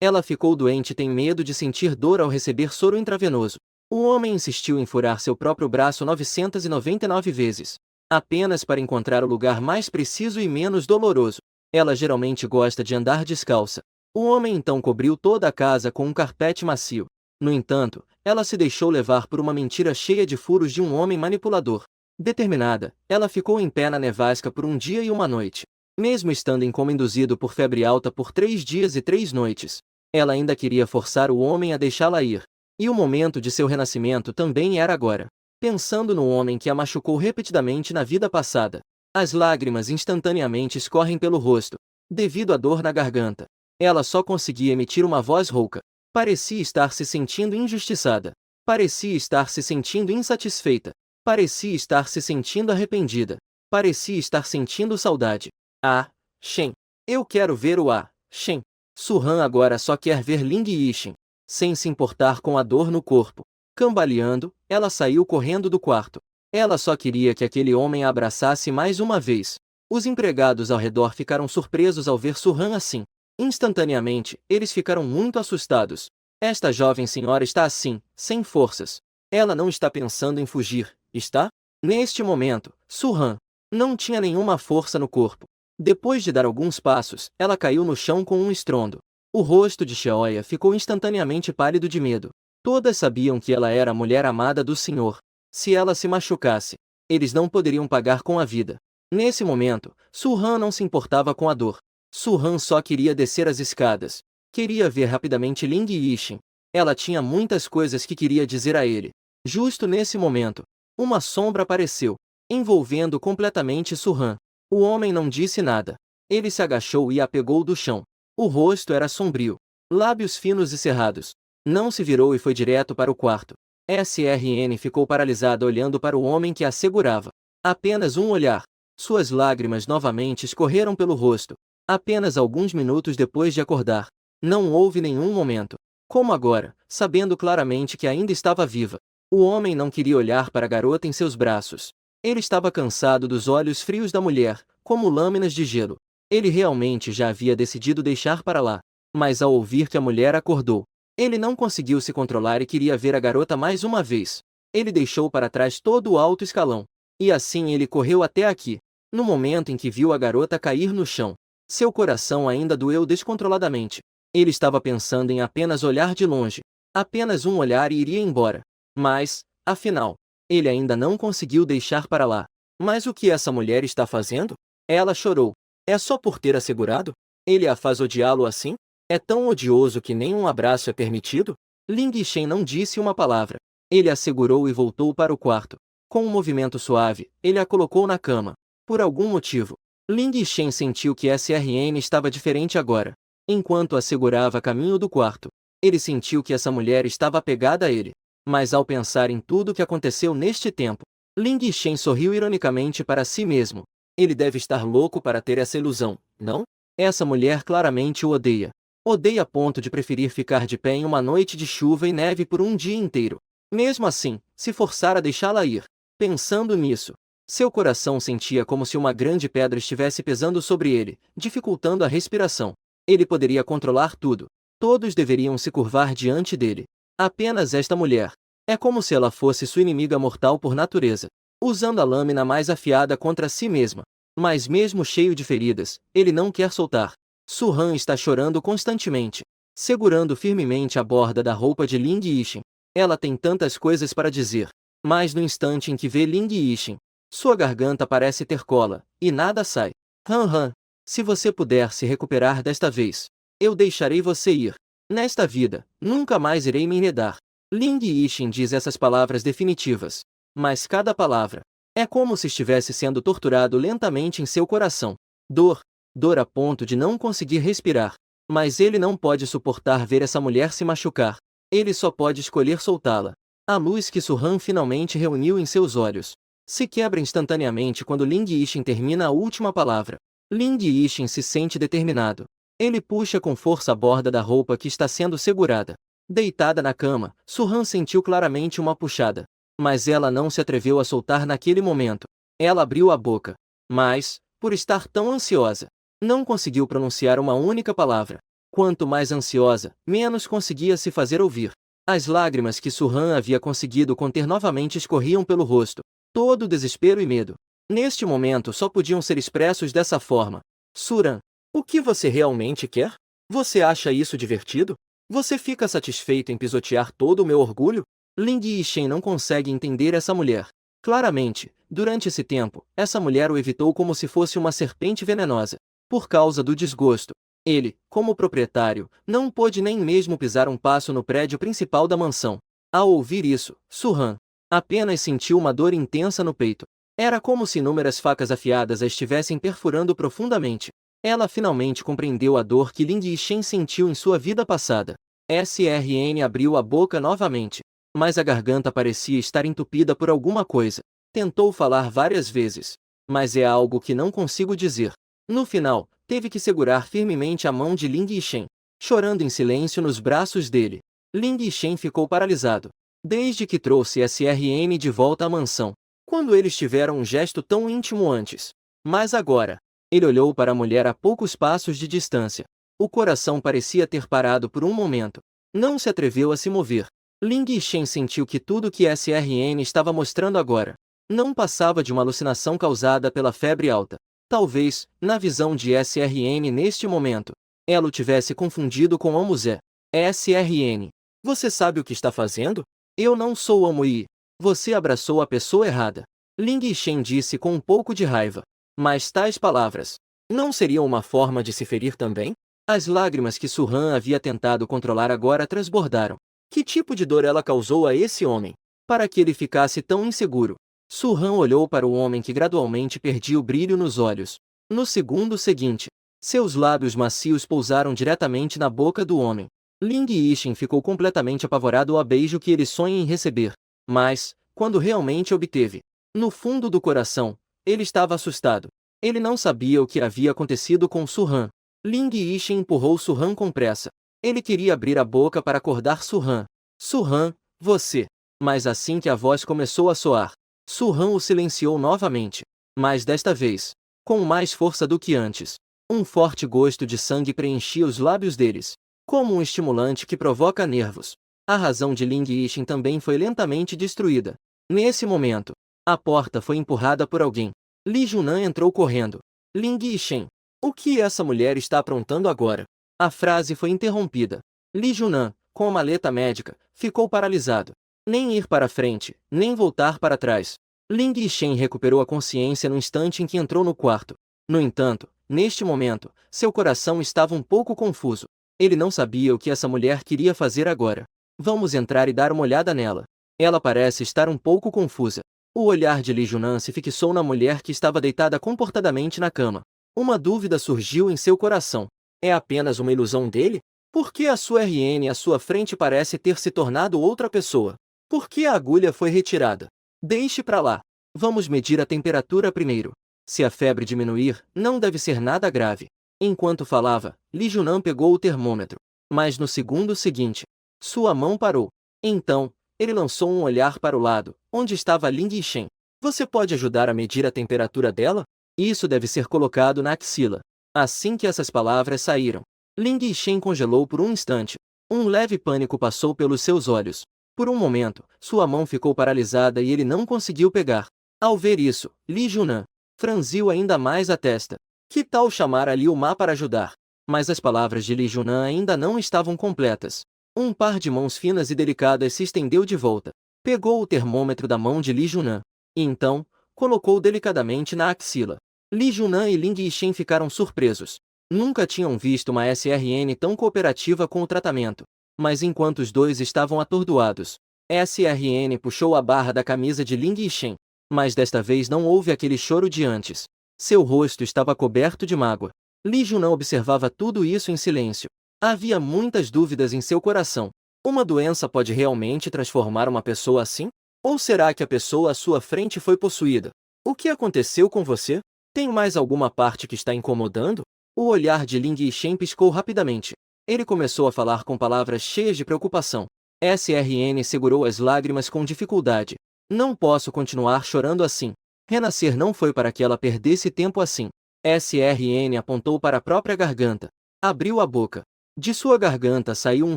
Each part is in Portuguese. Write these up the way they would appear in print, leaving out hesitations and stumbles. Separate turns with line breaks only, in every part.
Ela ficou doente e tem medo de sentir dor ao receber soro intravenoso. O homem insistiu em furar seu próprio braço 999 vezes, apenas para encontrar o lugar mais preciso e menos doloroso. Ela geralmente gosta de andar descalça. O homem então cobriu toda a casa com um carpete macio. No entanto, ela se deixou levar por uma mentira cheia de furos de um homem manipulador. Determinada, ela ficou em pé na nevasca por um dia e uma noite. Mesmo estando em coma induzido por febre alta por 3 dias e 3 noites, ela ainda queria forçar o homem a deixá-la ir. E o momento de seu renascimento também era agora. Pensando no homem que a machucou repetidamente na vida passada, as lágrimas instantaneamente escorrem pelo rosto, devido à dor na garganta. Ela só conseguia emitir uma voz rouca. Parecia estar se sentindo injustiçada. Parecia estar se sentindo insatisfeita. Parecia estar se sentindo arrependida. Parecia estar sentindo saudade. Ah, Shen. Eu quero ver o Shen. Su-Han agora só quer ver Ling Yixin, sem se importar com a dor no corpo. Cambaleando, ela saiu correndo do quarto. Ela só queria que aquele homem a abraçasse mais uma vez. Os empregados ao redor ficaram surpresos ao ver Su-Han assim. Instantaneamente, eles ficaram muito assustados. Esta jovem senhora está assim, sem forças. Ela não está pensando em fugir, está? Neste momento, Su-Han não tinha nenhuma força no corpo. Depois de dar alguns passos, ela caiu no chão com um estrondo. O rosto de Xiaoya ficou instantaneamente pálido de medo. Todas sabiam que ela era a mulher amada do Senhor. Se ela se machucasse, eles não poderiam pagar com a vida. Nesse momento, Su-Han não se importava com a dor. Su-Han só queria descer as escadas. Queria ver rapidamente Ling Yixin. Ela tinha muitas coisas que queria dizer a ele. Justo nesse momento, uma sombra apareceu, envolvendo completamente Su-Han. O homem não disse nada. Ele se agachou e a pegou do chão. O rosto era sombrio, lábios finos e cerrados. Não se virou e foi direto para o quarto. SRN ficou paralisada olhando para o homem que a segurava. Apenas um olhar. Suas lágrimas novamente escorreram pelo rosto. Apenas alguns minutos depois de acordar. Não houve nenhum momento. Como agora, sabendo claramente que ainda estava viva. O homem não queria olhar para a garota em seus braços. Ele estava cansado dos olhos frios da mulher, como lâminas de gelo. Ele realmente já havia decidido deixar para lá. Mas ao ouvir que a mulher acordou, ele não conseguiu se controlar e queria ver a garota mais uma vez. Ele deixou para trás todo o alto escalão. E assim ele correu até aqui. No momento em que viu a garota cair no chão, seu coração ainda doeu descontroladamente. Ele estava pensando em apenas olhar de longe. Apenas um olhar e iria embora. Mas, afinal, ele ainda não conseguiu deixar para lá. Mas o que essa mulher está fazendo? Ela chorou. É só por ter assegurado? Ele a faz odiá-lo assim? É tão odioso que nem um abraço é permitido? Ling Yixin não disse uma palavra. Ele a segurou e voltou para o quarto. Com um movimento suave, ele a colocou na cama. Por algum motivo, Ling Yixin sentiu que SRN estava diferente agora. Enquanto a segurava a caminho do quarto, ele sentiu que essa mulher estava apegada a ele. Mas ao pensar em tudo o que aconteceu neste tempo, Ling Yixin sorriu ironicamente para si mesmo. Ele deve estar louco para ter essa ilusão, não? Essa mulher claramente o odeia. Odeia a ponto de preferir ficar de pé em uma noite de chuva e neve por um dia inteiro. Mesmo assim, se forçar a deixá-la ir. Pensando nisso, seu coração sentia como se uma grande pedra estivesse pesando sobre ele, dificultando a respiração. Ele poderia controlar tudo. Todos deveriam se curvar diante dele. Apenas esta mulher. É como se ela fosse sua inimiga mortal por natureza, usando a lâmina mais afiada contra si mesma. Mas mesmo cheio de feridas, ele não quer soltar. Su-Han está chorando constantemente, segurando firmemente a borda da roupa de Ling Yixin. Ela tem tantas coisas para dizer. Mas no instante em que vê Ling Yixin, sua garganta parece ter cola, e nada sai. Han, se você puder se recuperar desta vez, eu deixarei você ir. Nesta vida, nunca mais irei me enredar. Ling Yixin diz essas palavras definitivas. Mas cada palavra é como se estivesse sendo torturado lentamente em seu coração. Dor a ponto de não conseguir respirar. Mas ele não pode suportar ver essa mulher se machucar. Ele só pode escolher soltá-la. A luz que Su-Han finalmente reuniu em seus olhos se quebra instantaneamente quando Ling Yixin termina a última palavra. Ling Yixin se sente determinado. Ele puxa com força a borda da roupa que está sendo segurada. Deitada na cama, Su-Han sentiu claramente uma puxada. Mas ela não se atreveu a soltar naquele momento. Ela abriu a boca. Mas, por estar tão ansiosa, não conseguiu pronunciar uma única palavra. Quanto mais ansiosa, menos conseguia se fazer ouvir. As lágrimas que Surhan havia conseguido conter novamente escorriam pelo rosto. Todo desespero e medo. Neste momento só podiam ser expressos dessa forma. Surhan, o que você realmente quer? Você acha isso divertido? Você fica satisfeito em pisotear todo o meu orgulho? Ling Yishen não consegue entender essa mulher. Claramente, durante esse tempo, essa mulher o evitou como se fosse uma serpente venenosa. Por causa do desgosto. Ele, como proprietário, não pôde nem mesmo pisar um passo no prédio principal da mansão. Ao ouvir isso, Surhan apenas sentiu uma dor intensa no peito. Era como se inúmeras facas afiadas a estivessem perfurando profundamente. Ela finalmente compreendeu a dor que Ling Yishen sentiu em sua vida passada. SRN abriu a boca novamente, mas a garganta parecia estar entupida por alguma coisa. Tentou falar várias vezes, mas é algo que não consigo dizer. No final, teve que segurar firmemente a mão de Ling Yishen, chorando em silêncio nos braços dele. Ling Yishen ficou paralisado. Desde que trouxe SRN de volta à mansão, quando eles tiveram um gesto tão íntimo antes. Mas agora, ele olhou para a mulher a poucos passos de distância. O coração parecia ter parado por um momento. Não se atreveu a se mover. Ling Yishen sentiu que tudo que SRN estava mostrando agora não passava de uma alucinação causada pela febre alta. Talvez, na visão de SRN neste momento, ela o tivesse confundido com Omuzé. SRN. Você sabe o que está fazendo? Eu não sou Omui. Você abraçou a pessoa errada. Ling Yishen disse com um pouco de raiva. Mas tais palavras não seriam uma forma de se ferir também? As lágrimas que Surhan havia tentado controlar agora transbordaram. Que tipo de dor ela causou a esse homem, para que ele ficasse tão inseguro? Surhan olhou para o homem que gradualmente perdia o brilho nos olhos. No segundo seguinte, seus lábios macios pousaram diretamente na boca do homem. Ling Yishen ficou completamente apavorado ao beijo que ele sonha em receber. Mas, quando realmente obteve, no fundo do coração, ele estava assustado. Ele não sabia o que havia acontecido com Surhan. Ling Yishen empurrou Surhan com pressa. Ele queria abrir a boca para acordar Surhan. Surhan, você. Mas assim que a voz começou a soar, Surhan o silenciou novamente. Mas desta vez, com mais força do que antes. Um forte gosto de sangue preenchia os lábios deles, como um estimulante que provoca nervos. A razão de Ling Yishen também foi lentamente destruída. Nesse momento, a porta foi empurrada por alguém. Li Junan entrou correndo. Ling Yishen, o que essa mulher está aprontando agora? A frase foi interrompida. Li Junan, com a maleta médica, ficou paralisado. Nem ir para frente, nem voltar para trás. Ling Yishen recuperou a consciência no instante em que entrou no quarto. No entanto, neste momento, seu coração estava um pouco confuso. Ele não sabia o que essa mulher queria fazer agora. Vamos entrar e dar uma olhada nela. Ela parece estar um pouco confusa. O olhar de Li Junan se fixou na mulher que estava deitada comportadamente na cama. Uma dúvida surgiu em seu coração. É apenas uma ilusão dele? Por que a sua RN à sua frente parece ter se tornado outra pessoa? Por que a agulha foi retirada? Deixe pra lá. Vamos medir a temperatura primeiro. Se a febre diminuir, não deve ser nada grave. Enquanto falava, Li Junan pegou o termômetro. Mas no segundo seguinte, sua mão parou. Então, ele lançou um olhar para o lado, onde estava Ling Yishen. Você pode ajudar a medir a temperatura dela? Isso deve ser colocado na axila. Assim que essas palavras saíram, Ling Yishen congelou por um instante. Um leve pânico passou pelos seus olhos. Por um momento, sua mão ficou paralisada e ele não conseguiu pegar. Ao ver isso, Li Junan franziu ainda mais a testa. Que tal chamar a Liu Ma para ajudar? Mas as palavras de Li Junan ainda não estavam completas. Um par de mãos finas e delicadas se estendeu de volta. Pegou o termômetro da mão de Li Junan. E então, colocou delicadamente na axila. Li Junan e Ling Yishen ficaram surpresos. Nunca tinham visto uma SRN tão cooperativa com o tratamento. Mas enquanto os dois estavam atordoados, SRN puxou a barra da camisa de Ling Yishen. Mas desta vez não houve aquele choro de antes. Seu rosto estava coberto de mágoa. Li Junan observava tudo isso em silêncio. Havia muitas dúvidas em seu coração. Uma doença pode realmente transformar uma pessoa assim? Ou será que a pessoa à sua frente foi possuída? O que aconteceu com você? Tem mais alguma parte que está incomodando? O olhar de Ling Yishen piscou rapidamente. Ele começou a falar com palavras cheias de preocupação. SRN segurou as lágrimas com dificuldade. Não posso continuar chorando assim. Renascer não foi para que ela perdesse tempo assim. SRN apontou para a própria garganta. Abriu a boca. De sua garganta saiu um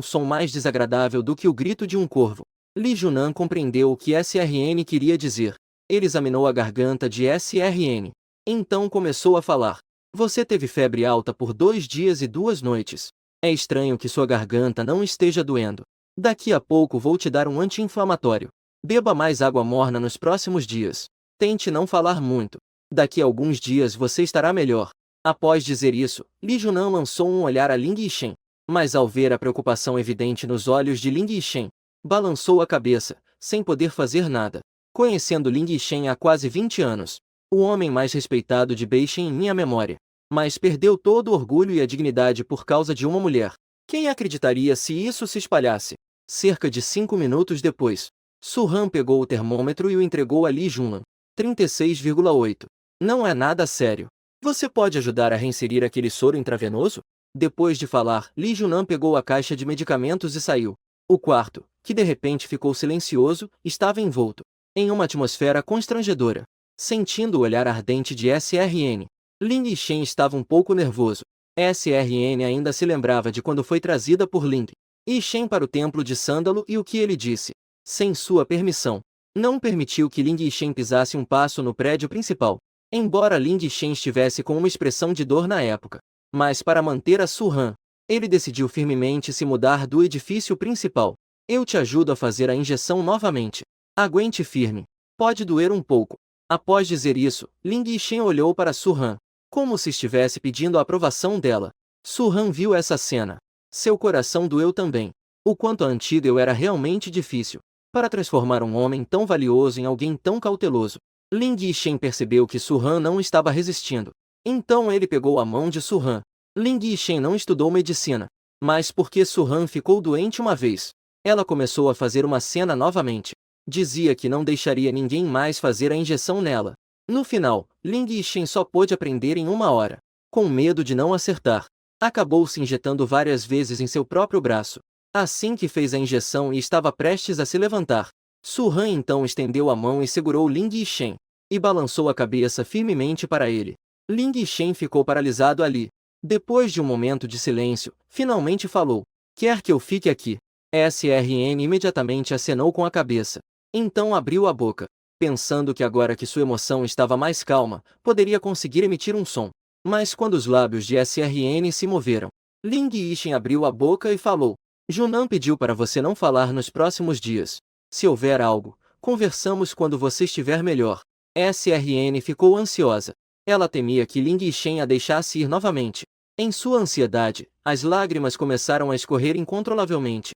som mais desagradável do que o grito de um corvo. Li Junan compreendeu o que SRN queria dizer. Ele examinou a garganta de SRN. Então começou a falar. Você teve febre alta por 2 dias e 2 noites. É estranho que sua garganta não esteja doendo. Daqui a pouco vou te dar um anti-inflamatório. Beba mais água morna nos próximos dias. Tente não falar muito. Daqui a alguns dias você estará melhor. Após dizer isso, Li Junan lançou um olhar a Ling Yishen. Mas ao ver a preocupação evidente nos olhos de Ling Yishen, balançou a cabeça, sem poder fazer nada. Conhecendo Ling Yishen há quase 20 anos, o homem mais respeitado de Beishen em minha memória, mas perdeu todo o orgulho e a dignidade por causa de uma mulher. Quem acreditaria se isso se espalhasse? Cerca de 5 minutos depois, Su Han pegou o termômetro e o entregou a Li Junlan. 36,8. Não é nada sério. Você pode ajudar a reinserir aquele soro intravenoso? Depois de falar, Li Junan pegou a caixa de medicamentos e saiu. O quarto, que de repente ficou silencioso, estava envolto em uma atmosfera constrangedora. Sentindo o olhar ardente de SRN, Ling Yishen estava um pouco nervoso. SRN ainda se lembrava de quando foi trazida por Ling Yishen para o templo de Sândalo e o que ele disse. Sem sua permissão, não permitiu que Ling Yishen pisasse um passo no prédio principal. Embora Ling Yishen estivesse com uma expressão de dor na época, mas para manter a Su Han, ele decidiu firmemente se mudar do edifício principal. Eu te ajudo a fazer a injeção novamente. Aguente firme. Pode doer um pouco. Após dizer isso, Ling Yishen olhou para Su Han, como se estivesse pedindo a aprovação dela. Su Han viu essa cena. Seu coração doeu também. O quanto a antídoto era realmente difícil para transformar um homem tão valioso em alguém tão cauteloso. Ling Yishen percebeu que Su Han não estava resistindo. Então ele pegou a mão de Su Han. Ling Yishen não estudou medicina, mas porque Su Han ficou doente uma vez, ela começou a fazer uma cena novamente. Dizia que não deixaria ninguém mais fazer a injeção nela. No final, Ling Yishen só pôde aprender em 1 hora. Com medo de não acertar, acabou se injetando várias vezes em seu próprio braço. Assim que fez a injeção e estava prestes a se levantar, Su Han então estendeu a mão e segurou Ling Yishen, e balançou a cabeça firmemente para ele. Ling Yishen ficou paralisado ali. Depois de um momento de silêncio, finalmente falou. Quer que eu fique aqui? SRN imediatamente acenou com a cabeça. Então abriu a boca, pensando que agora que sua emoção estava mais calma, poderia conseguir emitir um som. Mas quando os lábios de SRN se moveram, Ling Yishen abriu a boca e falou. Junan pediu para você não falar nos próximos dias. Se houver algo, conversamos quando você estiver melhor. SRN ficou ansiosa. Ela temia que Ling Yishen a deixasse ir novamente. Em sua ansiedade, as lágrimas começaram a escorrer incontrolavelmente.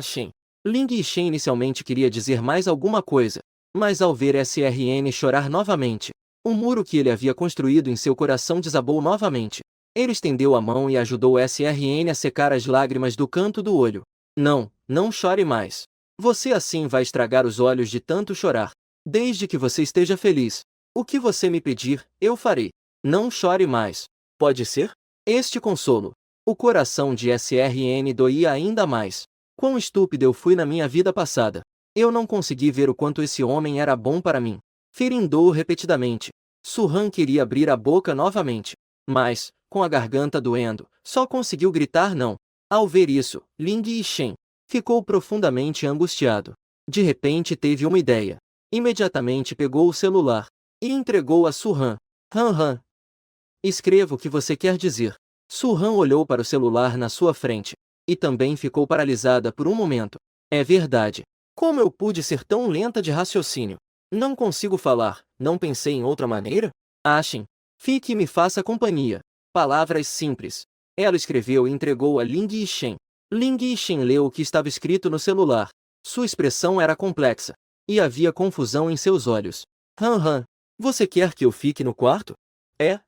Shen. Ling Yishen inicialmente queria dizer mais alguma coisa, mas ao ver SRN chorar novamente, o muro que ele havia construído em seu coração desabou novamente. Ele estendeu a mão e ajudou SRN a secar as lágrimas do canto do olho. Não chore mais. Você assim vai estragar os olhos de tanto chorar. Desde que você esteja feliz. O que você me pedir, eu farei. Não chore mais. Pode ser? Este consolo. O coração de SRN doía ainda mais. Quão estúpido eu fui na minha vida passada. Eu não consegui ver o quanto esse homem era bom para mim. Firindou repetidamente. Su Han queria abrir a boca novamente, mas, com a garganta doendo, só conseguiu gritar não. Ao ver isso, Ling Yishen ficou profundamente angustiado. De repente teve uma ideia. Imediatamente pegou o celular e entregou a Su Han. Han. Escreva o que você quer dizer. Su Han olhou para o celular na sua frente e também ficou paralisada por um momento. É verdade. Como eu pude ser tão lenta de raciocínio? Não consigo falar, não pensei em outra maneira? Achem. Fique e me faça companhia. Palavras simples. Ela escreveu e entregou a Ling Yishen. Ling Yishen leu o que estava escrito no celular. Sua expressão era complexa, e havia confusão em seus olhos. Han, você quer que eu fique no quarto? É?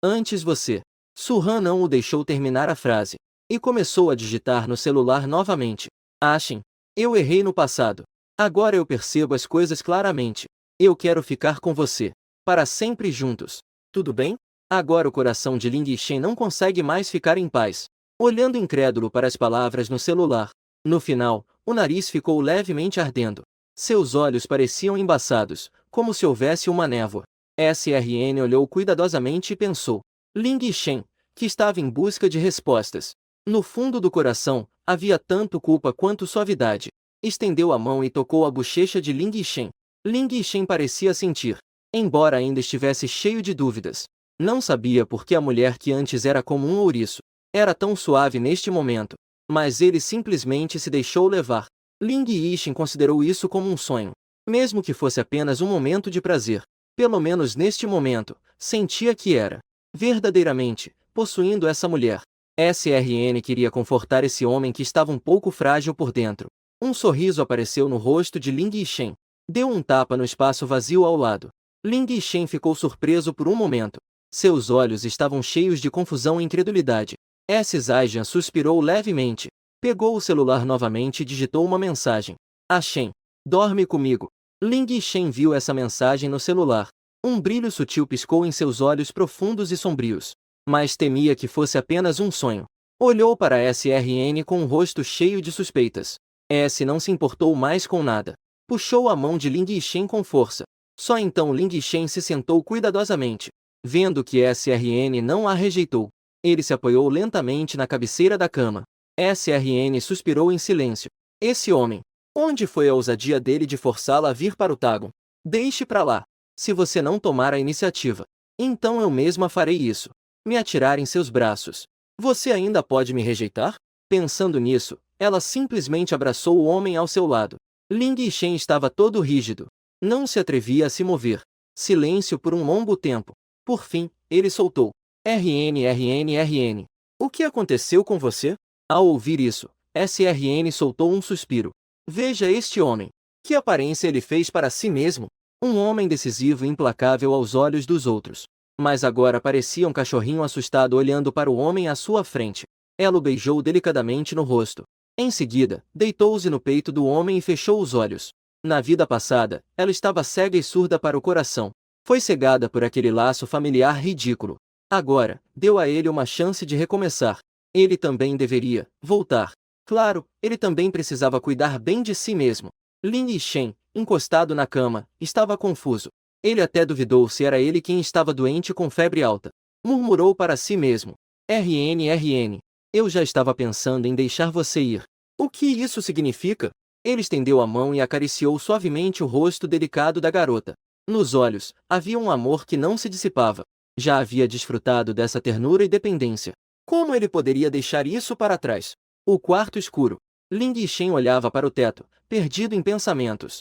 Antes você. Su Han não o deixou terminar a frase, e começou a digitar no celular novamente. Achem. Eu errei no passado. Agora eu percebo as coisas claramente. Eu quero ficar com você. Para sempre juntos. Tudo bem? Agora o coração de Ling Yishen não consegue mais ficar em paz. Olhando incrédulo para as palavras no celular. No final, o nariz ficou levemente ardendo. Seus olhos pareciam embaçados, como se houvesse uma névoa. SRN olhou cuidadosamente e pensou. Ling Yishen, que estava em busca de respostas. No fundo do coração, havia tanto culpa quanto suavidade. Estendeu a mão e tocou a bochecha de Ling Yishen. Ling Yishen parecia sentir, embora ainda estivesse cheio de dúvidas. Não sabia por que a mulher que antes era como um ouriço era tão suave neste momento, mas ele simplesmente se deixou levar. Ling Yishen considerou isso como um sonho. Mesmo que fosse apenas um momento de prazer, pelo menos neste momento, sentia que era, verdadeiramente, possuindo essa mulher. SRN queria confortar esse homem que estava um pouco frágil por dentro. Um sorriso apareceu no rosto de Ling Yishen. Deu um tapa no espaço vazio ao lado. Ling Yishen ficou surpreso por um momento. Seus olhos estavam cheios de confusão e incredulidade. Zaijian suspirou levemente. Pegou o celular novamente e digitou uma mensagem. Shen, dorme comigo. Ling Yishen viu essa mensagem no celular. Um brilho sutil piscou em seus olhos profundos e sombrios. Mas temia que fosse apenas um sonho. Olhou para SRN com um rosto cheio de suspeitas. S não se importou mais com nada. Puxou a mão de Ling Yishen com força. Só então Ling Yishen se sentou cuidadosamente. Vendo que SRN não a rejeitou, ele se apoiou lentamente na cabeceira da cama. SRN suspirou em silêncio. Esse homem. Onde foi a ousadia dele de forçá-la a vir para o Tagon? Deixe pra lá. Se você não tomar a iniciativa, então eu mesma farei isso. Me atirar em seus braços. Você ainda pode me rejeitar? Pensando nisso, ela simplesmente abraçou o homem ao seu lado. Ling Yishen estava todo rígido. Não se atrevia a se mover. Silêncio por um longo tempo. Por fim, ele soltou. RN. O que aconteceu com você? Ao ouvir isso, SRN soltou um suspiro. Veja este homem. Que aparência ele fez para si mesmo? Um homem decisivo e implacável aos olhos dos outros. Mas agora parecia um cachorrinho assustado olhando para o homem à sua frente. Ela o beijou delicadamente no rosto. Em seguida, deitou-se no peito do homem e fechou os olhos. Na vida passada, ela estava cega e surda para o coração. Foi cegada por aquele laço familiar ridículo. Agora, deu a ele uma chance de recomeçar. Ele também deveria voltar. Claro, ele também precisava cuidar bem de si mesmo. Ling Yishen, encostado na cama, estava confuso. Ele até duvidou se era ele quem estava doente com febre alta. Murmurou para si mesmo. RN. Eu já estava pensando em deixar você ir. O que isso significa? Ele estendeu a mão e acariciou suavemente o rosto delicado da garota. Nos olhos, havia um amor que não se dissipava. Já havia desfrutado dessa ternura e dependência. Como ele poderia deixar isso para trás? O quarto escuro. Ling Yishen olhava para o teto, perdido em pensamentos.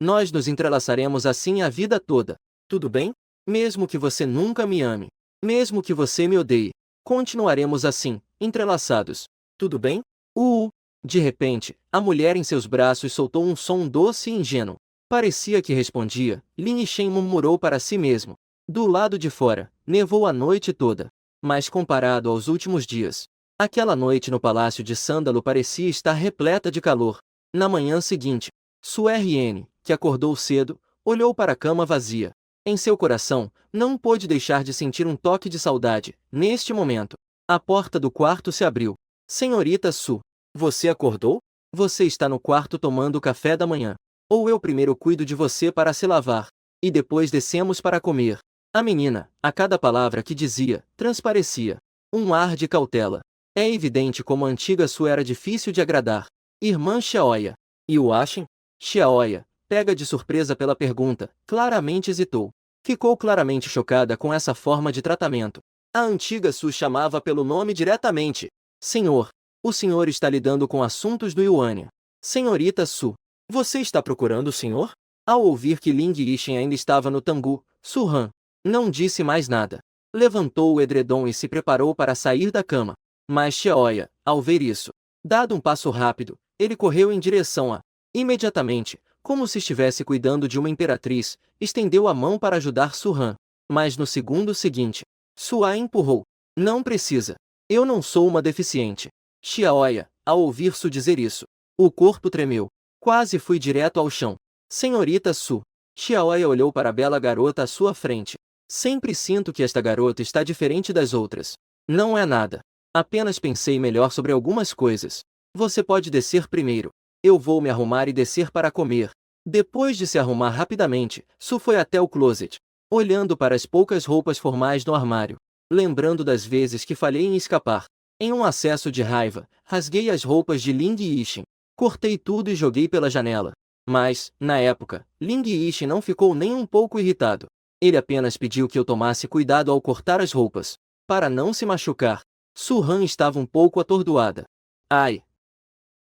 Nós nos entrelaçaremos assim a vida toda. Tudo bem? Mesmo que você nunca me ame. Mesmo que você me odeie. Continuaremos assim, entrelaçados. Tudo bem? De repente, a mulher em seus braços soltou um som doce e ingênuo. Parecia que respondia. Ling Yishen murmurou para si mesmo. Do lado de fora, nevou a noite toda. Mas comparado aos últimos dias, aquela noite no palácio de Sândalo parecia estar repleta de calor. Na manhã seguinte, RN, que acordou cedo, olhou para a cama vazia. Em seu coração, não pôde deixar de sentir um toque de saudade. Neste momento, a porta do quarto se abriu. Senhorita Su, você acordou? Você está no quarto tomando café da manhã. Ou eu primeiro cuido de você para se lavar, e depois descemos para comer. A menina, a cada palavra que dizia, transparecia um ar de cautela. É evidente como a antiga Su era difícil de agradar. Irmã Xiaoya. E o Ashen? Xiaoya, pega de surpresa pela pergunta, claramente hesitou. Ficou claramente chocada com essa forma de tratamento. A antiga Su chamava pelo nome diretamente. Senhor, o senhor está lidando com assuntos do Yuanya. Senhorita Su, você está procurando o senhor? Ao ouvir que Ling Yishen ainda estava no Tangu, Su Han não disse mais nada. Levantou o edredom e se preparou para sair da cama. Mas Xiaoya, ao ver isso, dado um passo rápido, ele correu em direção a. Imediatamente, como se estivesse cuidando de uma imperatriz, estendeu a mão para ajudar Su Han. Mas no segundo seguinte, Su a empurrou. Não precisa. Eu não sou uma deficiente. Xiaoya, ao ouvir Su dizer isso, o corpo tremeu. Quase fui direto ao chão. Senhorita Su. Xiaoya olhou para a bela garota à sua frente. Sempre sinto que esta garota está diferente das outras. Não é nada. Apenas pensei melhor sobre algumas coisas. Você pode descer primeiro. Eu vou me arrumar e descer para comer. Depois de se arrumar rapidamente, Su foi até o closet. Olhando para as poucas roupas formais no armário, lembrando das vezes que falhei em escapar. Em um acesso de raiva, rasguei as roupas de Ling Yixin. Cortei tudo e joguei pela janela. Mas, na época, Ling Yixin não ficou nem um pouco irritado. Ele apenas pediu que eu tomasse cuidado ao cortar as roupas, para não se machucar. Su Han estava um pouco atordoada. Ai!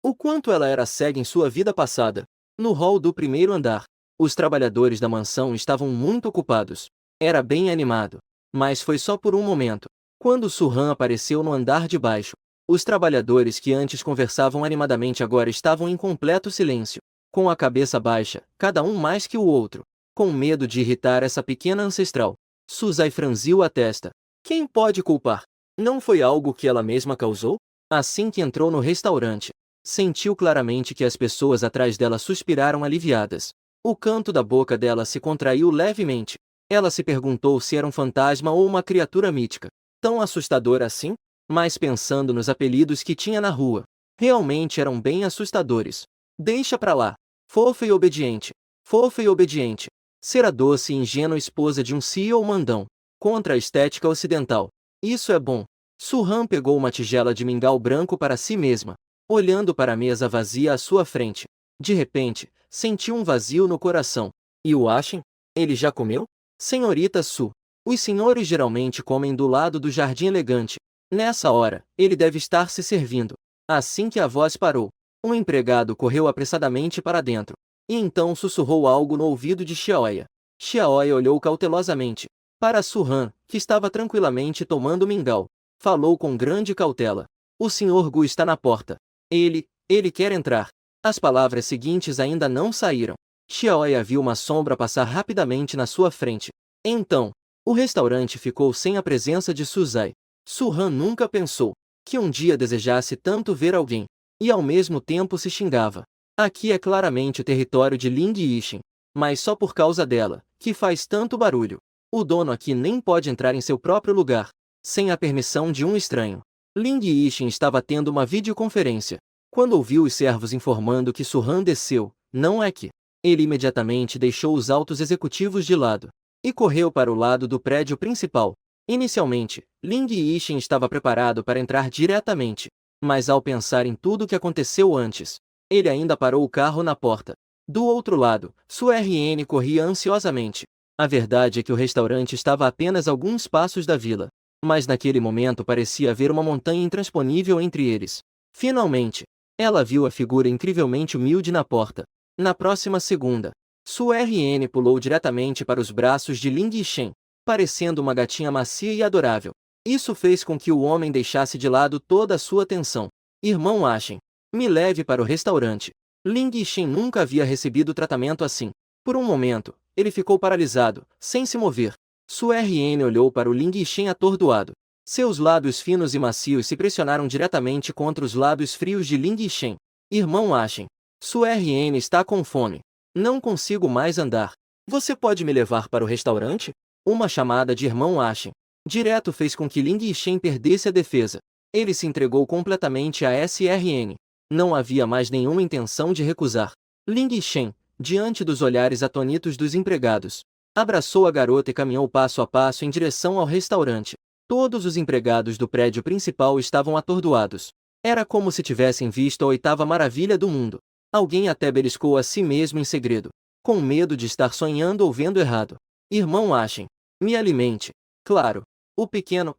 O quanto ela era cega em sua vida passada. No hall do primeiro andar, os trabalhadores da mansão estavam muito ocupados. Era bem animado. Mas foi só por um momento. Quando Su Han apareceu no andar de baixo, os trabalhadores que antes conversavam animadamente agora estavam em completo silêncio, com a cabeça baixa, cada um mais que o outro, com medo de irritar essa pequena ancestral. Suzai franziu a testa. Quem pode culpar? Não foi algo que ela mesma causou? Assim que entrou no restaurante, sentiu claramente que as pessoas atrás dela suspiraram aliviadas. O canto da boca dela se contraiu levemente. Ela se perguntou se era um fantasma ou uma criatura mítica. Tão assustadora assim? Mas pensando nos apelidos que tinha na rua, realmente eram bem assustadores. Deixa pra lá. Fofa e obediente. Fofa e obediente. Ser a doce e ingênua esposa de um CEO mandão. Contra a estética ocidental. Isso é bom. Su Han pegou uma tigela de mingau branco para si mesma, olhando para a mesa vazia à sua frente. De repente, sentiu um vazio no coração. E o Ashen? Ele já comeu? Senhorita Su. Os senhores geralmente comem do lado do jardim elegante. Nessa hora, ele deve estar se servindo. Assim que a voz parou, um empregado correu apressadamente para dentro. E então sussurrou algo no ouvido de Xiaoya. Xiaoya olhou cautelosamente para Su Han, que estava tranquilamente tomando mingau. Falou com grande cautela. O Sr. Gu está na porta. Ele quer entrar. As palavras seguintes ainda não saíram. Xiaoya viu uma sombra passar rapidamente na sua frente. Então, o restaurante ficou sem a presença de Suzai. Su Han nunca pensou que um dia desejasse tanto ver alguém, e ao mesmo tempo se xingava. Aqui é claramente o território de Ling Yixin, mas só por causa dela, que faz tanto barulho. O dono aqui nem pode entrar em seu próprio lugar, sem a permissão de um estranho. Ling Yixin estava tendo uma videoconferência. Quando ouviu os servos informando que Su Han desceu, não é que ele imediatamente deixou os altos executivos de lado e correu para o lado do prédio principal. Inicialmente, Ling Yixin estava preparado para entrar diretamente, mas ao pensar em tudo o que aconteceu antes, ele ainda parou o carro na porta. Do outro lado, Su RN corria ansiosamente. A verdade é que o restaurante estava a apenas alguns passos da vila, mas naquele momento parecia haver uma montanha intransponível entre eles. Finalmente, ela viu a figura incrivelmente humilde na porta. Na próxima segunda, Su RN pulou diretamente para os braços de Ling Yixin, parecendo uma gatinha macia e adorável. Isso fez com que o homem deixasse de lado toda a sua atenção. Irmão Ashen, me leve para o restaurante. Ling Yixin nunca havia recebido tratamento assim. Por um momento, ele ficou paralisado, sem se mover. Su RN olhou para o Ling Yixin atordoado. Seus lábios finos e macios se pressionaram diretamente contra os lábios frios de Ling Yixin. Irmão Ashen, Su RN está com fome. Não consigo mais andar. Você pode me levar para o restaurante? Uma chamada de irmão Ashen direto fez com que Ling Yixin perdesse a defesa. Ele se entregou completamente a SRN. Não havia mais nenhuma intenção de recusar. Ling Yixin, diante dos olhares atônitos dos empregados, abraçou a garota e caminhou passo a passo em direção ao restaurante. Todos os empregados do prédio principal estavam atordoados. Era como se tivessem visto a oitava maravilha do mundo. Alguém até beliscou a si mesmo em segredo, com medo de estar sonhando ou vendo errado. Irmão Ashen, me alimente. Claro. O pequeno,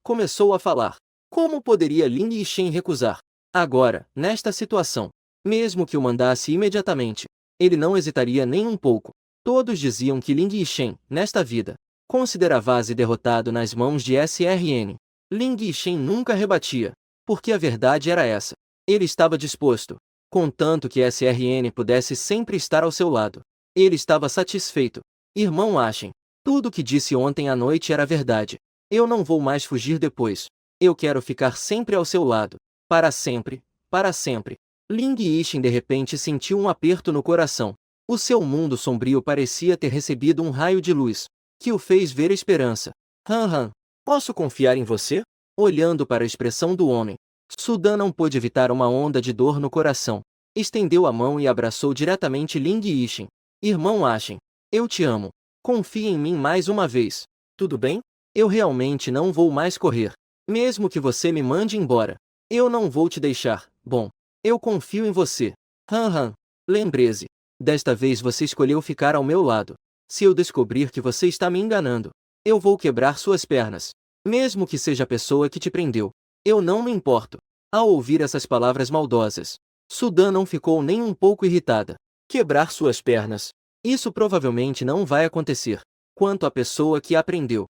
começou a falar. Como poderia Ling Yixin recusar? Agora, nesta situação, mesmo que o mandasse imediatamente, ele não hesitaria nem um pouco. Todos diziam que Ling Yixin, nesta vida, considerava-se derrotado nas mãos de SRN. Ling Yixin nunca rebatia, porque a verdade era essa. Ele estava disposto, contanto que SRN pudesse sempre estar ao seu lado. Ele estava satisfeito. Irmão Ashen, tudo o que disse ontem à noite era verdade. Eu não vou mais fugir depois. Eu quero ficar sempre ao seu lado. Para sempre, para sempre. Ling Yixin de repente sentiu um aperto no coração. O seu mundo sombrio parecia ter recebido um raio de luz, que o fez ver esperança. Han, posso confiar em você? Olhando para a expressão do homem, Sudan não pôde evitar uma onda de dor no coração. Estendeu a mão e abraçou diretamente Ling Yixin. Irmão Ashen, eu te amo. Confie em mim mais uma vez. Tudo bem? Eu realmente não vou mais correr. Mesmo que você me mande embora, eu não vou te deixar. Bom, eu confio em você. Han. Lembre-se. Desta vez você escolheu ficar ao meu lado. Se eu descobrir que você está me enganando, eu vou quebrar suas pernas. Mesmo que seja a pessoa que te prendeu. Eu não me importo. Ao ouvir essas palavras maldosas, Sudan não ficou nem um pouco irritada. Quebrar suas pernas. Isso provavelmente não vai acontecer. Quanto à pessoa que a prendeu.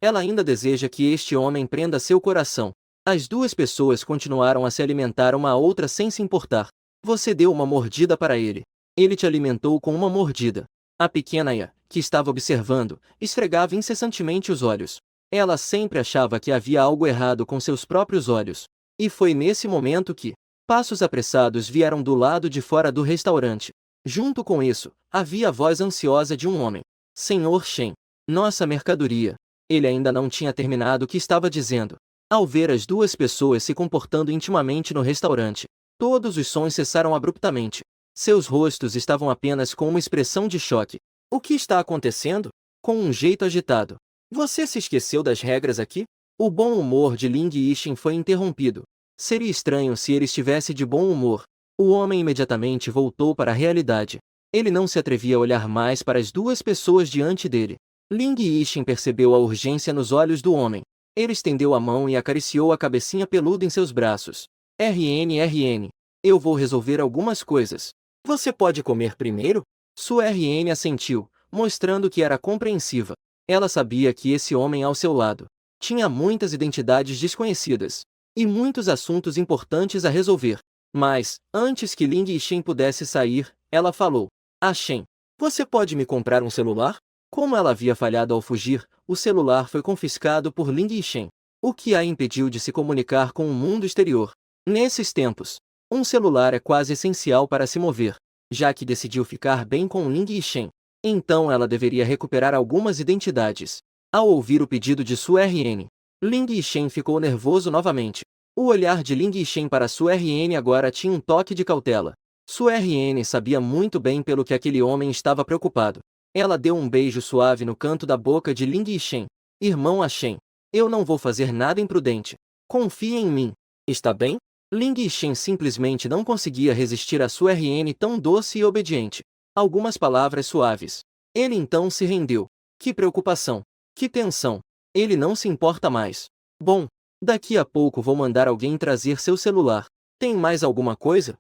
Ela ainda deseja que este homem prenda seu coração. As duas pessoas continuaram a se alimentar uma à outra sem se importar. Você deu uma mordida para ele. Ele te alimentou com uma mordida. A pequena Aya, que estava observando, esfregava incessantemente os olhos. Ela sempre achava que havia algo errado com seus próprios olhos. E foi nesse momento que passos apressados vieram do lado de fora do restaurante. Junto com isso, havia a voz ansiosa de um homem. Senhor Shen, nossa mercadoria. Ele ainda não tinha terminado o que estava dizendo. Ao ver as duas pessoas se comportando intimamente no restaurante, todos os sons cessaram abruptamente. Seus rostos estavam apenas com uma expressão de choque. O que está acontecendo? Com um jeito agitado. Você se esqueceu das regras aqui? O bom humor de Ling Yixin foi interrompido. Seria estranho se ele estivesse de bom humor. O homem imediatamente voltou para a realidade. Ele não se atrevia a olhar mais para as duas pessoas diante dele. Ling Yixin percebeu a urgência nos olhos do homem. Ele estendeu a mão e acariciou a cabecinha peluda em seus braços. RN. Eu vou resolver algumas coisas. Você pode comer primeiro? Sua RN assentiu, mostrando que era compreensiva. Ela sabia que esse homem ao seu lado tinha muitas identidades desconhecidas e muitos assuntos importantes a resolver. Mas, antes que Ling Yixin pudesse sair, ela falou: Shen, você pode me comprar um celular? Como ela havia falhado ao fugir, o celular foi confiscado por Ling Yixin, o que a impediu de se comunicar com o mundo exterior. Nesses tempos, um celular é quase essencial para se mover, já que decidiu ficar bem com Ling Yixin. Então ela deveria recuperar algumas identidades. Ao ouvir o pedido de sua RN, Ling Yixin ficou nervoso novamente. O olhar de Ling Yixin para sua RN agora tinha um toque de cautela. Sua RN sabia muito bem pelo que aquele homem estava preocupado. Ela deu um beijo suave no canto da boca de Ling Yixin. Irmão Shen, eu não vou fazer nada imprudente. Confie em mim. Está bem? Ling Yixin simplesmente não conseguia resistir a sua RN tão doce e obediente. Algumas palavras suaves. Ele então se rendeu. Que preocupação. Que tensão. Ele não se importa mais. Bom, daqui a pouco vou mandar alguém trazer seu celular. Tem mais alguma coisa?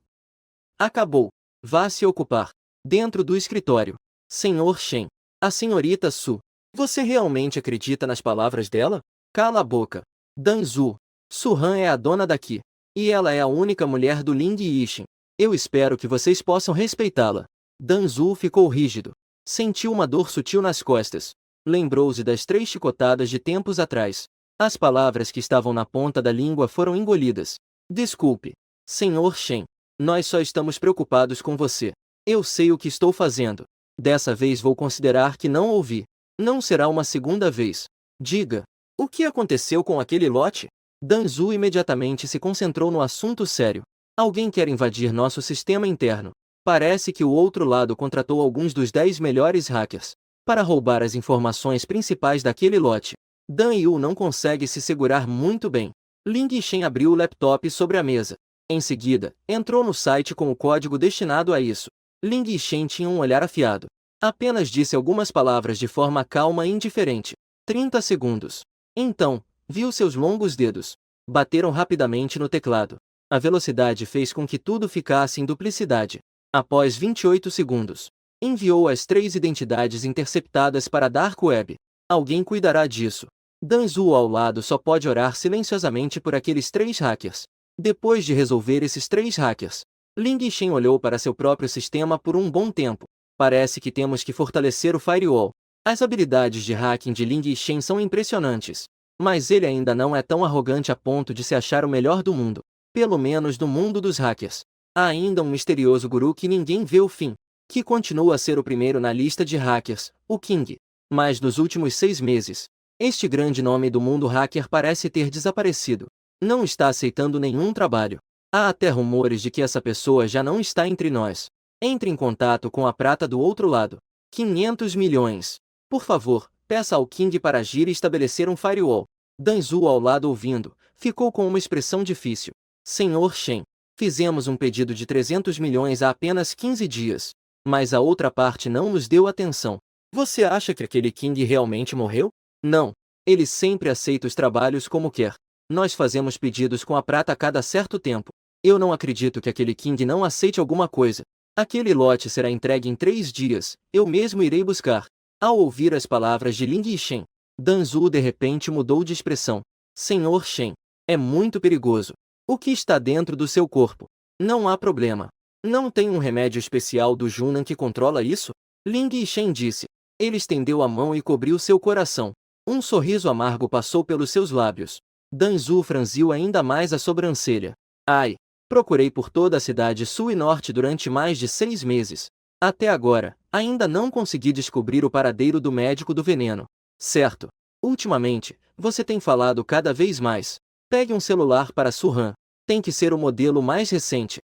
Acabou. Vá se ocupar. Dentro do escritório. Senhor Shen. A senhorita Su. Você realmente acredita nas palavras dela? Cala a boca. Danzu. Su-Han é a dona daqui. E ela é a única mulher do Ling Yixin. Eu espero que vocês possam respeitá-la. Danzu ficou rígido. Sentiu uma dor sutil nas costas. Lembrou-se das 3 chicotadas de tempos atrás. As palavras que estavam na ponta da língua foram engolidas. Desculpe. Senhor Shen. Nós só estamos preocupados com você. Eu sei o que estou fazendo. Dessa vez vou considerar que não ouvi. Não será uma segunda vez. Diga. O que aconteceu com aquele lote? Danzu imediatamente se concentrou no assunto sério. Alguém quer invadir nosso sistema interno. Parece que o outro lado contratou alguns dos 10 melhores hackers para roubar as informações principais daquele lote. Dan Yu não consegue se segurar muito bem. Ling Yixin abriu o laptop sobre a mesa. Em seguida, entrou no site com o código destinado a isso. Ling Yixin tinha um olhar afiado. Apenas disse algumas palavras de forma calma e indiferente. 30 segundos. Então, viu seus longos dedos. Bateram rapidamente no teclado. A velocidade fez com que tudo ficasse em duplicidade. Após 28 segundos, enviou as 3 identidades interceptadas para a Dark Web. Alguém cuidará disso. Danzu ao lado só pode orar silenciosamente por aqueles 3 hackers. Depois de resolver esses 3 hackers, Ling Yixin olhou para seu próprio sistema por um bom tempo. Parece que temos que fortalecer o firewall. As habilidades de hacking de Ling Yixin são impressionantes. Mas ele ainda não é tão arrogante a ponto de se achar o melhor do mundo. Pelo menos do mundo dos hackers. Há ainda um misterioso guru que ninguém vê o fim, que continua a ser o primeiro na lista de hackers, o King. Mas nos últimos 6 meses, este grande nome do mundo hacker parece ter desaparecido. Não está aceitando nenhum trabalho. Há até rumores de que essa pessoa já não está entre nós. Entre em contato com a prata do outro lado. 500 milhões. Por favor, peça ao King para agir e estabelecer um firewall. Danzhou, ao lado ouvindo, ficou com uma expressão difícil. Senhor Shen, fizemos um pedido de 300 milhões há apenas 15 dias. Mas a outra parte não nos deu atenção. Você acha que aquele King realmente morreu? Não. Ele sempre aceita os trabalhos como quer. Nós fazemos pedidos com a prata a cada certo tempo. Eu não acredito que aquele King não aceite alguma coisa. Aquele lote será entregue em 3 dias, eu mesmo irei buscar. Ao ouvir as palavras de Ling Yishen, Danzhou de repente mudou de expressão. Senhor Shen, é muito perigoso. O que está dentro do seu corpo? Não há problema. Não tem um remédio especial do Junan que controla isso? Ling Yishen disse. Ele estendeu a mão e cobriu seu coração. Um sorriso amargo passou pelos seus lábios. Danzhou franziu ainda mais a sobrancelha. Ai! Procurei por toda a cidade sul e norte durante mais de 6 meses. Até agora, ainda não consegui descobrir o paradeiro do médico do veneno. Certo. Ultimamente, você tem falado cada vez mais. Pegue um celular para Su-Han. Tem que ser o modelo mais recente.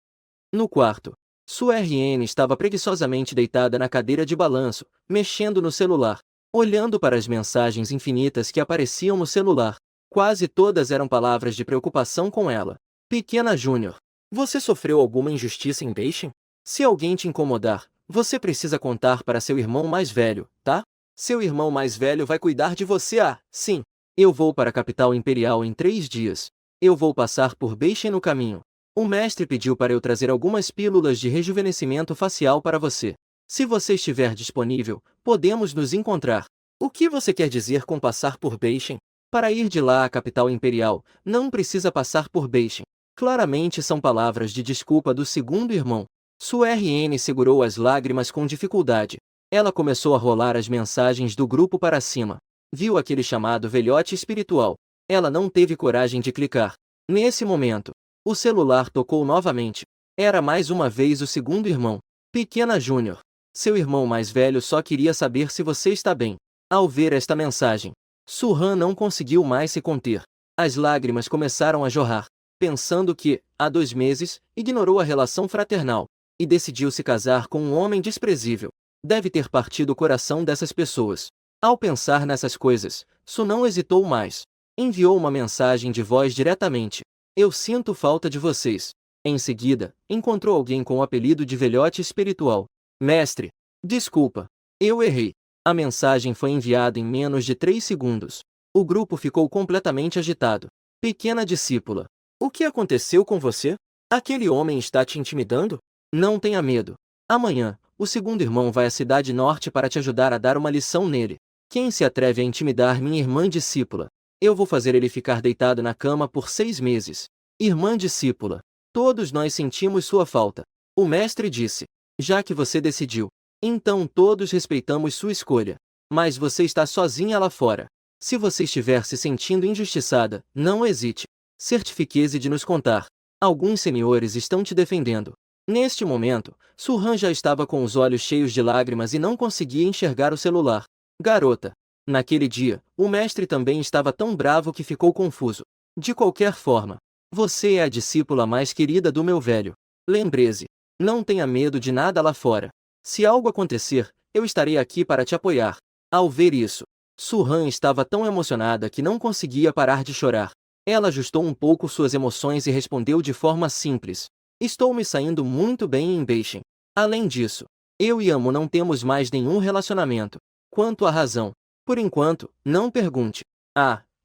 No quarto, Su-RN estava preguiçosamente deitada na cadeira de balanço, mexendo no celular, olhando para as mensagens infinitas que apareciam no celular. Quase todas eram palavras de preocupação com ela. Pequena Júnior, você sofreu alguma injustiça em Beijing? Se alguém te incomodar, você precisa contar para seu irmão mais velho, tá? Seu irmão mais velho vai cuidar de você. Sim. Eu vou para a capital imperial em 3 dias. Eu vou passar por Beijing no caminho. O mestre pediu para eu trazer algumas pílulas de rejuvenescimento facial para você. Se você estiver disponível, podemos nos encontrar. O que você quer dizer com passar por Beijing? Para ir de lá à capital imperial, não precisa passar por Beijing. Claramente são palavras de desculpa do segundo irmão. Su-RN segurou as lágrimas com dificuldade. Ela começou a rolar as mensagens do grupo para cima. Viu aquele chamado velhote espiritual. Ela não teve coragem de clicar. Nesse momento, o celular tocou novamente. Era mais uma vez o segundo irmão. Pequena Júnior. Seu irmão mais velho só queria saber se você está bem. Ao ver esta mensagem, Su-Han não conseguiu mais se conter. As lágrimas começaram a jorrar. Pensando que, há 2 meses, ignorou a relação fraternal e decidiu se casar com um homem desprezível. Deve ter partido o coração dessas pessoas. Ao pensar nessas coisas, Su não hesitou mais. Enviou uma mensagem de voz diretamente. Eu sinto falta de vocês. Em seguida, encontrou alguém com o apelido de velhote espiritual. Mestre, desculpa. Eu errei. A mensagem foi enviada em menos de 3 segundos. O grupo ficou completamente agitado. Pequena discípula. O que aconteceu com você? Aquele homem está te intimidando? Não tenha medo. Amanhã, o segundo irmão vai à cidade norte para te ajudar a dar uma lição nele. Quem se atreve a intimidar minha irmã discípula? Eu vou fazer ele ficar deitado na cama por 6 meses. Irmã discípula. Todos nós sentimos sua falta. O mestre disse. Já que você decidiu, então todos respeitamos sua escolha. Mas você está sozinha lá fora. Se você estiver se sentindo injustiçada, não hesite. Certifique-se de nos contar. Alguns senhores estão te defendendo. Neste momento, Su-Han já estava com os olhos cheios de lágrimas e não conseguia enxergar o celular. Garota. Naquele dia, o mestre também estava tão bravo que ficou confuso. De qualquer forma, você é a discípula mais querida do meu velho. Lembre-se, não tenha medo de nada lá fora. Se algo acontecer, eu estarei aqui para te apoiar. Ao ver isso, Su-Han estava tão emocionada que não conseguia parar de chorar. Ela ajustou um pouco suas emoções e respondeu de forma simples. Estou me saindo muito bem em Beijing. Além disso, eu e Amo não temos mais nenhum relacionamento. Quanto à razão, por enquanto, não pergunte.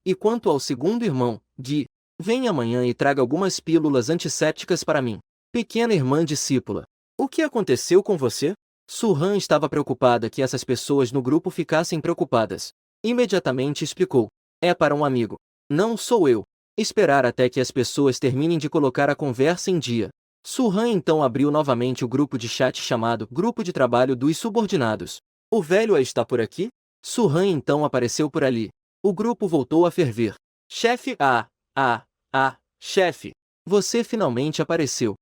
E quanto ao segundo irmão, Gui, venha amanhã e traga algumas pílulas antissépticas para mim. Pequena irmã discípula. O que aconteceu com você? Su-Han estava preocupada que essas pessoas no grupo ficassem preocupadas. Imediatamente explicou. É para um amigo. Não sou eu. Esperar até que as pessoas terminem de colocar a conversa em dia. Su-Han então abriu novamente o grupo de chat chamado Grupo de Trabalho dos Subordinados. O velho está por aqui? Su-Han então apareceu por ali. O grupo voltou a ferver. Chefe, chefe. Você finalmente apareceu.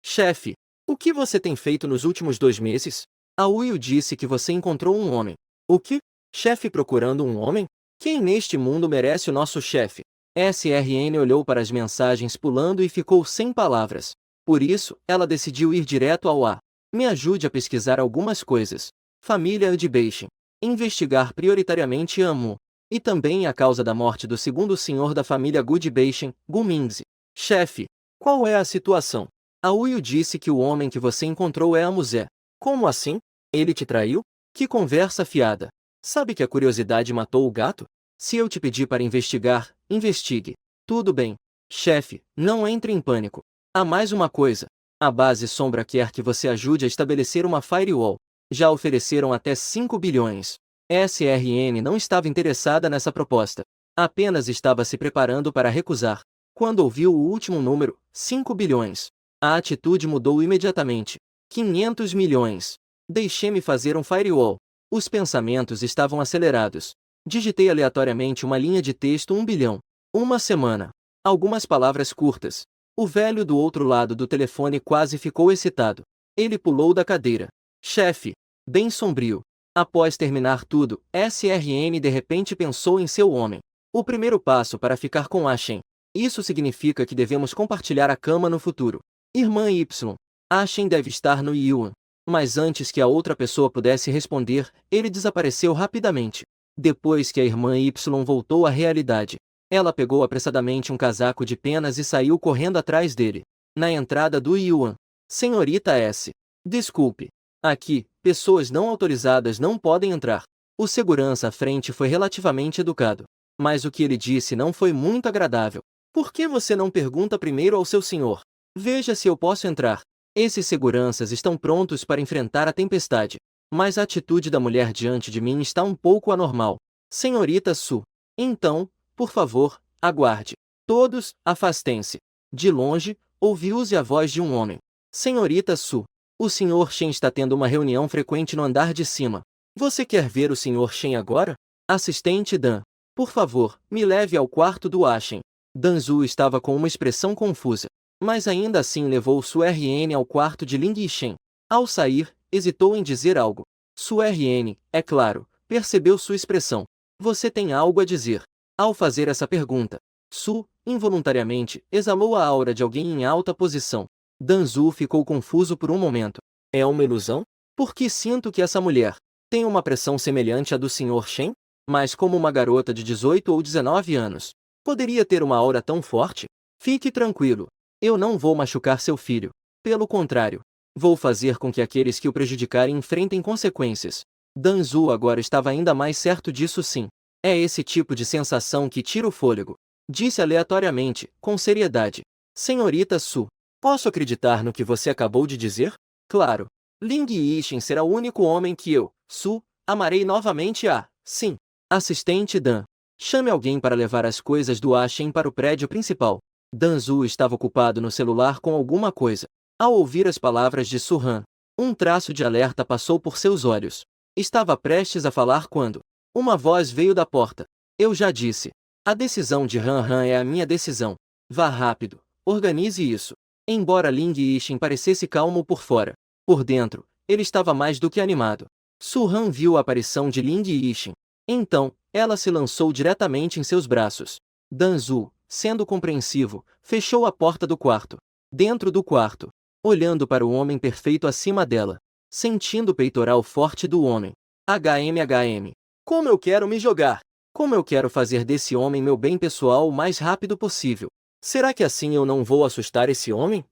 Chefe. O que você tem feito nos últimos 2 meses? A Will disse que você encontrou um homem. O que? Chefe procurando um homem? Quem neste mundo merece o nosso chefe? SRN olhou para as mensagens pulando e ficou sem palavras. Por isso, ela decidiu ir direto ao A. Me ajude a pesquisar algumas coisas. Família de Beijing. investigar prioritariamente Amu. E também a causa da morte do segundo senhor da família Gudbeichen, Gu Mingzi. Chefe, qual é a situação? A Uyu disse que o homem que você encontrou é Amuzé. Como assim? Ele te traiu? Que conversa fiada. Sabe que a curiosidade matou o gato? Se eu te pedir para investigar, investigue. Tudo bem. Chefe, não entre em pânico. Há mais uma coisa. A base Sombra quer que você ajude a estabelecer uma firewall. Já ofereceram até 5 bilhões. SRN não estava interessada nessa proposta. Apenas estava se preparando para recusar. Quando ouviu o último número, 5 bilhões, a atitude mudou imediatamente. 500 milhões. Deixe-me fazer um firewall. Os pensamentos estavam acelerados. Digitei aleatoriamente uma linha de texto 1 bilhão. Uma semana. Algumas palavras curtas. O velho do outro lado do telefone quase ficou excitado. Ele pulou da cadeira. Chefe. Bem sombrio. Após terminar tudo, SRN de repente pensou em seu homem. O primeiro passo para ficar com Ashen. Isso significa que devemos compartilhar a cama no futuro. Irmã Y. Ashen deve estar no Yuan. Mas antes que a outra pessoa pudesse responder, ele desapareceu rapidamente. Depois que a irmã Y voltou à realidade, ela pegou apressadamente um casaco de penas e saiu correndo atrás dele. Na entrada do Yuan. Senhorita S. Desculpe. Aqui, pessoas não autorizadas não podem entrar. O segurança à frente foi relativamente educado. Mas o que ele disse não foi muito agradável. Por que você não pergunta primeiro ao seu senhor? Veja se eu posso entrar. Esses seguranças estão prontos para enfrentar a tempestade. Mas a atitude da mulher diante de mim está um pouco anormal. Senhorita Su. Então, por favor, aguarde. Todos, afastem-se. De longe, ouviu-se a voz de um homem. Senhorita Su. O Sr. Shen está tendo uma reunião frequente no andar de cima. Você quer ver o Sr. Shen agora? Assistente Dan. Por favor, me leve ao quarto do Ashen. Danzu estava com uma expressão confusa. Mas ainda assim levou Su RN ao quarto de Ling Yishen. Ao sair, hesitou em dizer algo. Su RN, é claro, percebeu sua expressão. Você tem algo a dizer. Ao fazer essa pergunta, Su, involuntariamente, exalou a aura de alguém em alta posição. Danzu ficou confuso por um momento. É uma ilusão? Porque sinto que essa mulher tem uma pressão semelhante à do Sr. Shen? Mas como uma garota de 18 ou 19 anos, poderia ter uma aura tão forte? Fique tranquilo. Eu não vou machucar seu filho. Pelo contrário, vou fazer com que aqueles que o prejudicarem enfrentem consequências. Danzu agora estava ainda mais certo disso sim. É esse tipo de sensação que tira o fôlego. Disse aleatoriamente, com seriedade. Senhorita Su. Posso acreditar no que você acabou de dizer? Claro. Ling Yishen será o único homem que eu, Su, amarei novamente a... Sim. Assistente Dan. Chame alguém para levar as coisas do Ashen para o prédio principal. Danzu estava ocupado no celular com alguma coisa. Ao ouvir as palavras de Su-han, um traço de alerta passou por seus olhos. Estava prestes a falar quando uma voz veio da porta. Eu já disse. A decisão de Han é a minha decisão. Vá rápido. Organize isso. Embora Ling Yishen parecesse calmo por fora, por dentro, ele estava mais do que animado. Su-han viu a aparição de Ling Yishen. Então, ela se lançou diretamente em seus braços. Danzu, sendo compreensivo, fechou a porta do quarto. Dentro do quarto, olhando para o homem perfeito acima dela, sentindo o peitoral forte do homem. HM. Como eu quero me jogar! Como eu quero fazer desse homem meu bem pessoal o mais rápido possível. Será que assim eu não vou assustar esse homem?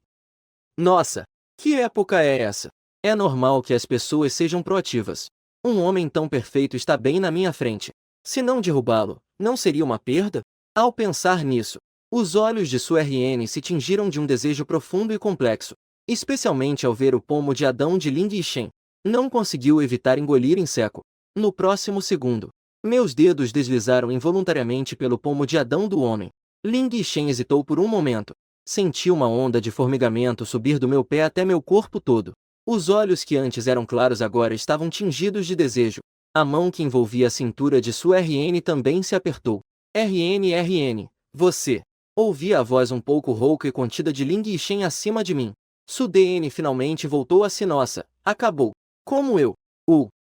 Nossa! Que época é essa? É normal que as pessoas sejam proativas. Um homem tão perfeito está bem na minha frente. Se não derrubá-lo, não seria uma perda? Ao pensar nisso, os olhos de Su RN se tingiram de um desejo profundo e complexo, especialmente ao ver o pomo de Adão de Ling Yishen. Não conseguiu evitar engolir em seco. No próximo segundo, meus dedos deslizaram involuntariamente pelo pomo de Adão do homem. Ling Yishen hesitou por um momento. Senti uma onda de formigamento subir do meu pé até meu corpo todo. Os olhos que antes eram claros agora estavam tingidos de desejo. A mão que envolvia a cintura de Su RN também se apertou. RN, você. Ouvi a voz um pouco rouca e contida de Ling Yishen acima de mim. Su DN finalmente voltou a si. Nossa, acabou. Como eu.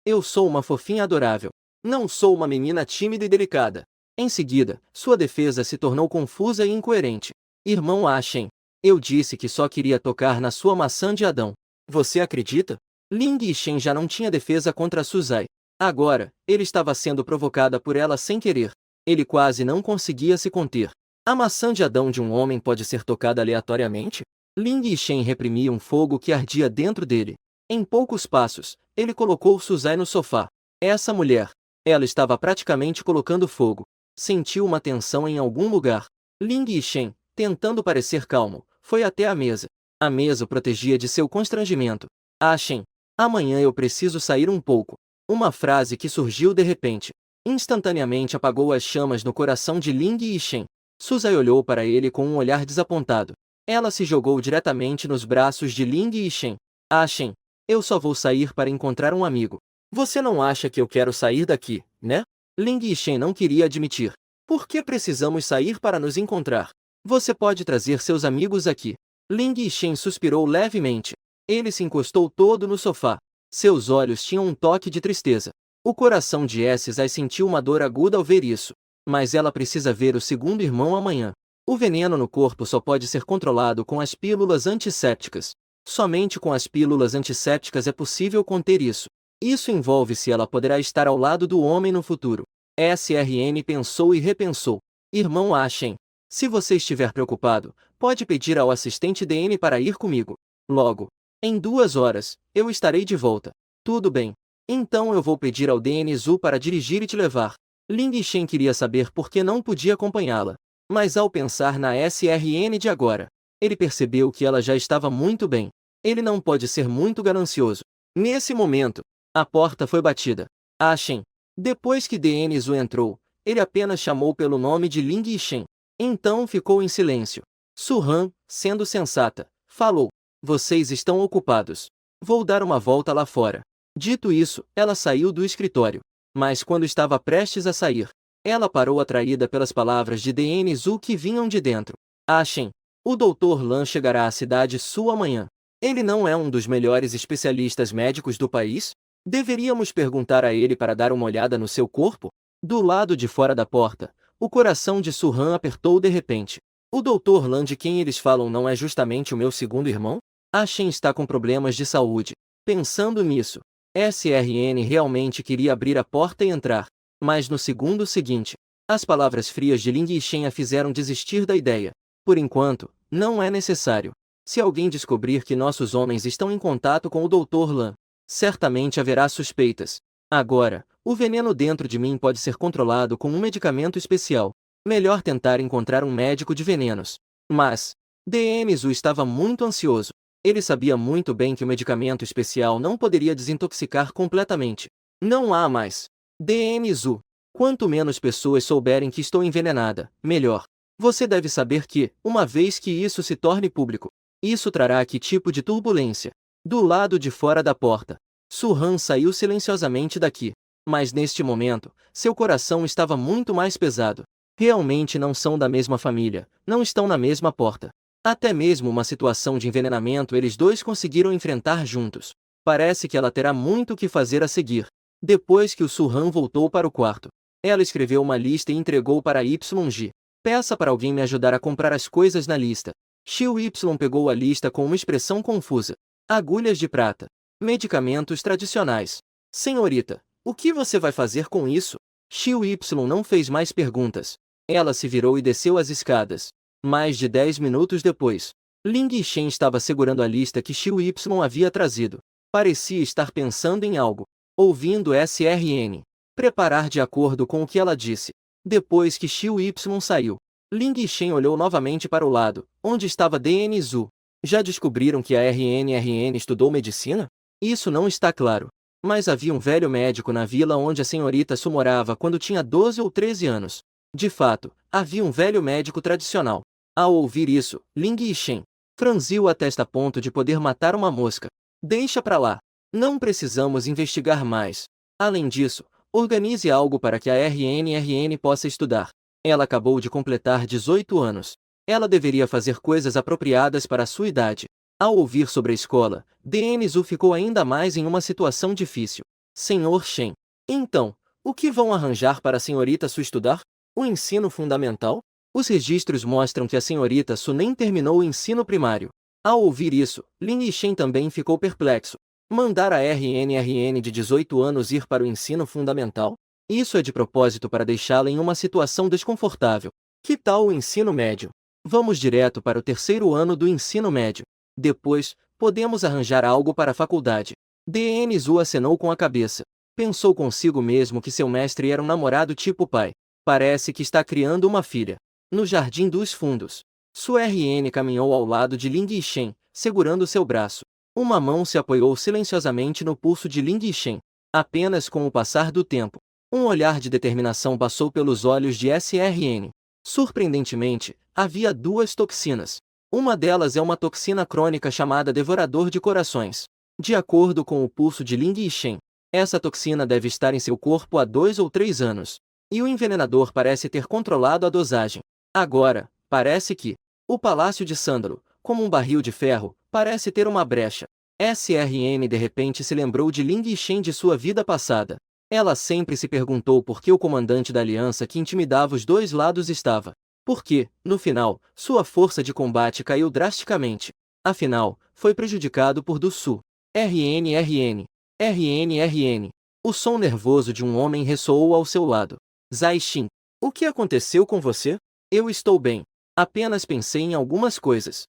Eu sou uma fofinha adorável. Não sou uma menina tímida e delicada. Em seguida, sua defesa se tornou confusa e incoerente. Irmão Ashen, eu disse que só queria tocar na sua maçã de Adão. Você acredita? Ling Yishen já não tinha defesa contra Suzai. Agora, ele estava sendo provocada por ela sem querer. Ele quase não conseguia se conter. A maçã de Adão de um homem pode ser tocada aleatoriamente? Ling Yishen reprimia um fogo que ardia dentro dele. Em poucos passos, ele colocou Suzai no sofá. Essa mulher. Ela estava praticamente colocando fogo. Sentiu uma tensão em algum lugar. Ling Yishen, tentando parecer calmo, foi até a mesa. A mesa o protegia de seu constrangimento. Ah, Shen. Amanhã eu preciso sair um pouco. Uma frase que surgiu de repente. Instantaneamente apagou as chamas no coração de Ling Yishen. Suzai olhou para ele com um olhar desapontado. Ela se jogou diretamente nos braços de Ling Yishen. Ah, Shen. Eu só vou sair para encontrar um amigo. Você não acha que eu quero sair daqui, né? Ling Yishen não queria admitir. Por que precisamos sair para nos encontrar? Você pode trazer seus amigos aqui. Ling Yishen suspirou levemente. Ele se encostou todo no sofá. Seus olhos tinham um toque de tristeza. O coração de Esses sentiu uma dor aguda ao ver isso. Mas ela precisa ver o segundo irmão amanhã. O veneno no corpo só pode ser controlado com as pílulas antissépticas. Somente com as pílulas antissépticas é possível conter isso. Isso envolve se ela poderá estar ao lado do homem no futuro. SRN pensou e repensou. Irmão Ashen, se você estiver preocupado, pode pedir ao assistente DN para ir comigo. Logo. Em 2 horas, eu estarei de volta. Tudo bem. Então eu vou pedir ao DN Zhu para dirigir e te levar. Ling Yishen queria saber por que não podia acompanhá-la. Mas ao pensar na SRN de agora, ele percebeu que ela já estava muito bem. Ele não pode ser muito ganancioso. Nesse momento, a porta foi batida. Ashen. Depois que DN Zhu entrou, ele apenas chamou pelo nome de Ling Yishen. Então ficou em silêncio. Su-Han, sendo sensata, falou. Vocês estão ocupados. Vou dar uma volta lá fora. Dito isso, ela saiu do escritório. Mas quando estava prestes a sair, ela parou atraída pelas palavras de DN Zhu que vinham de dentro. Ashen. O Dr. Lan chegará à cidade Sul amanhã. Ele não é um dos melhores especialistas médicos do país? Deveríamos perguntar a ele para dar uma olhada no seu corpo? Do lado de fora da porta, o coração de Su-Han apertou de repente. O Dr. Lan de quem eles falam não é justamente o meu segundo irmão? Ashen está com problemas de saúde. Pensando nisso, SRN realmente queria abrir a porta e entrar. Mas no segundo seguinte, as palavras frias de Ling Yishen a fizeram desistir da ideia. Por enquanto, não é necessário. Se alguém descobrir que nossos homens estão em contato com o Dr. Lan, certamente haverá suspeitas. Agora, o veneno dentro de mim pode ser controlado com um medicamento especial. Melhor tentar encontrar um médico de venenos. Mas, DN Zhu estava muito ansioso. Ele sabia muito bem que o medicamento especial não poderia desintoxicar completamente. Não há mais. DN Zhu. Quanto menos pessoas souberem que estou envenenada, melhor. Você deve saber que, uma vez que isso se torne público, isso trará que tipo de turbulência? Do lado de fora da porta, Su-Han saiu silenciosamente daqui. Mas neste momento, seu coração estava muito mais pesado. Realmente não são da mesma família, não estão na mesma porta. Até mesmo uma situação de envenenamento eles dois conseguiram enfrentar juntos. Parece que ela terá muito o que fazer a seguir. Depois que o Su-Han voltou para o quarto, ela escreveu uma lista e entregou para YG. Peça para alguém me ajudar a comprar as coisas na lista. Xiu Y pegou a lista com uma expressão confusa. Agulhas de prata. Medicamentos tradicionais. Senhorita, o que você vai fazer com isso? Xiu Y não fez mais perguntas. Ela se virou e desceu as escadas. Mais de 10 minutos depois, Ling Yishen estava segurando a lista que Xiu Y havia trazido. Parecia estar pensando em algo. Ouvindo SRN. Preparar de acordo com o que ela disse. Depois que Xiu Y saiu, Ling Yishen olhou novamente para o lado, onde estava DN Zhu. Já descobriram que a RN estudou medicina? Isso não está claro. Mas havia um velho médico na vila onde a senhorita Su morava quando tinha 12 ou 13 anos. De fato, havia um velho médico tradicional. Ao ouvir isso, Ling Yishen franziu a testa a ponto de poder matar uma mosca. Deixa pra lá. Não precisamos investigar mais. Além disso, organize algo para que a RN possa estudar. Ela acabou de completar 18 anos. Ela deveria fazer coisas apropriadas para a sua idade. Ao ouvir sobre a escola, DN Zhu ficou ainda mais em uma situação difícil. Senhor Shen. Então, o que vão arranjar para a senhorita Su estudar? O ensino fundamental? Os registros mostram que a senhorita Su nem terminou o ensino primário. Ao ouvir isso, Ling Yishen também ficou perplexo. Mandar a RNRN de 18 anos ir para o ensino fundamental? Isso é de propósito para deixá-la em uma situação desconfortável. Que tal o ensino médio? Vamos direto para o terceiro ano do ensino médio. Depois, podemos arranjar algo para a faculdade. DNZU acenou com a cabeça. Pensou consigo mesmo que seu mestre era um namorado tipo pai. Parece que está criando uma filha. No jardim dos fundos. Sua RN caminhou ao lado de Ling Yishen, segurando seu braço. Uma mão se apoiou silenciosamente no pulso de Ling Yishen. Apenas com o passar do tempo, um olhar de determinação passou pelos olhos de SRN. Surpreendentemente, havia duas toxinas. Uma delas é uma toxina crônica chamada Devorador de Corações. De acordo com o pulso de Ling Yishen, essa toxina deve estar em seu corpo há 2 ou 3 anos. E o envenenador parece ter controlado a dosagem. Agora, parece que o Palácio de Sândalo, como um barril de ferro, parece ter uma brecha. SRN de repente se lembrou de Ling Yishen de sua vida passada. Ela sempre se perguntou por que o comandante da aliança que intimidava os dois lados estava. Porque, no final, sua força de combate caiu drasticamente. Afinal, foi prejudicado por Do Su. RNRN. RNRN. O som nervoso de um homem ressoou ao seu lado. Zai Xin. O que aconteceu com você? Eu estou bem. Apenas pensei em algumas coisas.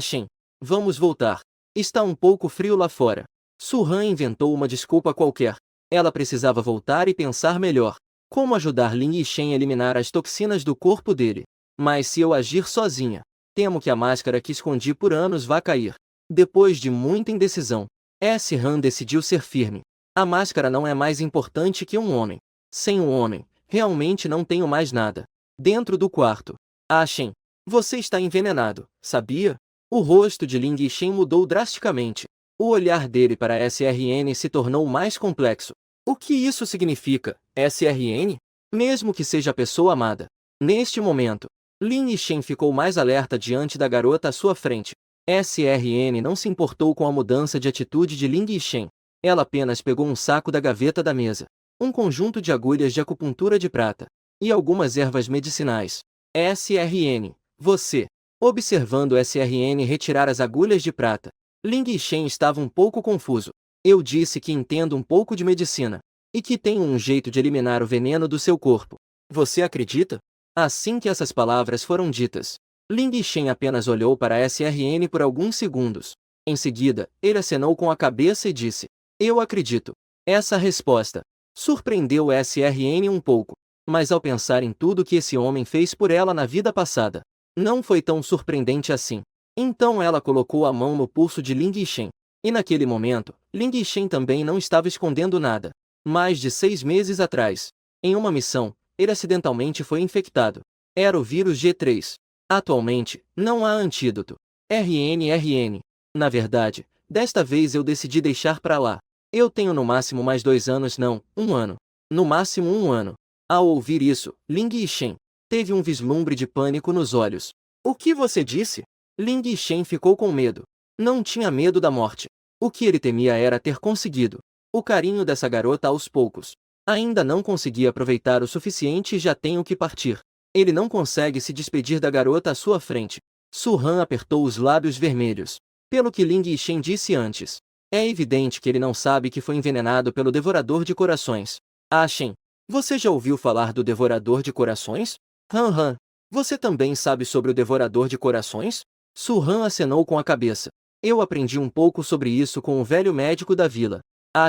Shen. Vamos voltar. Está um pouco frio lá fora. Su Han inventou uma desculpa qualquer. Ela precisava voltar e pensar melhor. Como ajudar Ling Yishen a eliminar as toxinas do corpo dele? Mas se eu agir sozinha, temo que a máscara que escondi por anos vá cair. Depois de muita indecisão, Han decidiu ser firme. A máscara não é mais importante que um homem. Sem um homem, realmente não tenho mais nada. Dentro do quarto. Shen. Você está envenenado, sabia? O rosto de Ling Yishen mudou drasticamente. O olhar dele para SRN se tornou mais complexo. O que isso significa, SRN? Mesmo que seja a pessoa amada. Neste momento, Ling Yishen ficou mais alerta diante da garota à sua frente. SRN não se importou com a mudança de atitude de Ling Yishen. Ela apenas pegou um saco da gaveta da mesa, um conjunto de agulhas de acupuntura de prata e algumas ervas medicinais. SRN, você. Observando SRN retirar as agulhas de prata, Ling Yishen estava um pouco confuso. Eu disse que entendo um pouco de medicina e que tenho um jeito de eliminar o veneno do seu corpo. Você acredita? Assim que essas palavras foram ditas, Ling Yishen apenas olhou para SRN por alguns segundos. Em seguida, ele acenou com a cabeça e disse: Eu acredito. Essa resposta surpreendeu SRN um pouco, mas ao pensar em tudo que esse homem fez por ela na vida passada, não foi tão surpreendente assim. Então ela colocou a mão no pulso de Ling Yishen. E naquele momento, Ling Yishen também não estava escondendo nada. Mais de 6 meses atrás, em uma missão, ele acidentalmente foi infectado. Era o vírus G3. Atualmente, não há antídoto. RNRN. Na verdade, desta vez eu decidi deixar pra lá. Eu tenho no máximo mais 2 anos, não, 1 ano. No máximo 1 ano. Ao ouvir isso, Ling Yishen teve um vislumbre de pânico nos olhos. O que você disse? Ling Yishen ficou com medo. Não tinha medo da morte. O que ele temia era ter conseguido o carinho dessa garota aos poucos. Ainda não conseguia aproveitar o suficiente e já tenho que partir. Ele não consegue se despedir da garota à sua frente. Su Han apertou os lábios vermelhos. Pelo que Ling Yishen disse antes, é evidente que ele não sabe que foi envenenado pelo Devorador de Corações. Shen, você já ouviu falar do Devorador de Corações? Han, você também sabe sobre o Devorador de Corações? Su Han acenou com a cabeça. Eu aprendi um pouco sobre isso com o velho médico da vila.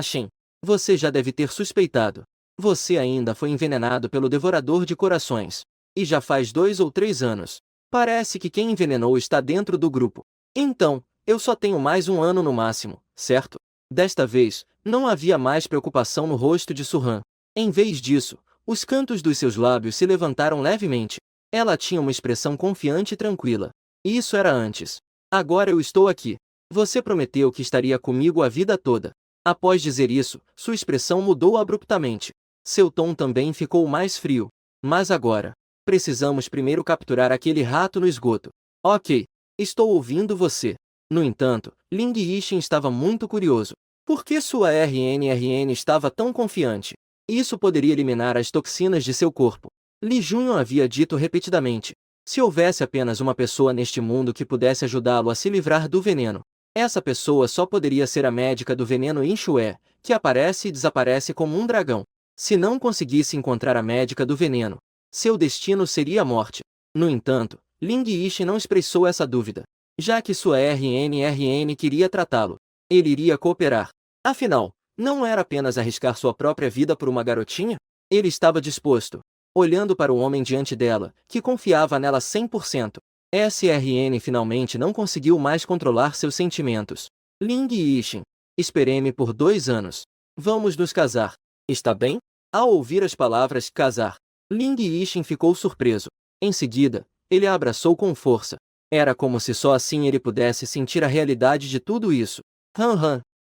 Shen, você já deve ter suspeitado. Você ainda foi envenenado pelo Devorador de Corações. E já faz 2 ou 3 anos. Parece que quem envenenou está dentro do grupo. Então, eu só tenho mais 1 ano no máximo, certo? Desta vez, não havia mais preocupação no rosto de Su Han. Em vez disso, os cantos dos seus lábios se levantaram levemente. Ela tinha uma expressão confiante e tranquila. Isso era antes. Agora eu estou aqui. Você prometeu que estaria comigo a vida toda. Após dizer isso, sua expressão mudou abruptamente. Seu tom também ficou mais frio. Mas agora, precisamos primeiro capturar aquele rato no esgoto. Ok, estou ouvindo você. No entanto, Ling Yishen estava muito curioso. Por que sua RNRN estava tão confiante? Isso poderia eliminar as toxinas de seu corpo. Li Junyon havia dito repetidamente. Se houvesse apenas uma pessoa neste mundo que pudesse ajudá-lo a se livrar do veneno, Essa pessoa só poderia ser a médica do veneno Inxue, que aparece e desaparece como um dragão. Se não conseguisse encontrar a médica do veneno, seu destino seria a morte. No entanto, Ling Yixin não expressou essa dúvida. Já que sua RN queria tratá-lo, ele iria cooperar. Afinal, não era apenas arriscar sua própria vida por uma garotinha? Ele estava disposto. Olhando para o homem diante dela, que confiava nela 100%. SRN finalmente não conseguiu mais controlar seus sentimentos. Ling Yixin, esperei-me por 2 anos. Vamos nos casar. Está bem? Ao ouvir as palavras casar, Ling Yixin ficou surpreso. Em seguida, ele a abraçou com força. Era como se só assim ele pudesse sentir a realidade de tudo isso.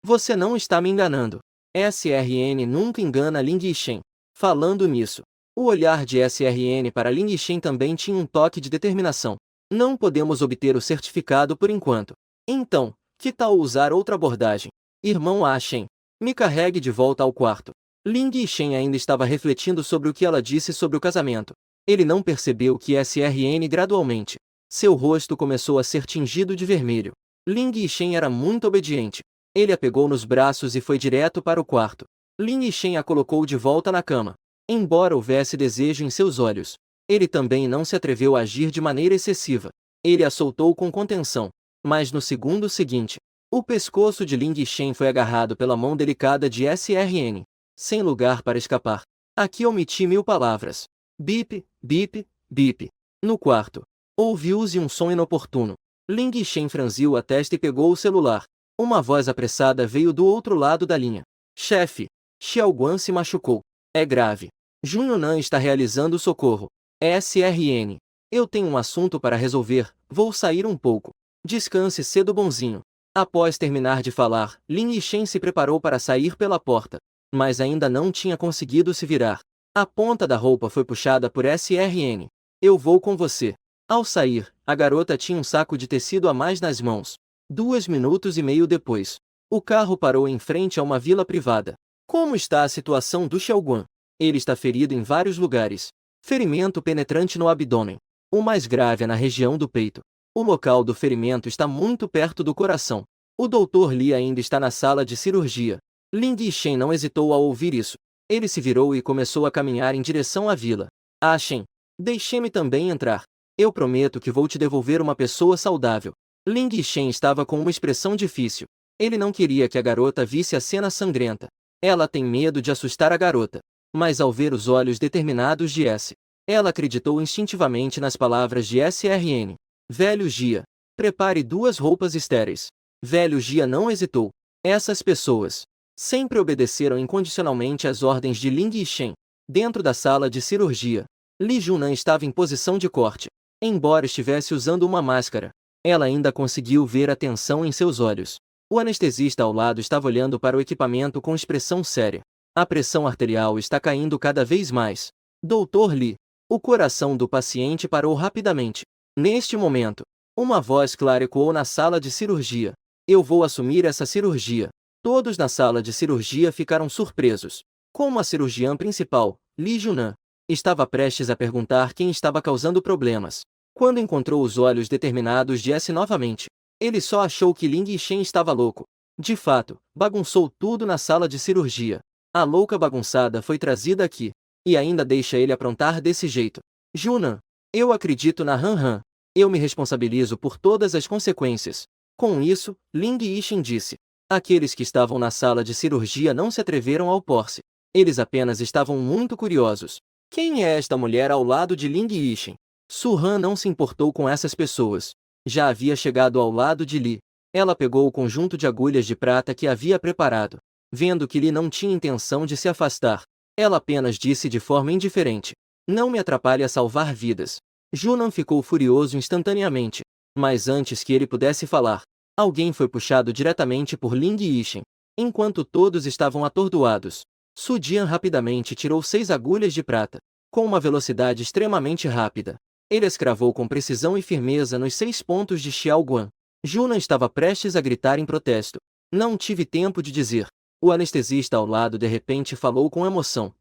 Você não está me enganando. SRN nunca engana Ling Yixin. Falando nisso, o olhar de SRN para Ling Yixin também tinha um toque de determinação. Não podemos obter o certificado por enquanto. Então, que tal usar outra abordagem? Irmão Ashen, me carregue de volta ao quarto. Ling Yixin ainda estava refletindo sobre o que ela disse sobre o casamento. Ele não percebeu que SRN gradualmente. Seu rosto começou a ser tingido de vermelho. Ling Yixin era muito obediente. Ele a pegou nos braços e foi direto para o quarto. Ling Yixin a colocou de volta na cama. Embora houvesse desejo em seus olhos, ele também não se atreveu a agir de maneira excessiva. Ele a soltou com contenção. Mas no segundo seguinte, o pescoço de Ling Yixin foi agarrado pela mão delicada de SRN. Sem lugar para escapar. Aqui omiti 1000 palavras. Bip, bip, bip. No quarto, ouviu-se um som inoportuno. Ling Yixin franziu a testa e pegou o celular. Uma voz apressada veio do outro lado da linha. Chefe, Xiaoguan se machucou. É grave. Jun Yunan está realizando socorro. SRN. Eu tenho um assunto para resolver, vou sair um pouco. Descanse cedo, bonzinho. Após terminar de falar, Ling Yixin se preparou para sair pela porta. Mas ainda não tinha conseguido se virar. A ponta da roupa foi puxada por SRN. Eu vou com você. Ao sair, a garota tinha um saco de tecido a mais nas mãos. 2 minutos e meio depois, o carro parou em frente a uma vila privada. Como está a situação do Xiaoguan? Ele está ferido em vários lugares. Ferimento penetrante no abdômen. O mais grave é na região do peito. O local do ferimento está muito perto do coração. O Dr. Li ainda está na sala de cirurgia. Ling Yixin não hesitou ao ouvir isso. Ele se virou e começou a caminhar em direção à vila. Ashen, deixe-me também entrar. Eu prometo que vou te devolver uma pessoa saudável. Ling Yixin estava com uma expressão difícil. Ele não queria que a garota visse a cena sangrenta. Ela tem medo de assustar a garota. Mas ao ver os olhos determinados de S, ela acreditou instintivamente nas palavras de SRN. Velho Gia, prepare 2 roupas estéreis. Velho Gia não hesitou. Essas pessoas sempre obedeceram incondicionalmente às ordens de Ling Yixin. Dentro da sala de cirurgia, Li Junan estava em posição de corte. Embora estivesse usando uma máscara, ela ainda conseguiu ver a tensão em seus olhos. O anestesista ao lado estava olhando para o equipamento com expressão séria. A pressão arterial está caindo cada vez mais. Dr. Li. O coração do paciente parou rapidamente. Neste momento, uma voz clara ecoou na sala de cirurgia. Eu vou assumir essa cirurgia. Todos na sala de cirurgia ficaram surpresos. Como a cirurgiã principal, Li Junan, estava prestes a perguntar quem estava causando problemas. Quando encontrou os olhos determinados de S novamente, ele só achou que Ling Yixin estava louco. De fato, bagunçou tudo na sala de cirurgia. A louca bagunçada foi trazida aqui. E ainda deixa ele aprontar desse jeito. Junan, eu acredito na Han. Eu me responsabilizo por todas as consequências. Com isso, Ling Yixin disse. Aqueles que estavam na sala de cirurgia não se atreveram a opor-se. Eles apenas estavam muito curiosos. Quem é esta mulher ao lado de Ling Yixin? Su Han não se importou com essas pessoas. Já havia chegado ao lado de Li. Ela pegou o conjunto de agulhas de prata que havia preparado. Vendo que Li não tinha intenção de se afastar, ela apenas disse de forma indiferente. Não me atrapalhe a salvar vidas. Junan ficou furioso instantaneamente. Mas antes que ele pudesse falar, alguém foi puxado diretamente por Ling Yixin. Enquanto todos estavam atordoados, Su Jian rapidamente tirou 6 agulhas de prata. Com uma velocidade extremamente rápida, ele as cravou com precisão e firmeza nos 6 pontos de Xiaoguan. Junan estava prestes a gritar em protesto. Não tive tempo de dizer. O anestesista ao lado de repente falou com emoção.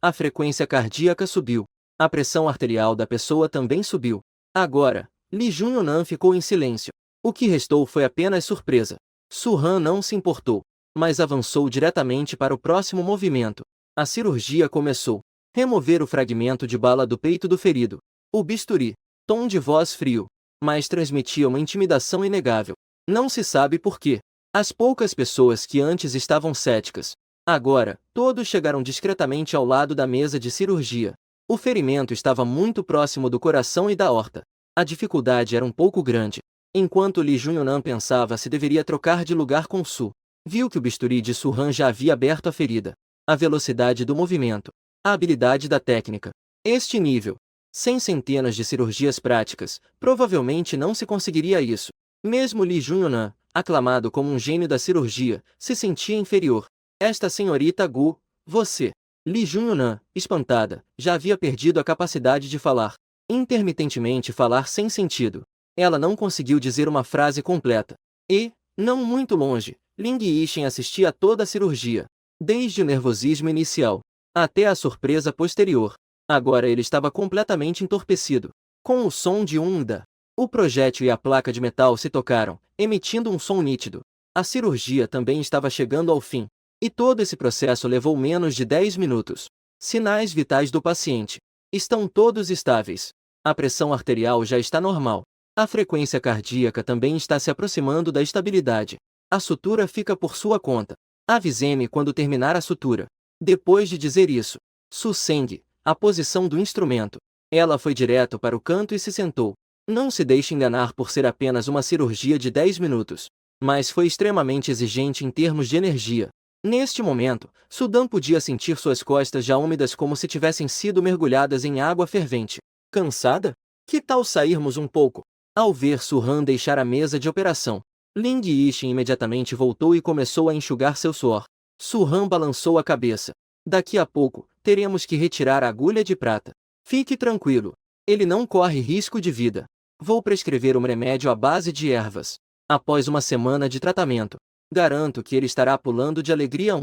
A frequência cardíaca subiu. A pressão arterial da pessoa também subiu. Agora, Li Junyunan ficou em silêncio. O que restou foi apenas surpresa. Su Han não se importou, mas avançou diretamente para o próximo movimento. A cirurgia começou. Remover o fragmento de bala do peito do ferido. O bisturi. Tom de voz frio, mas transmitia uma intimidação inegável. Não se sabe por quê. As poucas pessoas que antes estavam céticas, agora, todos chegaram discretamente ao lado da mesa de cirurgia. O ferimento estava muito próximo do coração e da aorta. A dificuldade era um pouco grande. Enquanto Li Junyonan pensava se deveria trocar de lugar com Su, viu que o bisturi de Su Han já havia aberto a ferida. A velocidade do movimento. A habilidade da técnica. Este nível. Sem centenas de cirurgias práticas, provavelmente não se conseguiria isso. Mesmo Li Junyonan, aclamado como um gênio da cirurgia, se sentia inferior. Esta senhorita Gu, você. Li Junyonan, espantada, já havia perdido a capacidade de falar. Intermitentemente falar sem sentido. Ela não conseguiu dizer uma frase completa. E, não muito longe, Ling Yixin assistia a toda a cirurgia. Desde o nervosismo inicial, até a surpresa posterior. Agora ele estava completamente entorpecido. Com o som de onda, o projétil e a placa de metal se tocaram, emitindo um som nítido. A cirurgia também estava chegando ao fim. E todo esse processo levou menos de 10 minutos. Sinais vitais do paciente. Estão todos estáveis. A pressão arterial já está normal. A frequência cardíaca também está se aproximando da estabilidade. A sutura fica por sua conta. Avise-me quando terminar a sutura. Depois de dizer isso, Su Seng, a posição do instrumento. Ela foi direto para o canto e se sentou. Não se deixe enganar por ser apenas uma cirurgia de 10 minutos. Mas foi extremamente exigente em termos de energia. Neste momento, Sudan podia sentir suas costas já úmidas como se tivessem sido mergulhadas em água fervente. Cansada? Que tal sairmos um pouco? Ao ver Su Han deixar a mesa de operação, Ling Yixin imediatamente voltou e começou a enxugar seu suor. Su Han balançou a cabeça. Daqui a pouco, teremos que retirar a agulha de prata. Fique tranquilo. Ele não corre risco de vida. Vou prescrever um remédio à base de ervas. Após uma semana de tratamento, garanto que ele estará pulando de alegria.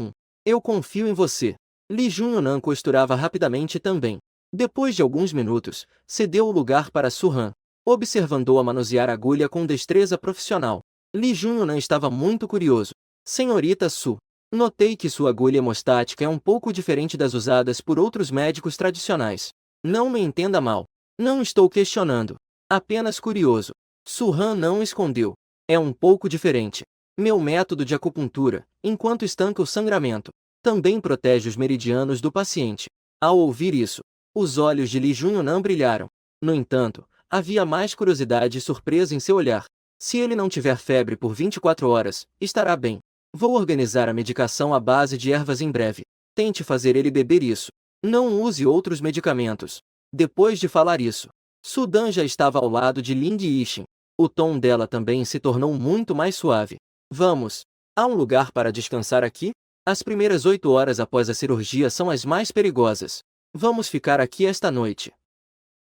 Eu confio em você. Li Junyonan costurava rapidamente também. Depois de alguns minutos, cedeu o lugar para Su Han, observando-a manusear a agulha com destreza profissional. Li Junyonan estava muito curioso. Senhorita Su, notei que sua agulha hemostática é um pouco diferente das usadas por outros médicos tradicionais. Não me entenda mal. Não estou questionando. Apenas curioso. Su Han não escondeu. É um pouco diferente. Meu método de acupuntura, enquanto estanca o sangramento, também protege os meridianos do paciente. Ao ouvir isso, os olhos de Li Junyonan brilharam. No entanto, havia mais curiosidade e surpresa em seu olhar. Se ele não tiver febre por 24 horas, estará bem. Vou organizar a medicação à base de ervas em breve. Tente fazer ele beber isso. Não use outros medicamentos. Depois de falar isso, Sudan já estava ao lado de Ling Yixin. O tom dela também se tornou muito mais suave. Vamos. Há um lugar para descansar aqui? As primeiras 8 horas após a cirurgia são as mais perigosas. Vamos ficar aqui esta noite.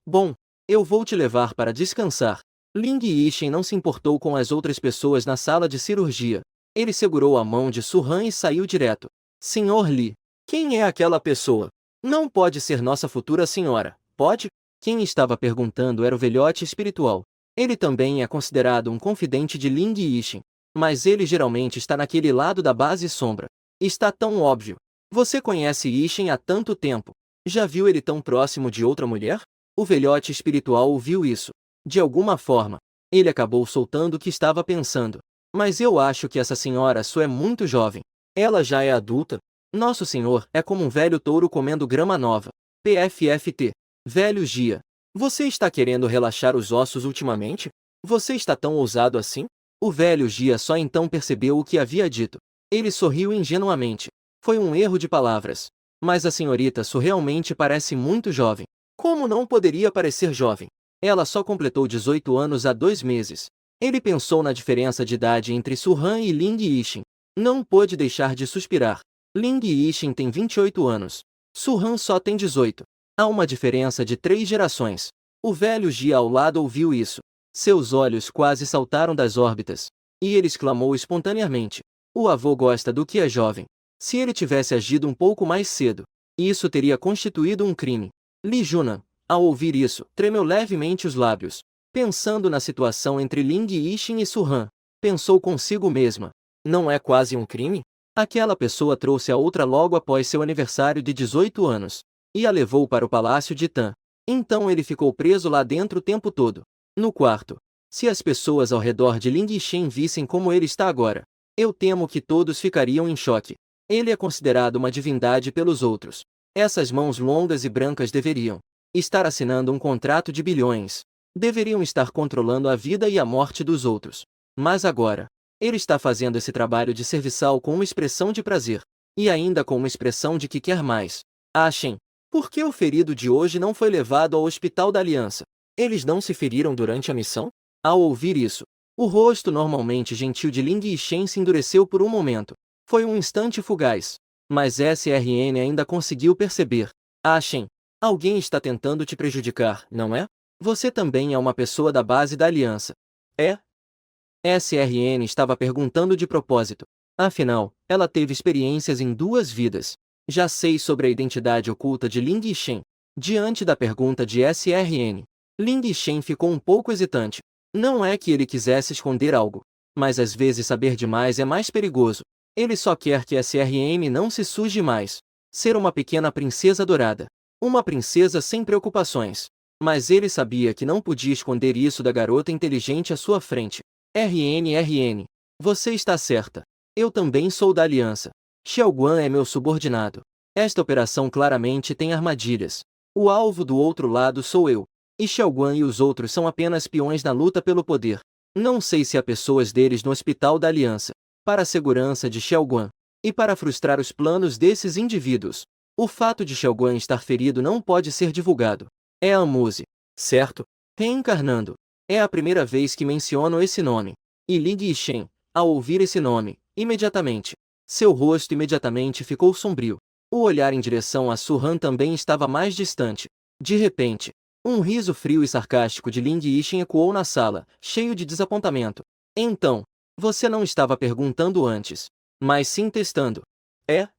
Bom, eu vou te levar para descansar. Ling Yixin não se importou com as outras pessoas na sala de cirurgia. Ele segurou a mão de Su Han e saiu direto. Senhor Li, quem é aquela pessoa? Não pode ser nossa futura senhora, pode? Quem estava perguntando era o velhote espiritual. Ele também é considerado um confidente de Ling Yixin. Mas ele geralmente está naquele lado da base sombra. Está tão óbvio. Você conhece Yixin há tanto tempo. Já viu ele tão próximo de outra mulher? O velhote espiritual ouviu isso. De alguma forma, ele acabou soltando o que estava pensando. Mas eu acho que essa senhora Su é muito jovem. Ela já é adulta. Nosso senhor é como um velho touro comendo grama nova. PFFT. Velho Gia. Você está querendo relaxar os ossos ultimamente? Você está tão ousado assim? O velho Gia só então percebeu o que havia dito. Ele sorriu ingenuamente. Foi um erro de palavras. Mas a senhorita Su realmente parece muito jovem. Como não poderia parecer jovem? Ela só completou 18 anos há 2 meses. Ele pensou na diferença de idade entre Su Han e Ling Yixin. Não pôde deixar de suspirar. Ling Yixin tem 28 anos. Su Han só tem 18. Há uma diferença de 3 gerações. O velho Gia ao lado ouviu isso. Seus olhos quase saltaram das órbitas. E ele exclamou espontaneamente. O avô gosta do que é jovem. Se ele tivesse agido um pouco mais cedo, isso teria constituído um crime. Li Junan, ao ouvir isso, tremeu levemente os lábios. Pensando na situação entre Ling Yixin e Su Han, pensou consigo mesma. Não é quase um crime? Aquela pessoa trouxe a outra logo após seu aniversário de 18 anos, e a levou para o palácio de Tan. Então ele ficou preso lá dentro o tempo todo. No quarto. Se as pessoas ao redor de Ling Yixin vissem como ele está agora, eu temo que todos ficariam em choque. Ele é considerado uma divindade pelos outros. Essas mãos longas e brancas deveriam estar assinando um contrato de bilhões. Deveriam estar controlando a vida e a morte dos outros. Mas agora, ele está fazendo esse trabalho de serviçal com uma expressão de prazer. E ainda com uma expressão de que quer mais. Achem. Por que o ferido de hoje não foi levado ao Hospital da Aliança? Eles não se feriram durante a missão? Ao ouvir isso, o rosto normalmente gentil de Ling Yixin se endureceu por um momento. Foi um instante fugaz. Mas SRN ainda conseguiu perceber. Achem. Alguém está tentando te prejudicar, não é? Você também é uma pessoa da base da Aliança. É? SRN estava perguntando de propósito. Afinal, ela teve experiências em 2 vidas. Já sei sobre a identidade oculta de Ling Yixin. Diante da pergunta de SRN, Ling Yixin ficou um pouco hesitante. Não é que ele quisesse esconder algo, mas às vezes saber demais é mais perigoso. Ele só quer que SRN não se suje mais. Ser uma pequena princesa dourada. Uma princesa sem preocupações. Mas ele sabia que não podia esconder isso da garota inteligente à sua frente. RN, você está certa. Eu também sou da Aliança. Xiaoguan é meu subordinado. Esta operação claramente tem armadilhas. O alvo do outro lado sou eu. E Xiaoguan e os outros são apenas peões na luta pelo poder. Não sei se há pessoas deles no Hospital da Aliança, para a segurança de Xiaoguan, e para frustrar os planos desses indivíduos. O fato de Xiaoguan estar ferido não pode ser divulgado. É a Muse, certo? Reencarnando. É a primeira vez que menciono esse nome. E Ling Yixin, ao ouvir esse nome, imediatamente, seu rosto imediatamente ficou sombrio. O olhar em direção a Su Han também estava mais distante. De repente, um riso frio e sarcástico de Ling Yixin ecoou na sala, cheio de desapontamento. Então, você não estava perguntando antes, mas sim testando. É?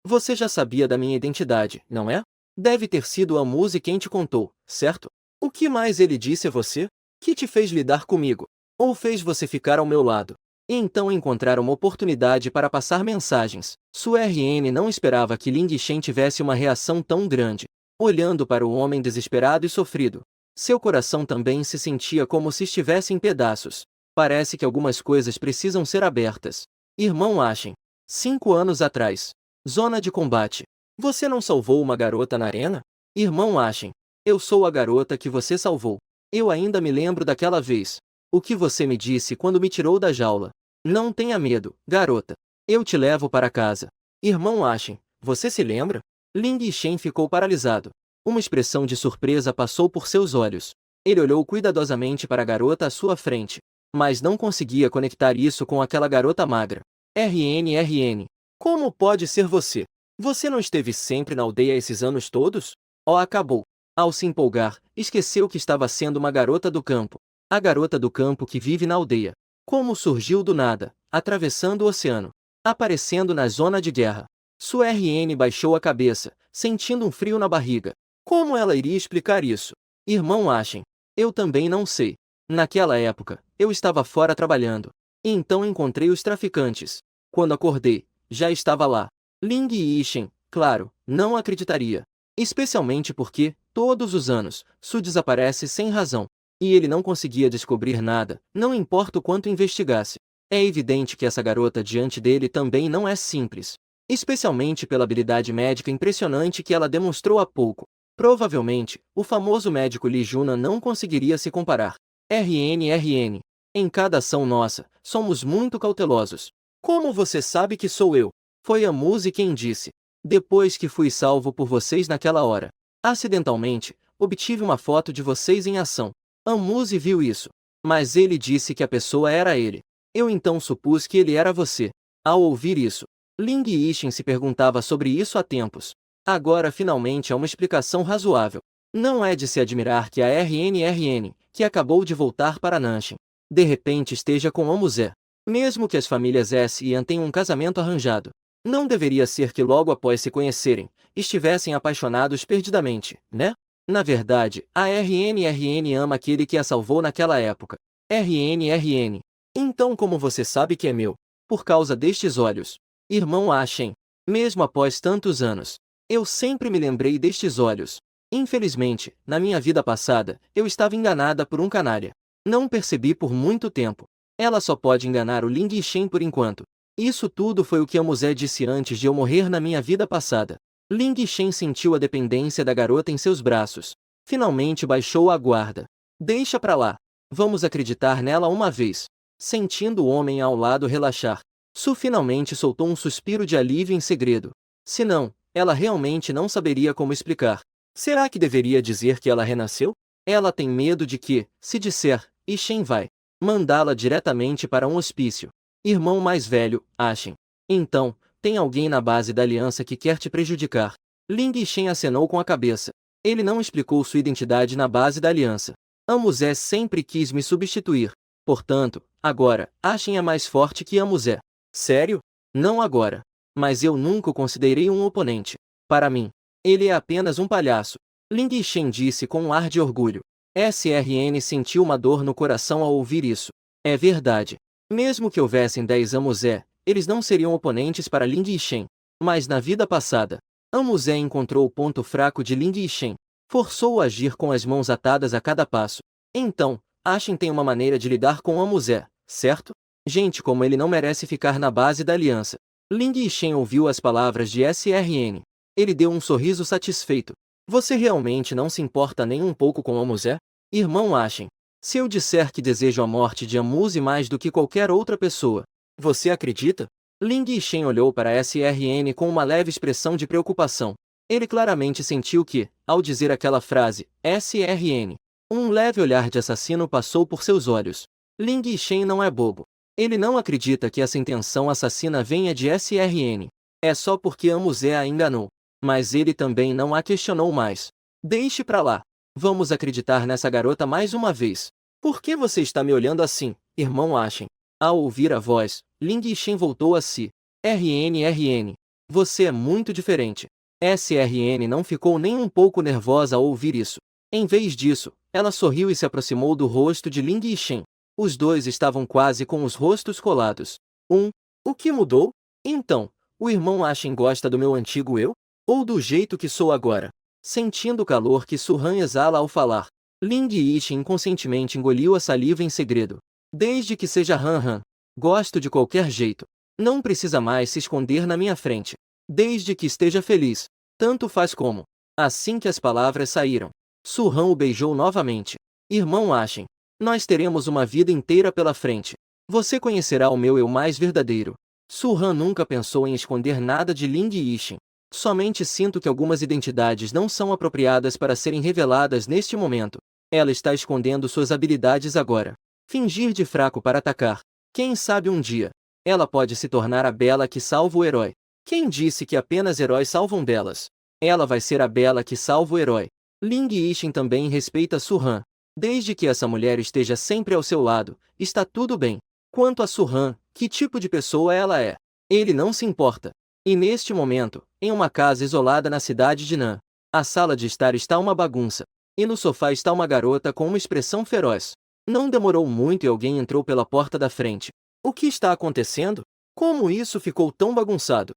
Você já sabia da minha identidade, não é? Deve ter sido a Muse quem te contou, certo? O que mais ele disse a você? Que te fez lidar comigo? Ou fez você ficar ao meu lado? E então encontrar uma oportunidade para passar mensagens. Sua RN não esperava que Ling Yixin tivesse uma reação tão grande. Olhando para o homem desesperado e sofrido, seu coração também se sentia como se estivesse em pedaços. Parece que algumas coisas precisam ser abertas. Irmão Ashen. 5 anos atrás. Zona de combate. Você não salvou uma garota na arena? Irmão Ashen. Eu sou a garota que você salvou. Eu ainda me lembro daquela vez. O que você me disse quando me tirou da jaula. Não tenha medo, garota. Eu te levo para casa. Irmão Ashen, você se lembra? Ling Yixin ficou paralisado. Uma expressão de surpresa passou por seus olhos. Ele olhou cuidadosamente para a garota à sua frente, mas não conseguia conectar isso com aquela garota magra. RN. Como pode ser você? Você não esteve sempre na aldeia esses anos todos? Oh, acabou. Ao se empolgar, esqueceu que estava sendo uma garota do campo. A garota do campo que vive na aldeia. Como surgiu do nada, atravessando o oceano, aparecendo na zona de guerra. Sua RN baixou a cabeça, sentindo um frio na barriga. Como ela iria explicar isso? Irmão Ashen, eu também não sei. Naquela época, eu estava fora trabalhando. E então encontrei os traficantes. Quando acordei, já estava lá. Ling Yixin, claro, não acreditaria. Especialmente porque, todos os anos, Su desaparece sem razão. E ele não conseguia descobrir nada, não importa o quanto investigasse. É evidente que essa garota diante dele também não é simples. Especialmente pela habilidade médica impressionante que ela demonstrou há pouco. Provavelmente, o famoso médico Li Junan não conseguiria se comparar. RN. Em cada ação nossa, somos muito cautelosos. Como você sabe que sou eu? Foi a Muse quem disse. Depois que fui salvo por vocês naquela hora, acidentalmente, obtive uma foto de vocês em ação. A Muse viu isso. Mas ele disse que a pessoa era ele. Eu então supus que ele era você. Ao ouvir isso, Ling Yixin se perguntava sobre isso há tempos. Agora finalmente há uma explicação razoável. Não é de se admirar que a RN, que acabou de voltar para Nanshin, de repente esteja com a Muse. Mesmo que as famílias S e An tenham um casamento arranjado, não deveria ser que logo após se conhecerem, estivessem apaixonados perdidamente, né? Na verdade, a RNRN ama aquele que a salvou naquela época. RNRN. Então como você sabe que é meu? Por causa destes olhos. Irmão Ashen. Mesmo após tantos anos, eu sempre me lembrei destes olhos. Infelizmente, na minha vida passada, eu estava enganada por um canalha. Não percebi por muito tempo. Ela só pode enganar o Ling Shen por enquanto. Isso tudo foi o que Amuzé disse antes de eu morrer na minha vida passada. Ling Shen sentiu a dependência da garota em seus braços. Finalmente baixou a guarda. Deixa pra lá. Vamos acreditar nela uma vez. Sentindo o homem ao lado relaxar, Su finalmente soltou um suspiro de alívio em segredo. Se não, ela realmente não saberia como explicar. Será que deveria dizer que ela renasceu? Ela tem medo de que, se disser, Shen vai mandá-la diretamente para um hospício. Irmão mais velho, Ashen. Então, tem alguém na base da aliança que quer te prejudicar. Ling Shen acenou com a cabeça. Ele não explicou sua identidade na base da aliança. Amuzé sempre quis me substituir. Portanto, agora, Ashen é mais forte que Amuzé. Sério? Não agora. Mas eu nunca o considerei um oponente. Para mim, ele é apenas um palhaço. Ling Shen disse com um ar de orgulho. SRN sentiu uma dor no coração ao ouvir isso. É verdade. Mesmo que houvessem 10 Amuzé, eles não seriam oponentes para Ling Shen. Mas na vida passada, Amuzé encontrou o ponto fraco de Ling Shen. Forçou-o a agir com as mãos atadas a cada passo. Então, Ashen tem uma maneira de lidar com Amuzé, certo? Gente como ele não merece ficar na base da aliança. Ling Shen ouviu as palavras de SRN. Ele deu um sorriso satisfeito. Você realmente não se importa nem um pouco com Amuzé? Irmão Ashen. Se eu disser que desejo a morte de Amuse mais do que qualquer outra pessoa, você acredita? Ling Shen olhou para SRN com uma leve expressão de preocupação. Ele claramente sentiu que, ao dizer aquela frase, SRN, um leve olhar de assassino passou por seus olhos. Ling Shen não é bobo. Ele não acredita que essa intenção assassina venha de SRN. É só porque Amuzé a enganou. Mas ele também não a questionou mais. Deixe pra lá. Vamos acreditar nessa garota mais uma vez. Por que você está me olhando assim, irmão Ashen? Ao ouvir a voz, Ling Shen voltou a si. RN. Você é muito diferente. SRN não ficou nem um pouco nervosa ao ouvir isso. Em vez disso, ela sorriu e se aproximou do rosto de Ling Shen. Os dois estavam quase com os rostos colados. O que mudou? Então, o irmão Ashen gosta do meu antigo eu? Ou do jeito que sou agora? Sentindo o calor que Su-han exala ao falar, Ling Shen inconscientemente engoliu a saliva em segredo. Desde que seja Han. Gosto de qualquer jeito. Não precisa mais se esconder na minha frente. Desde que esteja feliz. Tanto faz como. Assim que as palavras saíram, Su-han o beijou novamente. Irmão Ashen. Nós teremos uma vida inteira pela frente. Você conhecerá o meu eu mais verdadeiro. Su-han nunca pensou em esconder nada de Ling Shen. Somente sinto que algumas identidades não são apropriadas para serem reveladas neste momento. Ela está escondendo suas habilidades agora. Fingir de fraco para atacar. Quem sabe um dia, ela pode se tornar a bela que salva o herói. Quem disse que apenas heróis salvam belas? Ela vai ser a bela que salva o herói. Ling Shen também respeita Su-han. Desde que essa mulher esteja sempre ao seu lado, está tudo bem. Quanto a Su-han, que tipo de pessoa ela é? Ele não se importa. E neste momento, em uma casa isolada na cidade de Nan, a sala de estar está uma bagunça. E no sofá está uma garota com uma expressão feroz. Não demorou muito e alguém entrou pela porta da frente. O que está acontecendo? Como isso ficou tão bagunçado?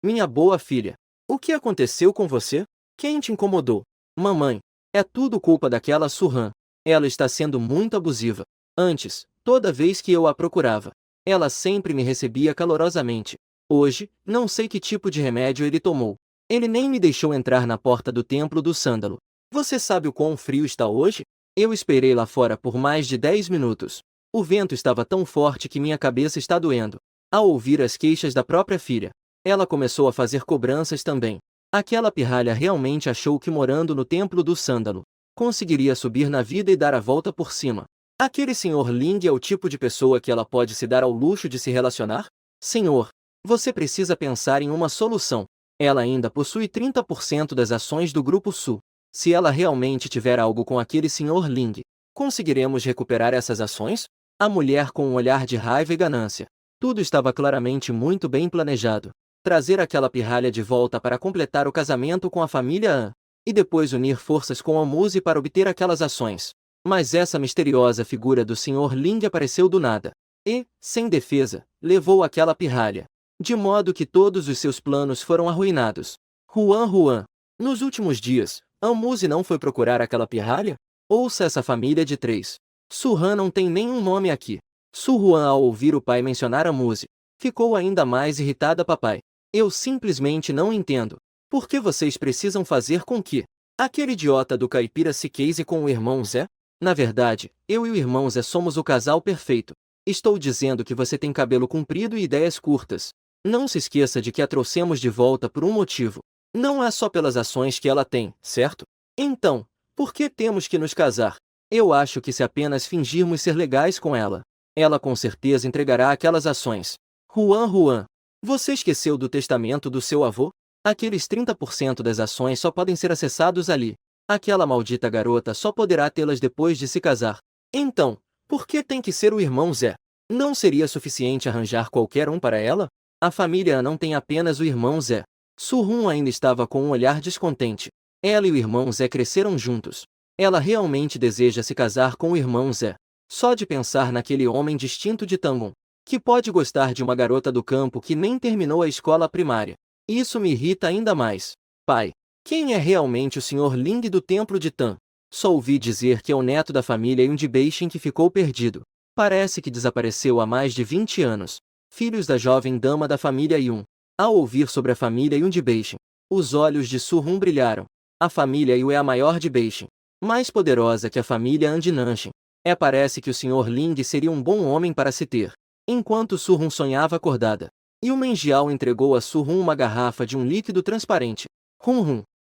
Minha boa filha. O que aconteceu com você? Quem te incomodou? Mamãe. É tudo culpa daquela Su-han. Ela está sendo muito abusiva. Antes, toda vez que eu a procurava, ela sempre me recebia calorosamente. Hoje, não sei que tipo de remédio ele tomou. Ele nem me deixou entrar na porta do templo do sândalo. Você sabe o quão frio está hoje? Eu esperei lá fora por mais de 10 minutos. O vento estava tão forte que minha cabeça está doendo. Ao ouvir as queixas da própria filha, ela começou a fazer cobranças também. Aquela pirralha realmente achou que morando no templo do sândalo, conseguiria subir na vida e dar a volta por cima. Aquele Sr. Ling é o tipo de pessoa que ela pode se dar ao luxo de se relacionar? Senhor, você precisa pensar em uma solução. Ela ainda possui 30% das ações do Grupo Su. Se ela realmente tiver algo com aquele Sr. Ling, conseguiremos recuperar essas ações? A mulher com um olhar de raiva e ganância. Tudo estava claramente muito bem planejado. Trazer aquela pirralha de volta para completar o casamento com a família An. e depois unir forças com Almuse para obter aquelas ações. Mas essa misteriosa figura do Sr. Ling apareceu do nada. E, sem defesa, levou aquela pirralha. De modo que todos os seus planos foram arruinados. Juan. Nos últimos dias, Almuse não foi procurar aquela pirralha? Ouça essa família de 3. Su-Han não tem nenhum nome aqui. Su-Juan, ao ouvir o pai mencionar Almuse, ficou ainda mais irritada. Papai, eu simplesmente não entendo. Por que vocês precisam fazer com que aquele idiota do caipira se case com o irmão Zé? Na verdade, eu e o irmão Zé somos o casal perfeito. Estou dizendo que você tem cabelo comprido e ideias curtas. Não se esqueça de que a trouxemos de volta por um motivo. Não é só pelas ações que ela tem, certo? Então, por que temos que nos casar? Eu acho que se apenas fingirmos ser legais com ela, ela com certeza entregará aquelas ações. Juan, você esqueceu do testamento do seu avô? Aqueles 30% das ações só podem ser acessados ali. Aquela maldita garota só poderá tê-las depois de se casar. Então, por que tem que ser o irmão Zé? Não seria suficiente arranjar qualquer um para ela? A família não tem apenas o irmão Zé. Su-Hun ainda estava com um olhar descontente. Ela e o irmão Zé cresceram juntos. Ela realmente deseja se casar com o irmão Zé. Só de pensar naquele homem distinto de Tangon, que pode gostar de uma garota do campo que nem terminou a escola primária. Isso me irrita ainda mais. Pai, quem é realmente o Sr. Ling do templo de Tan? Só ouvi dizer que é o neto da família Yundibaishin que ficou perdido. Parece que desapareceu há mais de 20 anos. Filhos da jovem dama da família Yun. Ao ouvir sobre a família Yundibaishin, os olhos de Su-Hun brilharam. A família Yu é a maior de Baishin, mais poderosa que a família Andinanshin. Parece que o Sr. Ling seria um bom homem para se ter. Enquanto Su-Hun sonhava acordada, Yu Menjiao entregou a Su-Hun uma garrafa de um líquido transparente.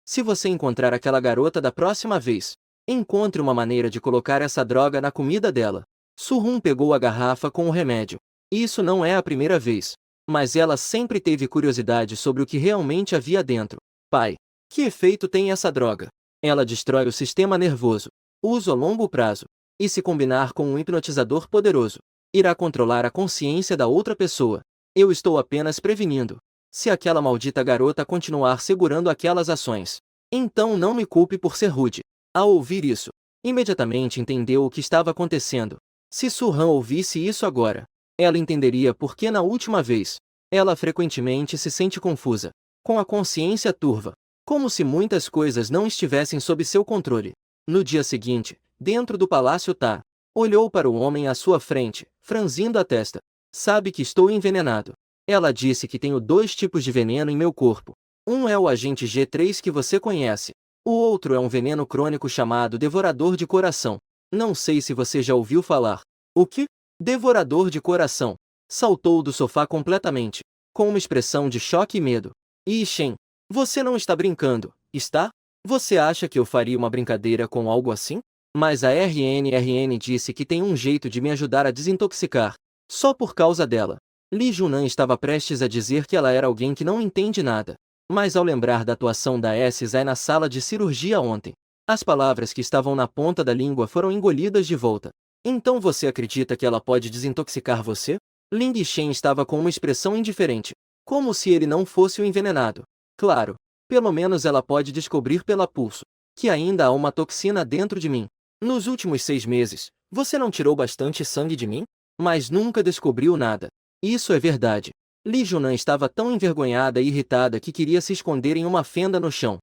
Se você encontrar aquela garota da próxima vez, encontre uma maneira de colocar essa droga na comida dela. Su-Hun pegou a garrafa com o remédio. Isso não é a primeira vez, mas ela sempre teve curiosidade sobre o que realmente havia dentro. Pai, que efeito tem essa droga? Ela destrói o sistema nervoso. Uso a longo prazo. E se combinar com um hipnotizador poderoso, irá controlar a consciência da outra pessoa. Eu estou apenas prevenindo. Se aquela maldita garota continuar segurando aquelas ações, então não me culpe por ser rude. Ao ouvir isso, imediatamente entendeu o que estava acontecendo. Se Su-Han ouvisse isso agora, ela entenderia por que na última vez, ela frequentemente se sente confusa, com a consciência turva, como se muitas coisas não estivessem sob seu controle. No dia seguinte, dentro do palácio Tá, olhou para o homem à sua frente, franzindo a testa. Sabe que estou envenenado. Ela disse que tenho 2 tipos de veneno em meu corpo. Um é o agente G3 que você conhece. O outro é um veneno crônico chamado Devorador de Coração. Não sei se você já ouviu falar. O que? Devorador de Coração. Saltou do sofá completamente, com uma expressão de choque e medo. Shen, você não está brincando, está? Você acha que eu faria uma brincadeira com algo assim? Mas a RN disse que tem um jeito de me ajudar a desintoxicar. Só por causa dela. Li Junan estava prestes a dizer que ela era alguém que não entende nada. Mas ao lembrar da atuação da SZai na sala de cirurgia ontem, as palavras que estavam na ponta da língua foram engolidas de volta. Então você acredita que ela pode desintoxicar você? Ling Shen estava com uma expressão indiferente, como se ele não fosse o envenenado. Claro, pelo menos ela pode descobrir pela pulso que ainda há uma toxina dentro de mim. Nos últimos 6 meses, você não tirou bastante sangue de mim? Mas nunca descobriu nada. Isso é verdade. Li Junan estava tão envergonhada e irritada que queria se esconder em uma fenda no chão.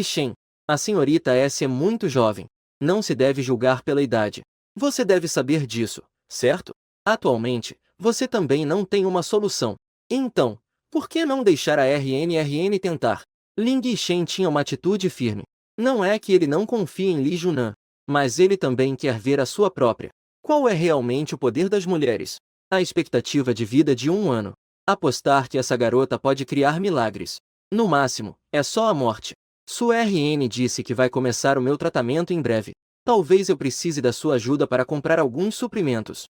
Shen, a senhorita S é muito jovem. Não se deve julgar pela idade. Você deve saber disso, certo? Atualmente, você também não tem uma solução. Então, por que não deixar a RN tentar? Ling Shen tinha uma atitude firme. Não é que ele não confia em Li Junan, mas ele também quer ver a sua própria. Qual é realmente o poder das mulheres? A expectativa de vida de 1 ano. Apostar que essa garota pode criar milagres. No máximo, é só a morte. Sua RN disse que vai começar o meu tratamento em breve. Talvez eu precise da sua ajuda para comprar alguns suprimentos.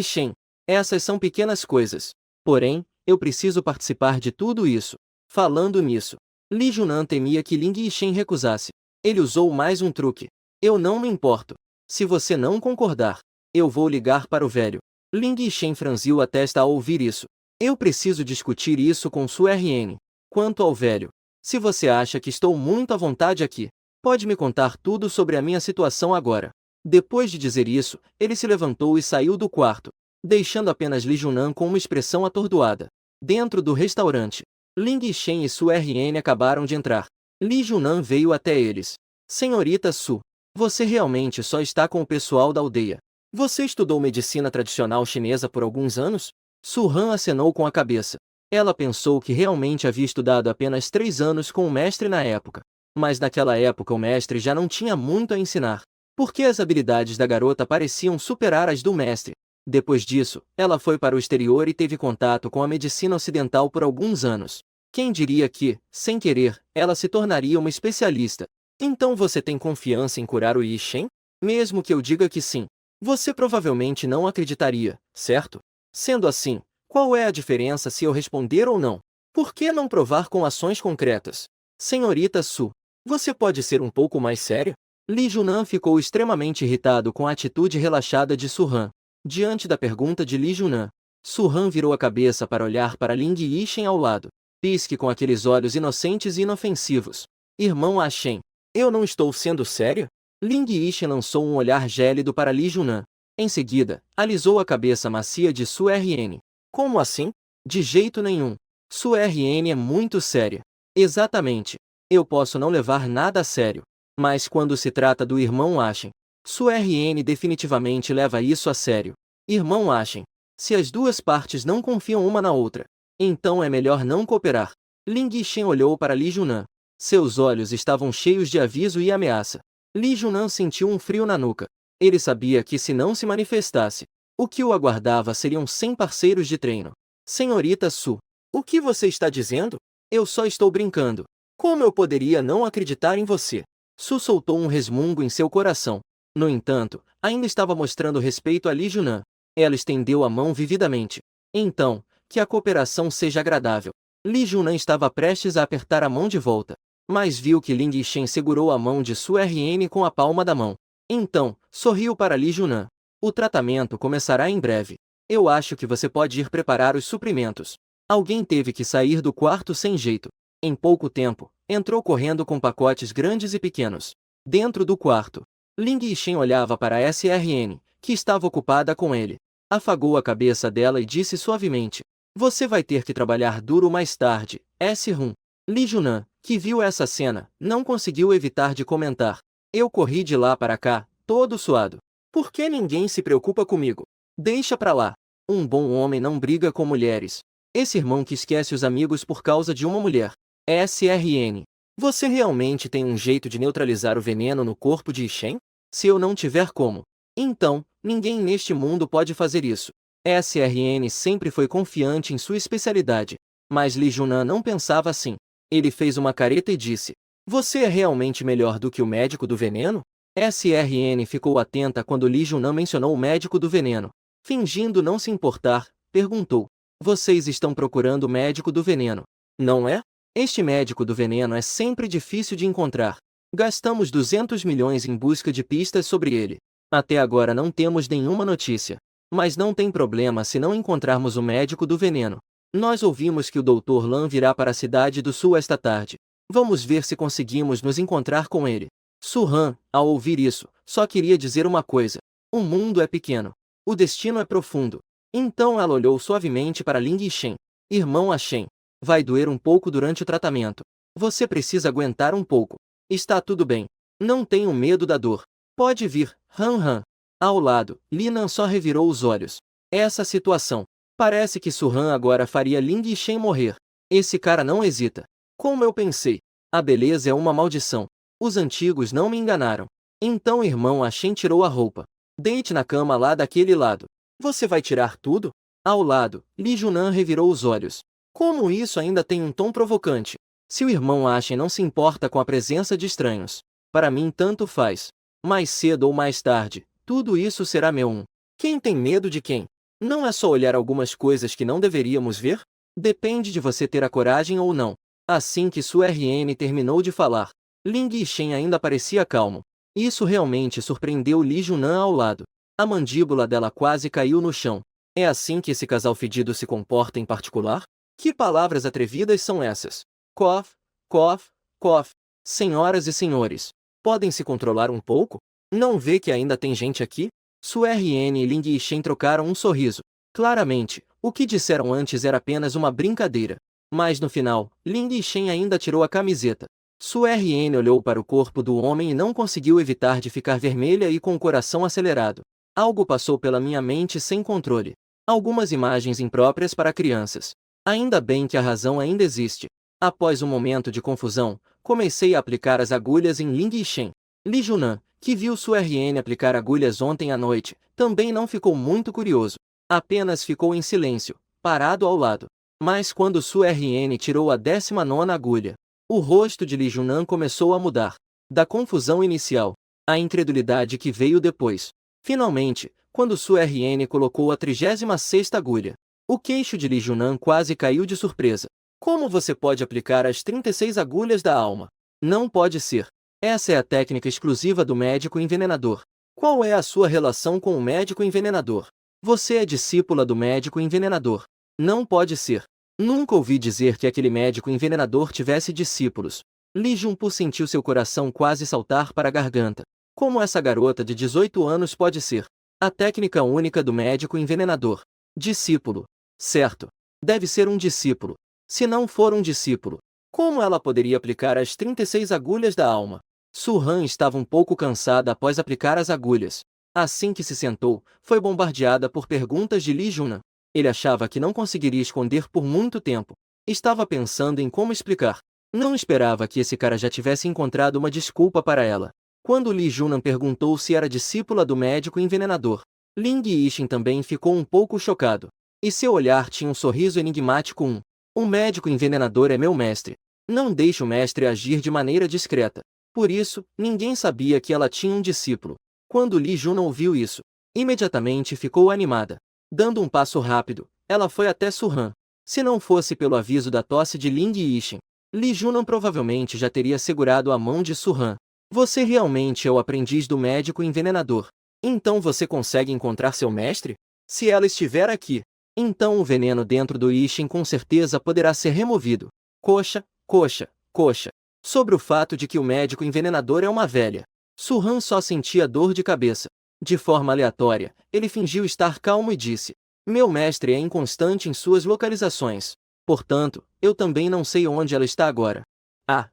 Shen, essas são pequenas coisas. Porém, eu preciso participar de tudo isso. Falando nisso, Li Junan temia que Ling Shen recusasse. Ele usou mais um truque. Eu não me importo. Se você não concordar, eu vou ligar para o velho. Ling Shen franziu a testa ao ouvir isso. Eu preciso discutir isso com sua RN. Quanto ao velho, se você acha que estou muito à vontade aqui, Pode me contar tudo sobre a minha situação agora. Depois de dizer isso, ele se levantou e saiu do quarto, deixando apenas Li Junan com uma expressão atordoada. Dentro do restaurante, Ling Yixen e Su RN acabaram de entrar. Li Junan veio até eles. Senhorita Su, você realmente só está com o pessoal da aldeia. Você estudou medicina tradicional chinesa por alguns anos? Su Han acenou com a cabeça. Ela pensou que realmente havia estudado apenas 3 anos com o mestre na época. Mas naquela época o mestre já não tinha muito a ensinar, porque as habilidades da garota pareciam superar as do mestre. Depois disso, ela foi para o exterior e teve contato com a medicina ocidental por alguns anos. Quem diria que, sem querer, ela se tornaria uma especialista? Então você tem confiança em curar o Yixen? Mesmo que eu diga que sim, você provavelmente não acreditaria, certo? Sendo assim, qual é a diferença se eu responder ou não? Por que não provar com ações concretas? Senhorita Su, você pode ser um pouco mais séria? Li Junan ficou extremamente irritado com a atitude relaxada de Su Han. Diante da pergunta de Li Junan, Su Han virou a cabeça para olhar para Ling Yixen ao lado. Pisque com aqueles olhos inocentes e inofensivos. Irmão A Shen, eu não estou sendo séria? Ling Yixen lançou um olhar gélido para Li Junan. Em seguida, alisou a cabeça macia de Su RN. Como assim? De jeito nenhum. Su RN é muito séria. Exatamente. Eu posso não levar nada a sério. Mas quando se trata do irmão Ashen, Su RN definitivamente leva isso a sério. Irmão Ashen, se as duas partes não confiam uma na outra, então é melhor não cooperar. Ling Yixen olhou para Li Junan. Seus olhos estavam cheios de aviso e ameaça. Li Junan sentiu um frio na nuca. Ele sabia que se não se manifestasse, o que o aguardava seriam 100 parceiros de treino. Senhorita Su, o que você está dizendo? Eu só estou brincando. Como eu poderia não acreditar em você? Su soltou um resmungo em seu coração. No entanto, ainda estava mostrando respeito a Li Junan. Ela estendeu a mão vividamente. Então, que a cooperação seja agradável. Li Junan estava prestes a apertar a mão de volta, mas viu que Ling Yixen segurou a mão de Su RN com a palma da mão. Então, sorriu para Li Junan. O tratamento começará em breve. Eu acho que você pode ir preparar os suprimentos. Alguém teve que sair do quarto sem jeito. Em pouco tempo, entrou correndo com pacotes grandes e pequenos. Dentro do quarto, Ling Yixen olhava para SRN, que estava ocupada com ele. Afagou a cabeça dela e disse suavemente: você vai ter que trabalhar duro mais tarde, S-Hun. Li Junan, que viu essa cena, não conseguiu evitar de comentar. Eu corri de lá para cá, todo suado. Por que ninguém se preocupa comigo? Deixa pra lá. Um bom homem não briga com mulheres. Esse irmão que esquece os amigos por causa de uma mulher. SRN. Você realmente tem um jeito de neutralizar o veneno no corpo de Yixen? Se eu não tiver como, então, ninguém neste mundo pode fazer isso. SRN sempre foi confiante em sua especialidade. Mas Li Junan não pensava assim. Ele fez uma careta e disse: você é realmente melhor do que o médico do veneno? SRN ficou atenta quando Li Junan mencionou o médico do veneno. Fingindo não se importar, perguntou: vocês estão procurando o médico do veneno, não é? Este médico do veneno é sempre difícil de encontrar. Gastamos 200 milhões em busca de pistas sobre ele. Até agora não temos nenhuma notícia. Mas não tem problema se não encontrarmos o médico do veneno. Nós ouvimos que o Dr. Lan virá para a cidade do sul esta tarde. Vamos ver se conseguimos nos encontrar com ele. Su Han, ao ouvir isso, só queria dizer uma coisa. O mundo é pequeno. O destino é profundo. Então ela olhou suavemente para Ling Yixen. Irmão A Shen, vai doer um pouco durante o tratamento. Você precisa aguentar um pouco. Está tudo bem. Não tenho medo da dor. Pode vir, Han Han. Ao lado, Li Nan só revirou os olhos. Essa situação. Parece que Su Han agora faria Ling Yixen morrer. Esse cara não hesita. Como eu pensei. A beleza é uma maldição. Os antigos não me enganaram. Então irmão A Shen tirou a roupa. Deite na cama lá daquele lado. Você vai tirar tudo? Ao lado, Li Junan revirou os olhos. Como isso ainda tem um tom provocante? Se o irmão A Shen não se importa com a presença de estranhos, para mim tanto faz. Mais cedo ou mais tarde, tudo isso será meu. Quem tem medo de quem? Não é só olhar algumas coisas que não deveríamos ver? Depende de você ter a coragem ou não. Assim que Su RN terminou de falar, Ling Yixen ainda parecia calmo. Isso realmente surpreendeu Li Junan ao lado. A mandíbula dela quase caiu no chão. É assim que esse casal fedido se comporta em particular? Que palavras atrevidas são essas? Cof, cof, cof. Senhoras e senhores, Podem se controlar um pouco? Não vê que ainda tem gente aqui? Su RN e Ling Yishen trocaram um sorriso. Claramente, o que disseram antes era apenas uma brincadeira. Mas no final, Ling Yishen ainda tirou a camiseta. Su RN olhou para o corpo do homem e não conseguiu evitar de ficar vermelha e com o coração acelerado. Algo passou pela minha mente sem controle. Algumas imagens impróprias para crianças. Ainda bem que a razão ainda existe. Após um momento de confusão, comecei a aplicar as agulhas em Ling Yishen. Li Junan, que viu Su RN aplicar agulhas ontem à noite, também não ficou muito curioso. Apenas ficou em silêncio, parado ao lado. Mas quando Su RN tirou a 19ª agulha, o rosto de Li Junan começou a mudar. Da confusão inicial, à incredulidade que veio depois. Finalmente, quando Su RN colocou a 36ª agulha, o queixo de Li Junan quase caiu de surpresa. Como você pode aplicar as 36 agulhas da alma? Não pode ser. Essa é a técnica exclusiva do médico envenenador. Qual é a sua relação com o médico envenenador? Você é discípula do médico envenenador. Não pode ser. Nunca ouvi dizer que aquele médico envenenador tivesse discípulos. Li Junpu sentiu seu coração quase saltar para a garganta. Como essa garota de 18 anos pode ser? A técnica única do médico envenenador. Discípulo. Certo. Deve ser um discípulo. Se não for um discípulo, como ela poderia aplicar as 36 agulhas da alma? Su Han estava um pouco cansada após aplicar as agulhas. Assim que se sentou, foi bombardeada por perguntas de Li Junan. Ele achava que não conseguiria esconder por muito tempo. Estava pensando em como explicar. Não esperava que esse cara já tivesse encontrado uma desculpa para ela. Quando Li Junan perguntou se era discípula do médico envenenador, Ling Yishen também ficou um pouco chocado. E seu olhar tinha um sorriso enigmático. O médico envenenador é meu mestre. Não deixe o mestre agir de maneira discreta. Por isso, ninguém sabia que ela tinha um discípulo. Quando Li Junan ouviu isso, imediatamente ficou animada. Dando um passo rápido, ela foi até Su Han. Se não fosse pelo aviso da tosse de Ling Yishen, Li Junan provavelmente já teria segurado a mão de Su Han. Você realmente é o aprendiz do médico envenenador. Então você consegue encontrar seu mestre? Se ela estiver aqui, então o veneno dentro do Yishen com certeza poderá ser removido. Coxa, coxa, coxa. Sobre o fato de que o médico envenenador é uma velha. Su Han só sentia dor de cabeça. De forma aleatória, ele fingiu estar calmo e disse: meu mestre é inconstante em suas localizações. Portanto, eu também não sei onde ela está agora. Ah!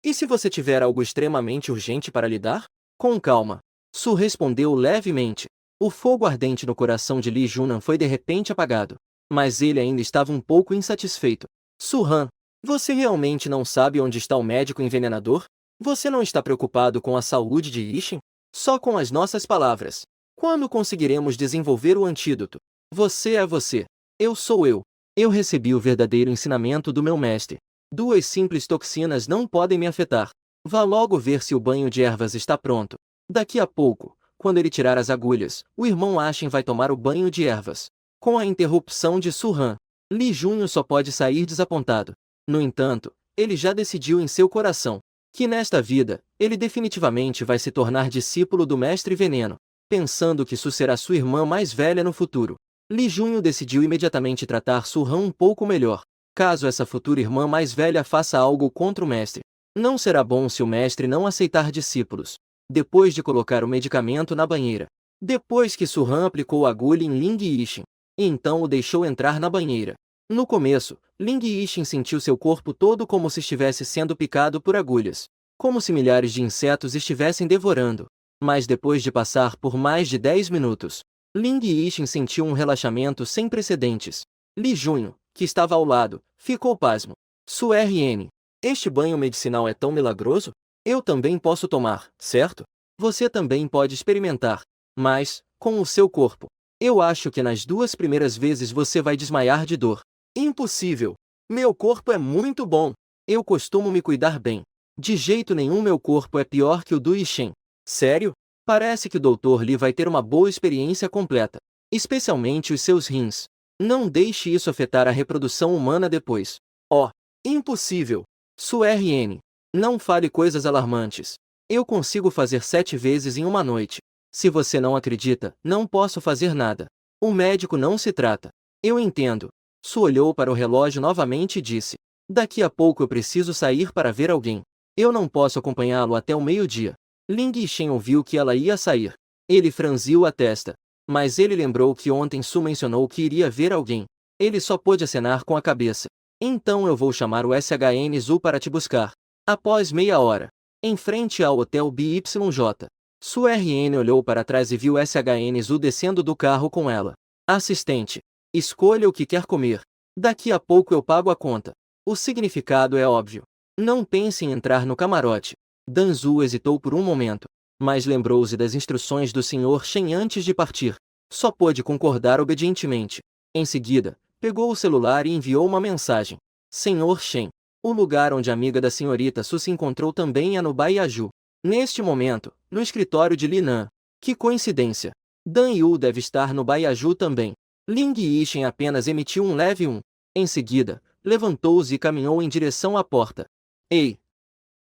E se você tiver algo extremamente urgente para lidar? Com calma. Su respondeu levemente. O fogo ardente no coração de Li Junan foi de repente apagado. Mas ele ainda estava um pouco insatisfeito. Su Han, você realmente não sabe onde está o médico envenenador? Você não está preocupado com a saúde de Yishen? Só com as nossas palavras. Quando conseguiremos desenvolver o antídoto? Você é você. Eu sou eu. Eu recebi o verdadeiro ensinamento do meu mestre. 2 simples toxinas não podem me afetar. Vá logo ver se o banho de ervas está pronto. Daqui a pouco, quando ele tirar as agulhas, o irmão Ashen vai tomar o banho de ervas. Com a interrupção de Su Han, Li Junho só pode sair desapontado. No entanto, ele já decidiu em seu coração que nesta vida, ele definitivamente vai se tornar discípulo do Mestre Veneno, pensando que Su será sua irmã mais velha no futuro. Li Junho decidiu imediatamente tratar Su Han um pouco melhor. Caso essa futura irmã mais velha faça algo contra o mestre, não será bom se o mestre não aceitar discípulos. Depois de colocar o medicamento na banheira, depois que Su Han aplicou a agulha em Ling Yishen, então o deixou entrar na banheira. No começo, Ling Yishen sentiu seu corpo todo como se estivesse sendo picado por agulhas, como se milhares de insetos estivessem devorando. Mas depois de passar por mais de 10 minutos, Ling Yishen sentiu um relaxamento sem precedentes. Li Junho, que estava ao lado, ficou pasmo. Su RN, este banho medicinal é tão milagroso? Eu também posso tomar, certo? Você também pode experimentar, mas, com o seu corpo. Eu acho que nas 2 primeiras vezes você vai desmaiar de dor. Impossível! Meu corpo é muito bom. Eu costumo me cuidar bem. De jeito nenhum meu corpo é pior que o do Yishen. Sério? Parece que o Dr. Li vai ter uma boa experiência completa. Especialmente os seus rins. Não deixe isso afetar a reprodução humana depois. Oh! Impossível! Su RN. Não fale coisas alarmantes. Eu consigo fazer 7 vezes em uma noite. Se você não acredita, não posso fazer nada. O médico não se trata. Eu entendo. Su olhou para o relógio novamente e disse: daqui a pouco eu preciso sair para ver alguém. Eu não posso acompanhá-lo até o meio-dia. Ling Yishen ouviu que ela ia sair. Ele franziu a testa. Mas ele lembrou que ontem Su mencionou que iria ver alguém. Ele só pôde acenar com a cabeça. Então eu vou chamar o SHN Zu para te buscar. Após meia hora. Em frente ao Hotel BYJ. Su RN olhou para trás e viu SHN Zu descendo do carro com ela. Assistente. Escolha o que quer comer. Daqui a pouco eu pago a conta. O significado é óbvio. Não pense em entrar no camarote. Dan Zu hesitou por um momento, mas lembrou-se das instruções do Sr. Shen antes de partir. Só pôde concordar obedientemente. Em seguida, pegou o celular e enviou uma mensagem. Sr. Shen. O lugar onde a amiga da senhorita Su se encontrou também é no Baiaju. Neste momento, no escritório de Linan. Que coincidência. Dan Yu deve estar no Baiaju também. Ling Yishen apenas emitiu um leve Em seguida, levantou-se e caminhou em direção à porta. Ei!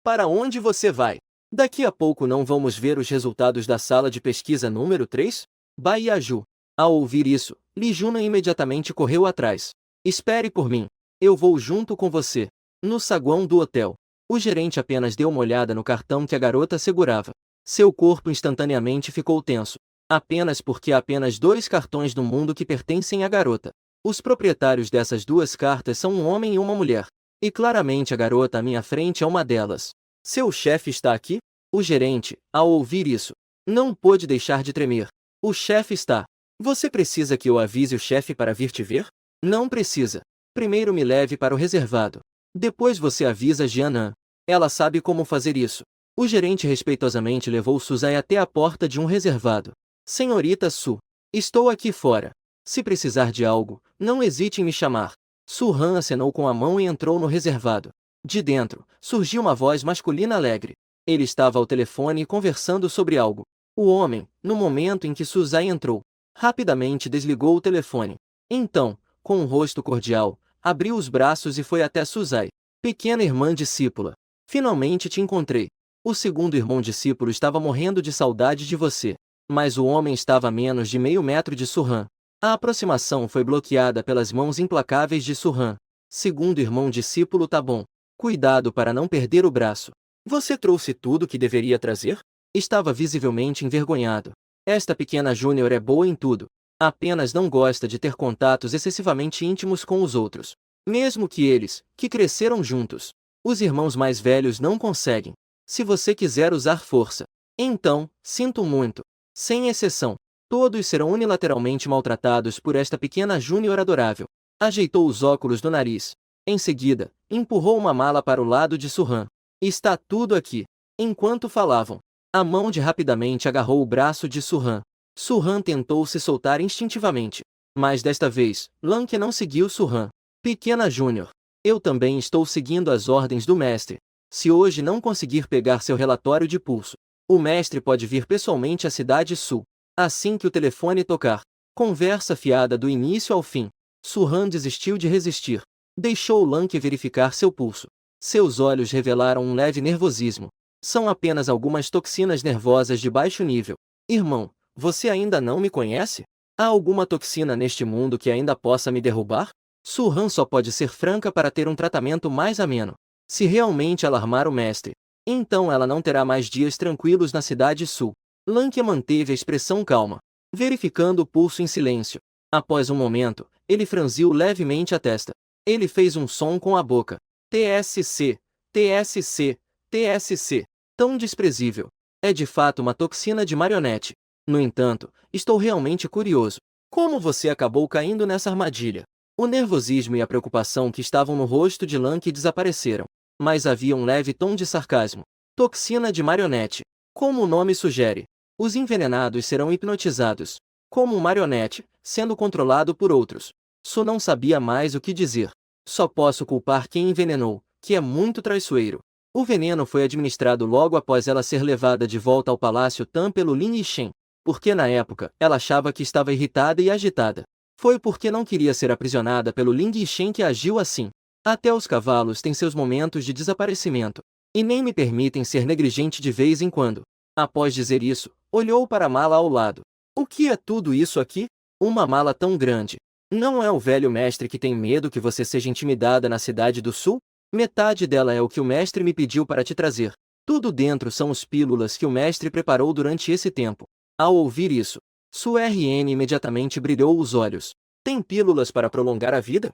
Para onde você vai? Daqui a pouco não vamos ver os resultados da sala de pesquisa número 3? Baiaju. Ao ouvir isso, Li Junan imediatamente correu atrás. Espere por mim. Eu vou junto com você. No saguão do hotel. O gerente apenas deu uma olhada no cartão que a garota segurava. Seu corpo instantaneamente ficou tenso. Apenas porque há apenas 2 cartões no mundo que pertencem à garota. Os proprietários dessas 2 cartas são um homem e uma mulher. E claramente a garota à minha frente é uma delas. Seu chefe está aqui? O gerente, ao ouvir isso, não pôde deixar de tremer. O chefe está. Você precisa que eu avise o chefe para vir te ver? Não precisa. Primeiro me leve para o reservado. Depois você avisa Jianan. Ela sabe como fazer isso. O gerente respeitosamente levou Suzai até a porta de um reservado. Senhorita Su, estou aqui fora. Se precisar de algo, não hesite em me chamar. Su Han acenou com a mão e entrou no reservado. De dentro, surgiu uma voz masculina alegre. Ele estava ao telefone e conversando sobre algo. O homem, no momento em que Suzai entrou, rapidamente desligou o telefone. Então, com um rosto cordial, abriu os braços e foi até Suzai. Pequena irmã discípula. Finalmente te encontrei. O segundo irmão discípulo estava morrendo de saudade de você. Mas o homem estava a menos de meio metro de Su Han. A aproximação foi bloqueada pelas mãos implacáveis de Su Han. Segundo irmão discípulo tá bom. Cuidado para não perder o braço. Você trouxe tudo que deveria trazer? Estava visivelmente envergonhado. Esta pequena Júnior é boa em tudo. Apenas não gosta de ter contatos excessivamente íntimos com os outros. Mesmo que eles, que cresceram juntos. Os irmãos mais velhos não conseguem. Se você quiser usar força. Então, sinto muito. Sem exceção. Todos serão unilateralmente maltratados por esta pequena Júnior adorável. Ajeitou os óculos do nariz. Em seguida, empurrou uma mala para o lado de Su Han. Está tudo aqui. Enquanto falavam, a mão de rapidamente agarrou o braço de Su Han. Su Han tentou se soltar instintivamente. Mas desta vez, Lanque não seguiu Su Han. Pequena Júnior. Eu também estou seguindo as ordens do mestre. Se hoje não conseguir pegar seu relatório de pulso, o mestre pode vir pessoalmente à cidade Sul. Assim que o telefone tocar. Conversa fiada do início ao fim. Su Han desistiu de resistir. Deixou Lanque verificar seu pulso. Seus olhos revelaram um leve nervosismo. São apenas algumas toxinas nervosas de baixo nível. Irmão, você ainda não me conhece? Há alguma toxina neste mundo que ainda possa me derrubar? Su Han só pode ser franca para ter um tratamento mais ameno. Se realmente alarmar o mestre, então ela não terá mais dias tranquilos na cidade Sul. Lanque manteve a expressão calma, verificando o pulso em silêncio. Após um momento, ele franziu levemente a testa. Ele fez um som com a boca. TSC, TSC, TSC. Tão desprezível. É de fato uma toxina de marionete. No entanto, estou realmente curioso. Como você acabou caindo nessa armadilha? O nervosismo e a preocupação que estavam no rosto de Lanque desapareceram. Mas havia um leve tom de sarcasmo. Toxina de marionete. Como o nome sugere, os envenenados serão hipnotizados. Como um marionete, sendo controlado por outros. Su não sabia mais o que dizer. Só posso culpar quem envenenou, que é muito traiçoeiro. O veneno foi administrado logo após ela ser levada de volta ao Palácio Tan pelo Lin Yishen, porque na época ela achava que estava irritada e agitada. Foi porque não queria ser aprisionada pelo Lin Yishen que agiu assim. Até os cavalos têm seus momentos de desaparecimento. E nem me permitem ser negligente de vez em quando. Após dizer isso, olhou para a mala ao lado. O que é tudo isso aqui? Uma mala tão grande. Não é o velho mestre que tem medo que você seja intimidada na cidade do sul? Metade dela é o que o mestre me pediu para te trazer. Tudo dentro são as pílulas que o mestre preparou durante esse tempo. Ao ouvir isso, Suern imediatamente brilhou os olhos. Tem pílulas para prolongar a vida?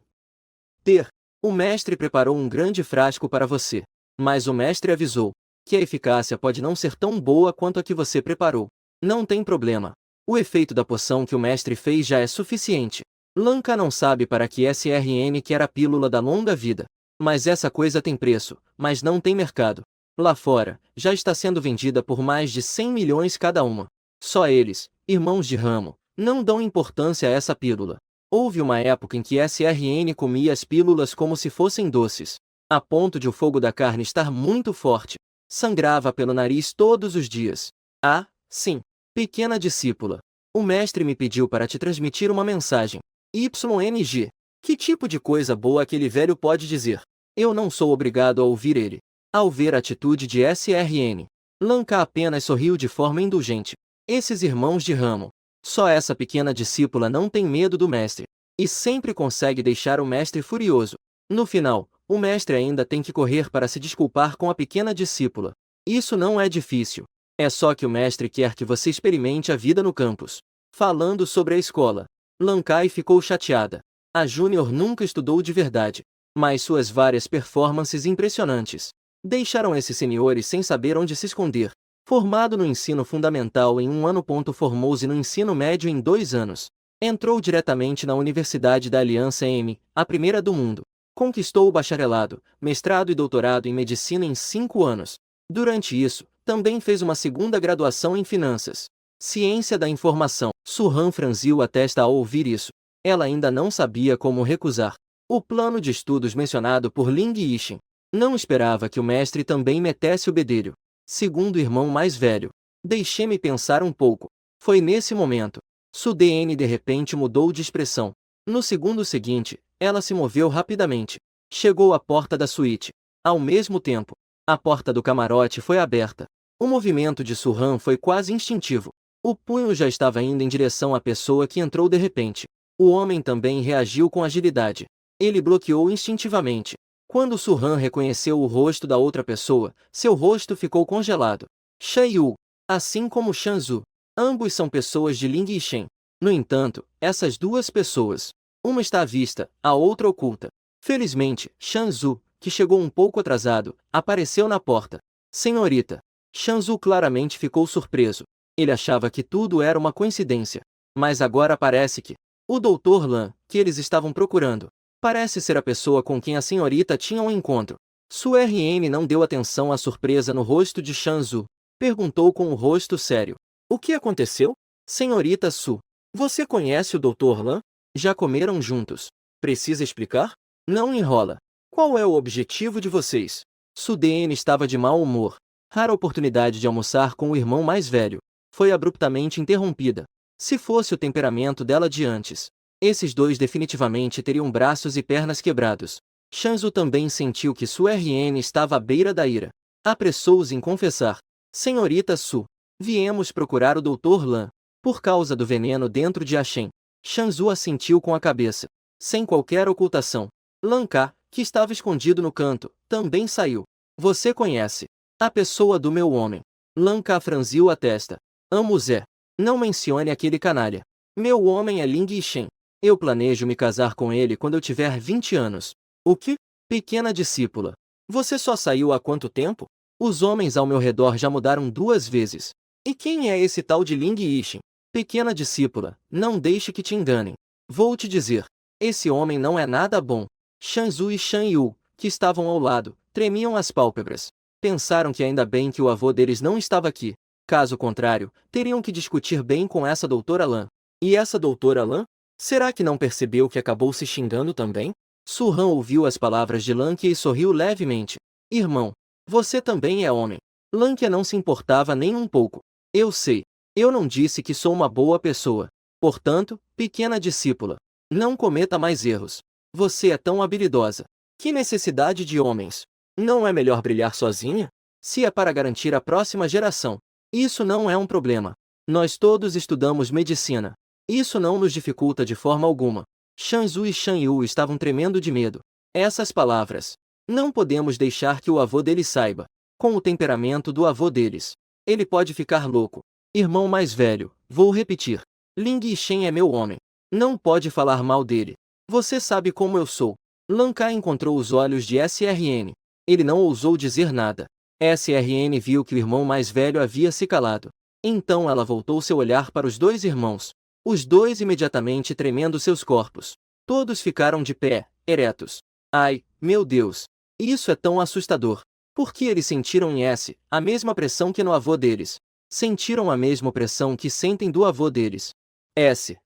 Ter. O mestre preparou um grande frasco para você. Mas o mestre avisou que a eficácia pode não ser tão boa quanto a que você preparou. Não tem problema. O efeito da poção que o mestre fez já é suficiente. Lanka não sabe para que SRN quer a pílula da longa vida. Mas essa coisa tem preço, mas não tem mercado. Lá fora, já está sendo vendida por mais de 100 milhões cada uma. Só eles, irmãos de ramo, não dão importância a essa pílula. Houve uma época em que SRN comia as pílulas como se fossem doces, a ponto de o fogo da carne estar muito forte. Sangrava pelo nariz todos os dias. Ah, sim, pequena discípula. O mestre me pediu para te transmitir uma mensagem. YNG. Que tipo de coisa boa aquele velho pode dizer? Eu não sou obrigado a ouvir ele. Ao ver a atitude de SRN, Lanka apenas sorriu de forma indulgente. Esses irmãos de ramo. Só essa pequena discípula não tem medo do mestre. E sempre consegue deixar o mestre furioso. No final, o mestre ainda tem que correr para se desculpar com a pequena discípula. Isso não é difícil. É só que o mestre quer que você experimente a vida no campus. Falando sobre a escola, Lankai ficou chateada. A Júnior nunca estudou de verdade. Mas suas várias performances impressionantes deixaram esses senhores sem saber onde se esconder. Formado no ensino fundamental em 1 ano. Formou-se no ensino médio em 2 anos. Entrou diretamente na Universidade da Aliança M, a primeira do mundo. Conquistou o bacharelado, mestrado e doutorado em medicina em 5 anos. Durante isso, também fez uma segunda graduação em finanças. Ciência da informação. Suhan franziu a testa ao ouvir isso. Ela ainda não sabia como recusar o plano de estudos mencionado por Ling Yixin. Não esperava que o mestre também metesse o bedelho. Segundo irmão mais velho. Deixe-me pensar um pouco. Foi nesse momento. Sudn de repente mudou de expressão. No segundo seguinte, ela se moveu rapidamente. Chegou à porta da suíte. Ao mesmo tempo, a porta do camarote foi aberta. O movimento de Suhan foi quase instintivo. O punho já estava indo em direção à pessoa que entrou de repente. O homem também reagiu com agilidade. Ele bloqueou instintivamente. Quando Suhan reconheceu o rosto da outra pessoa, seu rosto ficou congelado. Shan Yu, assim como Shan Zhu. Ambos são pessoas de Ling Yixin. No entanto, essas duas pessoas, uma está à vista, a outra oculta. Felizmente, Shan Zhu, que chegou um pouco atrasado, apareceu na porta. Senhorita. Shan Zhu claramente ficou surpreso. Ele achava que tudo era uma coincidência. Mas agora parece que o Dr. Lan, que eles estavam procurando, parece ser a pessoa com quem a senhorita tinha um encontro. Suern não deu atenção à surpresa no rosto de Shan Zhu. Perguntou com o rosto sério. O que aconteceu? Senhorita Su, você conhece o Dr. Lan? Já comeram juntos. Precisa explicar? Não enrola. Qual é o objetivo de vocês? Sudn estava de mau humor. Rara oportunidade de almoçar com o irmão mais velho. Foi abruptamente interrompida. Se fosse o temperamento dela de antes, esses dois definitivamente teriam braços e pernas quebrados. Shanzu também sentiu que Suern estava à beira da ira. Apressou-se em confessar. Senhorita Su, viemos procurar o Dr. Lan. Por causa do veneno dentro de Ashen. Shanzu assentiu com a cabeça. Sem qualquer ocultação. Lanka, que estava escondido no canto, também saiu. Você conhece a pessoa do meu homem. Lanka franziu a testa. Amo Zé. Não mencione aquele canalha. Meu homem é Ling Yixin. Eu planejo me casar com ele quando eu tiver 20 anos. O que? Pequena discípula. Você só saiu há quanto tempo? Os homens ao meu redor já mudaram 2 vezes. E quem é esse tal de Ling Yixin? Pequena discípula, não deixe que te enganem. Vou te dizer. Esse homem não é nada bom. Shanzu e Shan Yu, que estavam ao lado, tremiam as pálpebras. Pensaram que ainda bem que o avô deles não estava aqui. Caso contrário, teriam que discutir bem com essa doutora Lan. E essa doutora Lan? Será que não percebeu que acabou se xingando também? Suhan ouviu as palavras de Lankia e sorriu levemente. Irmão, você também é homem. Lankia não se importava nem um pouco. Eu sei. Eu não disse que sou uma boa pessoa. Portanto, pequena discípula, não cometa mais erros. Você é tão habilidosa. Que necessidade de homens? Não é melhor brilhar sozinha? Se é para garantir a próxima geração. Isso não é um problema. Nós todos estudamos medicina. Isso não nos dificulta de forma alguma. Shanzu e Shan Yu estavam tremendo de medo. Essas palavras Não podemos deixar que o avô deles saiba. Com o temperamento do avô deles, ele pode ficar louco. Irmão mais velho, vou repetir. Ling Yishen é meu homem. Não pode falar mal dele. Você sabe como eu sou. Lan Ka encontrou os olhos de SRN. Ele não ousou dizer nada. SRN viu que o irmão mais velho havia se calado. Então ela voltou seu olhar para os dois irmãos. Os dois imediatamente tremendo seus corpos. Todos ficaram de pé, eretos. Ai, meu Deus! Isso é tão assustador. Por que eles sentiram em S a mesma pressão que no avô deles? Sentiram a mesma pressão que sentem do avô deles. S.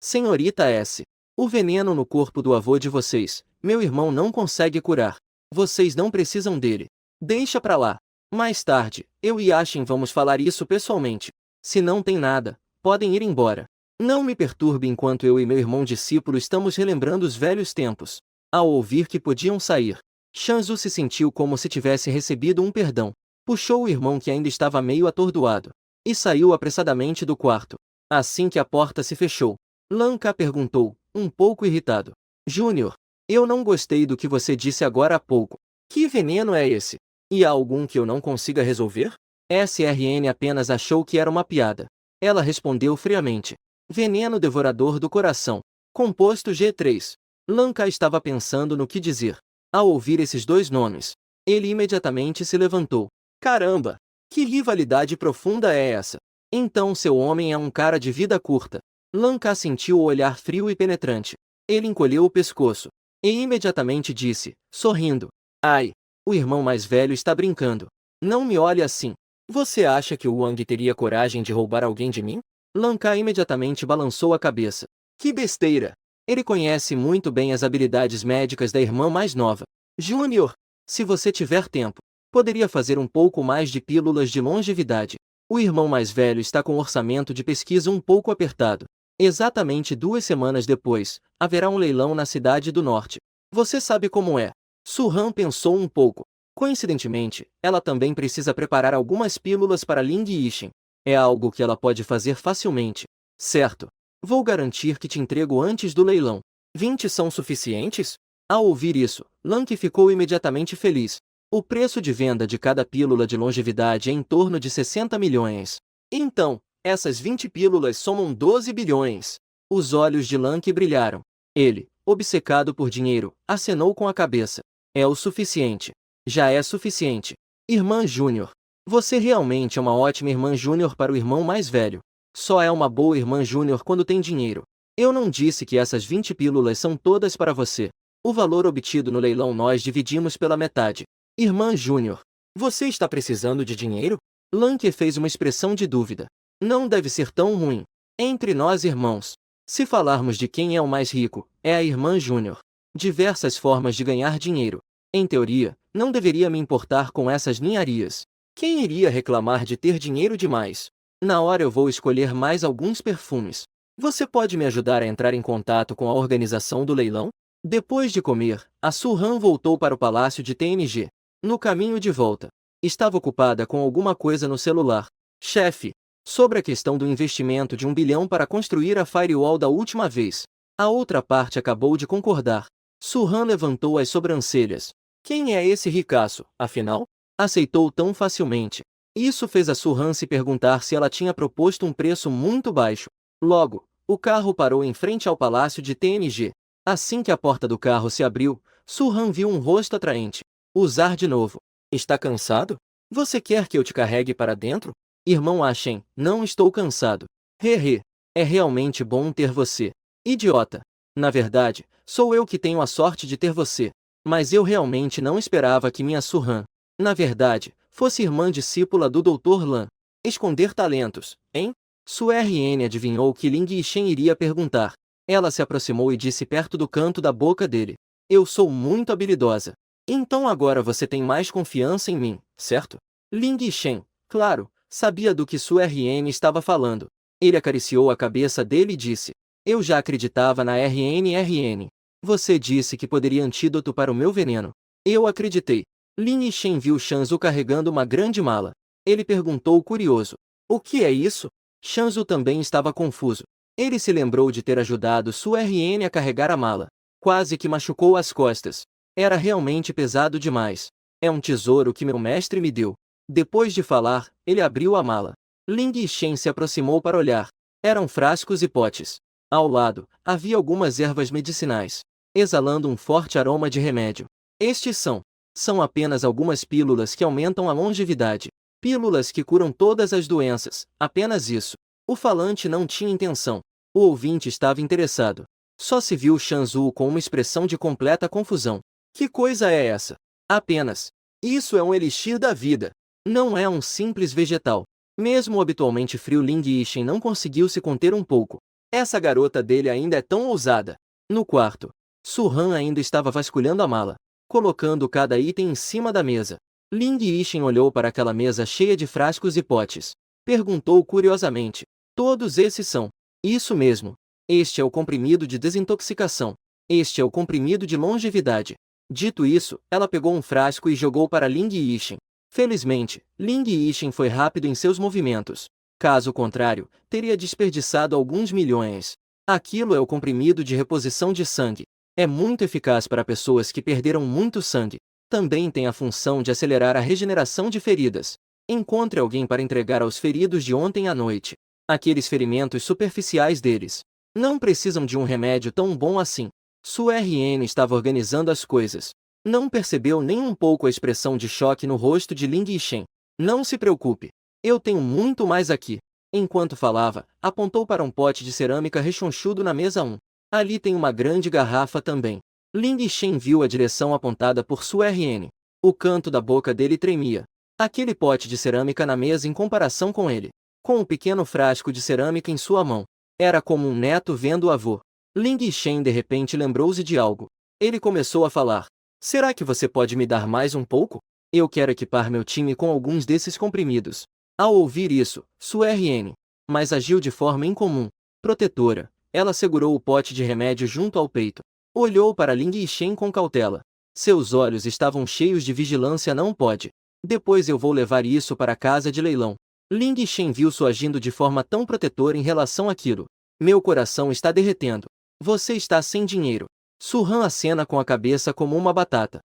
Senhorita S. O veneno no corpo do avô de vocês, meu irmão não consegue curar. Vocês não precisam dele. Deixa pra lá. Mais tarde, eu e Ashen vamos falar isso pessoalmente. Se não tem nada, podem ir embora. Não me perturbe enquanto eu e meu irmão discípulo estamos relembrando os velhos tempos. Ao ouvir que podiam sair, Shanzu se sentiu como se tivesse recebido um perdão. Puxou o irmão que ainda estava meio atordoado e saiu apressadamente do quarto. Assim que a porta se fechou, Lan Ka perguntou, um pouco irritado. Júnior, eu não gostei do que você disse agora há pouco. Que veneno é esse? E há algum que eu não consiga resolver? SRN apenas achou que era uma piada. Ela respondeu friamente. Veneno devorador do coração. Composto G3. Lan Ka estava pensando no que dizer. Ao ouvir esses dois nomes, ele imediatamente se levantou. Caramba! Que rivalidade profunda é essa? Então seu homem é um cara de vida curta. Lan Ka sentiu o olhar frio e penetrante. Ele encolheu o pescoço. E imediatamente disse, sorrindo. Ai! O irmão mais velho está brincando. Não me olhe assim. Você acha que o Wang teria coragem de roubar alguém de mim? Lan Ka imediatamente balançou a cabeça. Que besteira! Ele conhece muito bem as habilidades médicas da irmã mais nova. Júnior, se você tiver tempo, poderia fazer um pouco mais de pílulas de longevidade. O irmão mais velho está com o orçamento de pesquisa um pouco apertado. Exatamente 2 semanas depois, haverá um leilão na cidade do norte. Você sabe como é. Su-Han pensou um pouco. Coincidentemente, ela também precisa preparar algumas pílulas para Ling Yishen. É algo que ela pode fazer facilmente. Certo. Vou garantir que te entrego antes do leilão. 20 são suficientes? Ao ouvir isso, Lan Ka ficou imediatamente feliz. O preço de venda de cada pílula de longevidade é em torno de 60 milhões. Então, essas 20 pílulas somam 12 bilhões. Os olhos de Lan Ka brilharam. Ele, obcecado por dinheiro, acenou com a cabeça. É o suficiente. Já é suficiente. Irmã Júnior. Você realmente é uma ótima irmã Júnior para o irmão mais velho. Só é uma boa irmã Júnior quando tem dinheiro. Eu não disse que essas 20 pílulas são todas para você. O valor obtido no leilão nós dividimos pela metade. Irmã Júnior, você está precisando de dinheiro? Lan Ka fez uma expressão de dúvida. Não deve ser tão ruim. Entre nós irmãos, se falarmos de quem é o mais rico, é a irmã Júnior. Diversas formas de ganhar dinheiro. Em teoria, não deveria me importar com essas ninharias. Quem iria reclamar de ter dinheiro demais? Na hora eu vou escolher mais alguns perfumes. Você pode me ajudar a entrar em contato com a organização do leilão? Depois de comer, a Su-Han voltou para o palácio de TNG. No caminho de volta, estava ocupada com alguma coisa no celular. Chefe, sobre a questão do investimento de 1 bilhão para construir a firewall da última vez. A outra parte acabou de concordar. Su-Han levantou as sobrancelhas. Quem é esse ricaço, afinal? Aceitou tão facilmente. Isso fez a Su-Han se perguntar se ela tinha proposto um preço muito baixo. Logo, o carro parou em frente ao palácio de TNG. Assim que a porta do carro se abriu, Su-Han viu um rosto atraente. Usar de novo. Está cansado? Você quer que eu te carregue para dentro? Irmão Ashen, não estou cansado. Hehe. É realmente bom ter você. Idiota. Na verdade, sou eu que tenho a sorte de ter você. Mas eu realmente não esperava que minha Su-Han, na verdade, fosse irmã discípula do Dr. Lan. Esconder talentos, hein? Su-RN adivinhou que Ling Yishen iria perguntar. Ela se aproximou e disse perto do canto da boca dele. Eu sou muito habilidosa. Então agora você tem mais confiança em mim, certo? Ling Yishen, claro, sabia do que Su-RN estava falando. Ele acariciou a cabeça dele e disse. Eu já acreditava na RN. Você disse que poderia antídoto para o meu veneno. Eu acreditei. Ling Yishen viu Shanzu carregando uma grande mala. Ele perguntou curioso. O que é isso? Shanzu também estava confuso. Ele se lembrou de ter ajudado Su-RN a carregar a mala. Quase que machucou as costas. Era realmente pesado demais. É um tesouro que meu mestre me deu. Depois de falar, ele abriu a mala. Ling Yixen se aproximou para olhar. Eram frascos e potes. Ao lado, havia algumas ervas medicinais, exalando um forte aroma de remédio. Estes são apenas algumas pílulas que aumentam a longevidade. Pílulas que curam todas as doenças, apenas isso. O falante não tinha intenção. O ouvinte estava interessado. Só se viu Shanzhu com uma expressão de completa confusão. Que coisa é essa? Apenas. Isso é um elixir da vida. Não é um simples vegetal. Mesmo o habitualmente frio Ling Yixen não conseguiu se conter um pouco. Essa garota dele ainda é tão ousada. No quarto, Su Han ainda estava vasculhando a mala, colocando cada item em cima da mesa. Ling Yixen olhou para aquela mesa cheia de frascos e potes. Perguntou curiosamente. Todos esses são? Isso mesmo. Este é o comprimido de desintoxicação. Este é o comprimido de longevidade. Dito isso, ela pegou um frasco e jogou para Ling Yixen. Felizmente, Ling Yixen foi rápido em seus movimentos. Caso contrário, teria desperdiçado alguns milhões. Aquilo é o comprimido de reposição de sangue. É muito eficaz para pessoas que perderam muito sangue. Também tem a função de acelerar a regeneração de feridas. Encontre alguém para entregar aos feridos de ontem à noite. Aqueles ferimentos superficiais deles. Não precisam de um remédio tão bom assim. Su RN estava organizando as coisas. Não percebeu nem um pouco a expressão de choque no rosto de Ling Yixen. Não se preocupe. Eu tenho muito mais aqui. Enquanto falava, apontou para um pote de cerâmica rechonchudo na mesa 1. Ali tem uma grande garrafa também. Ling Yixen viu a direção apontada por Su RN. O canto da boca dele tremia. Aquele pote de cerâmica na mesa em comparação com ele. Com um pequeno frasco de cerâmica em sua mão. Era como um neto vendo o avô. Ling Yixen de repente lembrou-se de algo. Ele começou a falar. Será que você pode me dar mais um pouco? Eu quero equipar meu time com alguns desses comprimidos. Ao ouvir isso, Su RN, mas agiu de forma incomum, protetora. Ela segurou o pote de remédio junto ao peito. Olhou para Ling Yixen com cautela. Seus olhos estavam cheios de vigilância. Não pode. Depois eu vou levar isso para a casa de leilão. Ling Yixen viu Su agindo de forma tão protetora em relação àquilo. Meu coração está derretendo. Você está sem dinheiro. Su Han acena com a cabeça como uma batata.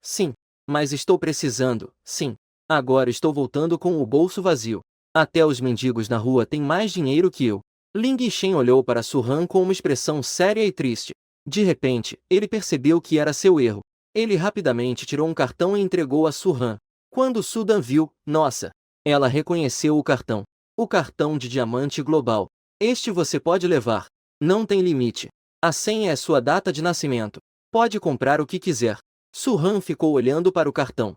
Sim. Mas estou precisando, sim. Agora estou voltando com o bolso vazio. Até os mendigos na rua têm mais dinheiro que eu. Ling Yixen olhou para Su Han com uma expressão séria e triste. De repente, ele percebeu que era seu erro. Ele rapidamente tirou um cartão e entregou a Su Han. Quando Su Dan viu, nossa! Ela reconheceu o cartão. O cartão de diamante global. Este você pode levar. Não tem limite. A senha é sua data de nascimento. Pode comprar o que quiser. Su Han ficou olhando para o cartão.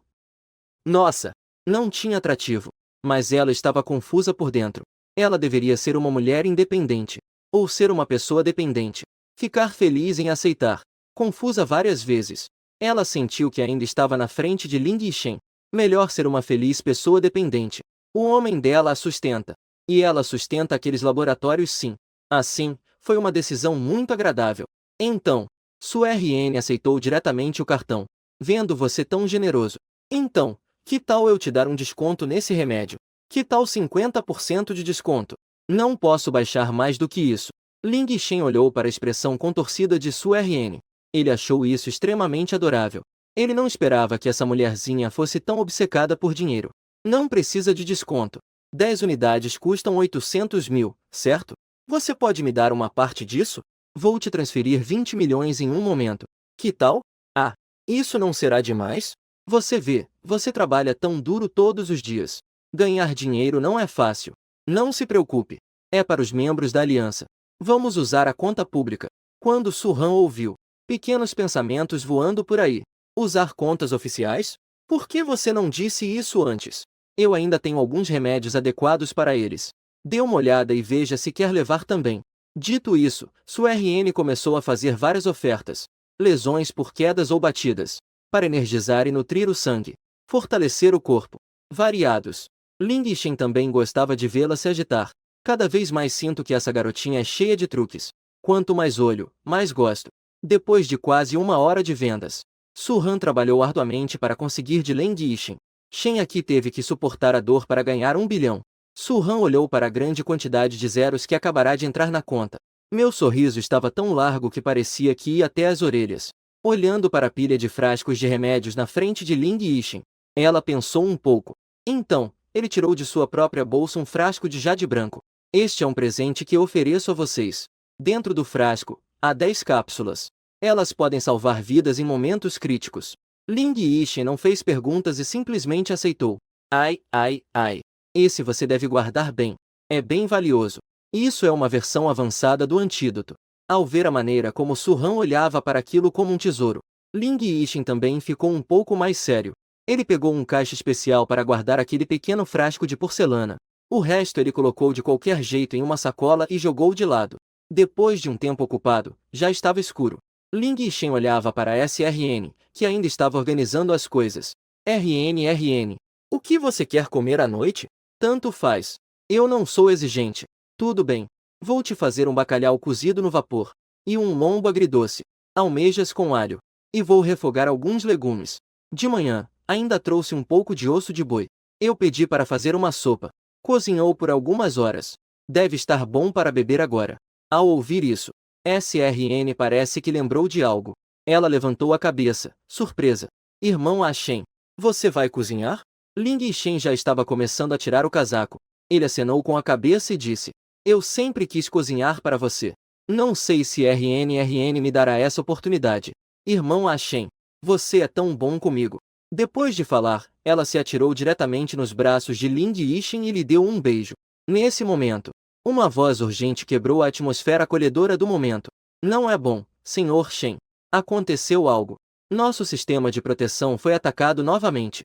Nossa! Não tinha atrativo. Mas ela estava confusa por dentro. Ela deveria ser uma mulher independente. Ou ser uma pessoa dependente. Ficar feliz em aceitar. Confusa várias vezes. Ela sentiu que ainda estava na frente de Ling Yixen. Melhor ser uma feliz pessoa dependente. O homem dela a sustenta. E ela sustenta aqueles laboratórios sim. Assim, foi uma decisão muito agradável. Então, Su RN aceitou diretamente o cartão. Vendo você tão generoso. Então, que tal eu te dar um desconto nesse remédio? Que tal 50% de desconto? Não posso baixar mais do que isso. Ling Yixen olhou para a expressão contorcida de Su RN. Ele achou isso extremamente adorável. Ele não esperava que essa mulherzinha fosse tão obcecada por dinheiro. Não precisa de desconto. 10 unidades custam 800 mil, certo? Você pode me dar uma parte disso? Vou te transferir 20 milhões em um momento. Que tal? Ah, isso não será demais? Você vê, você trabalha tão duro todos os dias. Ganhar dinheiro não é fácil. Não se preocupe. É para os membros da aliança. Vamos usar a conta pública. Quando Su Han ouviu, pequenos pensamentos voando por aí. Usar contas oficiais? Por que você não disse isso antes? Eu ainda tenho alguns remédios adequados para eles. Dê uma olhada e veja se quer levar também. Dito isso, Su RN começou a fazer várias ofertas. Lesões por quedas ou batidas. Para energizar e nutrir o sangue. Fortalecer o corpo. Variados. Ling Yixen também gostava de vê-la se agitar. Cada vez mais sinto que essa garotinha é cheia de truques. Quanto mais olho, mais gosto. Depois de quase uma hora de vendas, Su Han trabalhou arduamente para conseguir de Ling Yixen. Shen aqui teve que suportar a dor para ganhar 1 bilhão. Su Han olhou para a grande quantidade de zeros que acabará de entrar na conta. Meu sorriso estava tão largo que parecia que ia até as orelhas. olhando para a pilha de frascos de remédios na frente de Ling Yixin. Ela pensou um pouco. Então, ele tirou de sua própria bolsa um frasco de jade branco. Este é um presente que eu ofereço a vocês. Dentro do frasco, há 10 cápsulas. Elas podem salvar vidas em momentos críticos. Ling Yixin não fez perguntas e simplesmente aceitou. Ai, ai, ai. Esse você deve guardar bem. É bem valioso. Isso é uma versão avançada do antídoto. Ao ver a maneira como Su Han olhava para aquilo como um tesouro, Ling Yixin também ficou um pouco mais sério. Ele pegou um caixa especial para guardar aquele pequeno frasco de porcelana. O resto ele colocou de qualquer jeito em uma sacola e jogou de lado. Depois de um tempo ocupado, já estava escuro. Ling Yixin olhava para SRN, que ainda estava organizando as coisas. RN. O que você quer comer à noite? Tanto faz. Eu não sou exigente. Tudo bem. Vou te fazer um bacalhau cozido no vapor. E um lombo agridoce. Almejas com alho. E vou refogar alguns legumes. De manhã, ainda trouxe um pouco de osso de boi. Eu pedi para fazer uma sopa. Cozinhou por algumas horas. Deve estar bom para beber agora. Ao ouvir isso, SRN parece que lembrou de algo. Ela levantou a cabeça, surpresa. Irmão Ashen, você vai cozinhar? Ling Yixin já estava começando a tirar o casaco. Ele acenou com a cabeça e disse: eu sempre quis cozinhar para você. Não sei se RN me dará essa oportunidade. Irmão Ashen, você é tão bom comigo. Depois de falar, ela se atirou diretamente nos braços de Ling Yixin e lhe deu um beijo. Nesse momento, uma voz urgente quebrou a atmosfera acolhedora do momento. Não é bom, Sr. Shen. Aconteceu algo. Nosso sistema de proteção foi atacado novamente.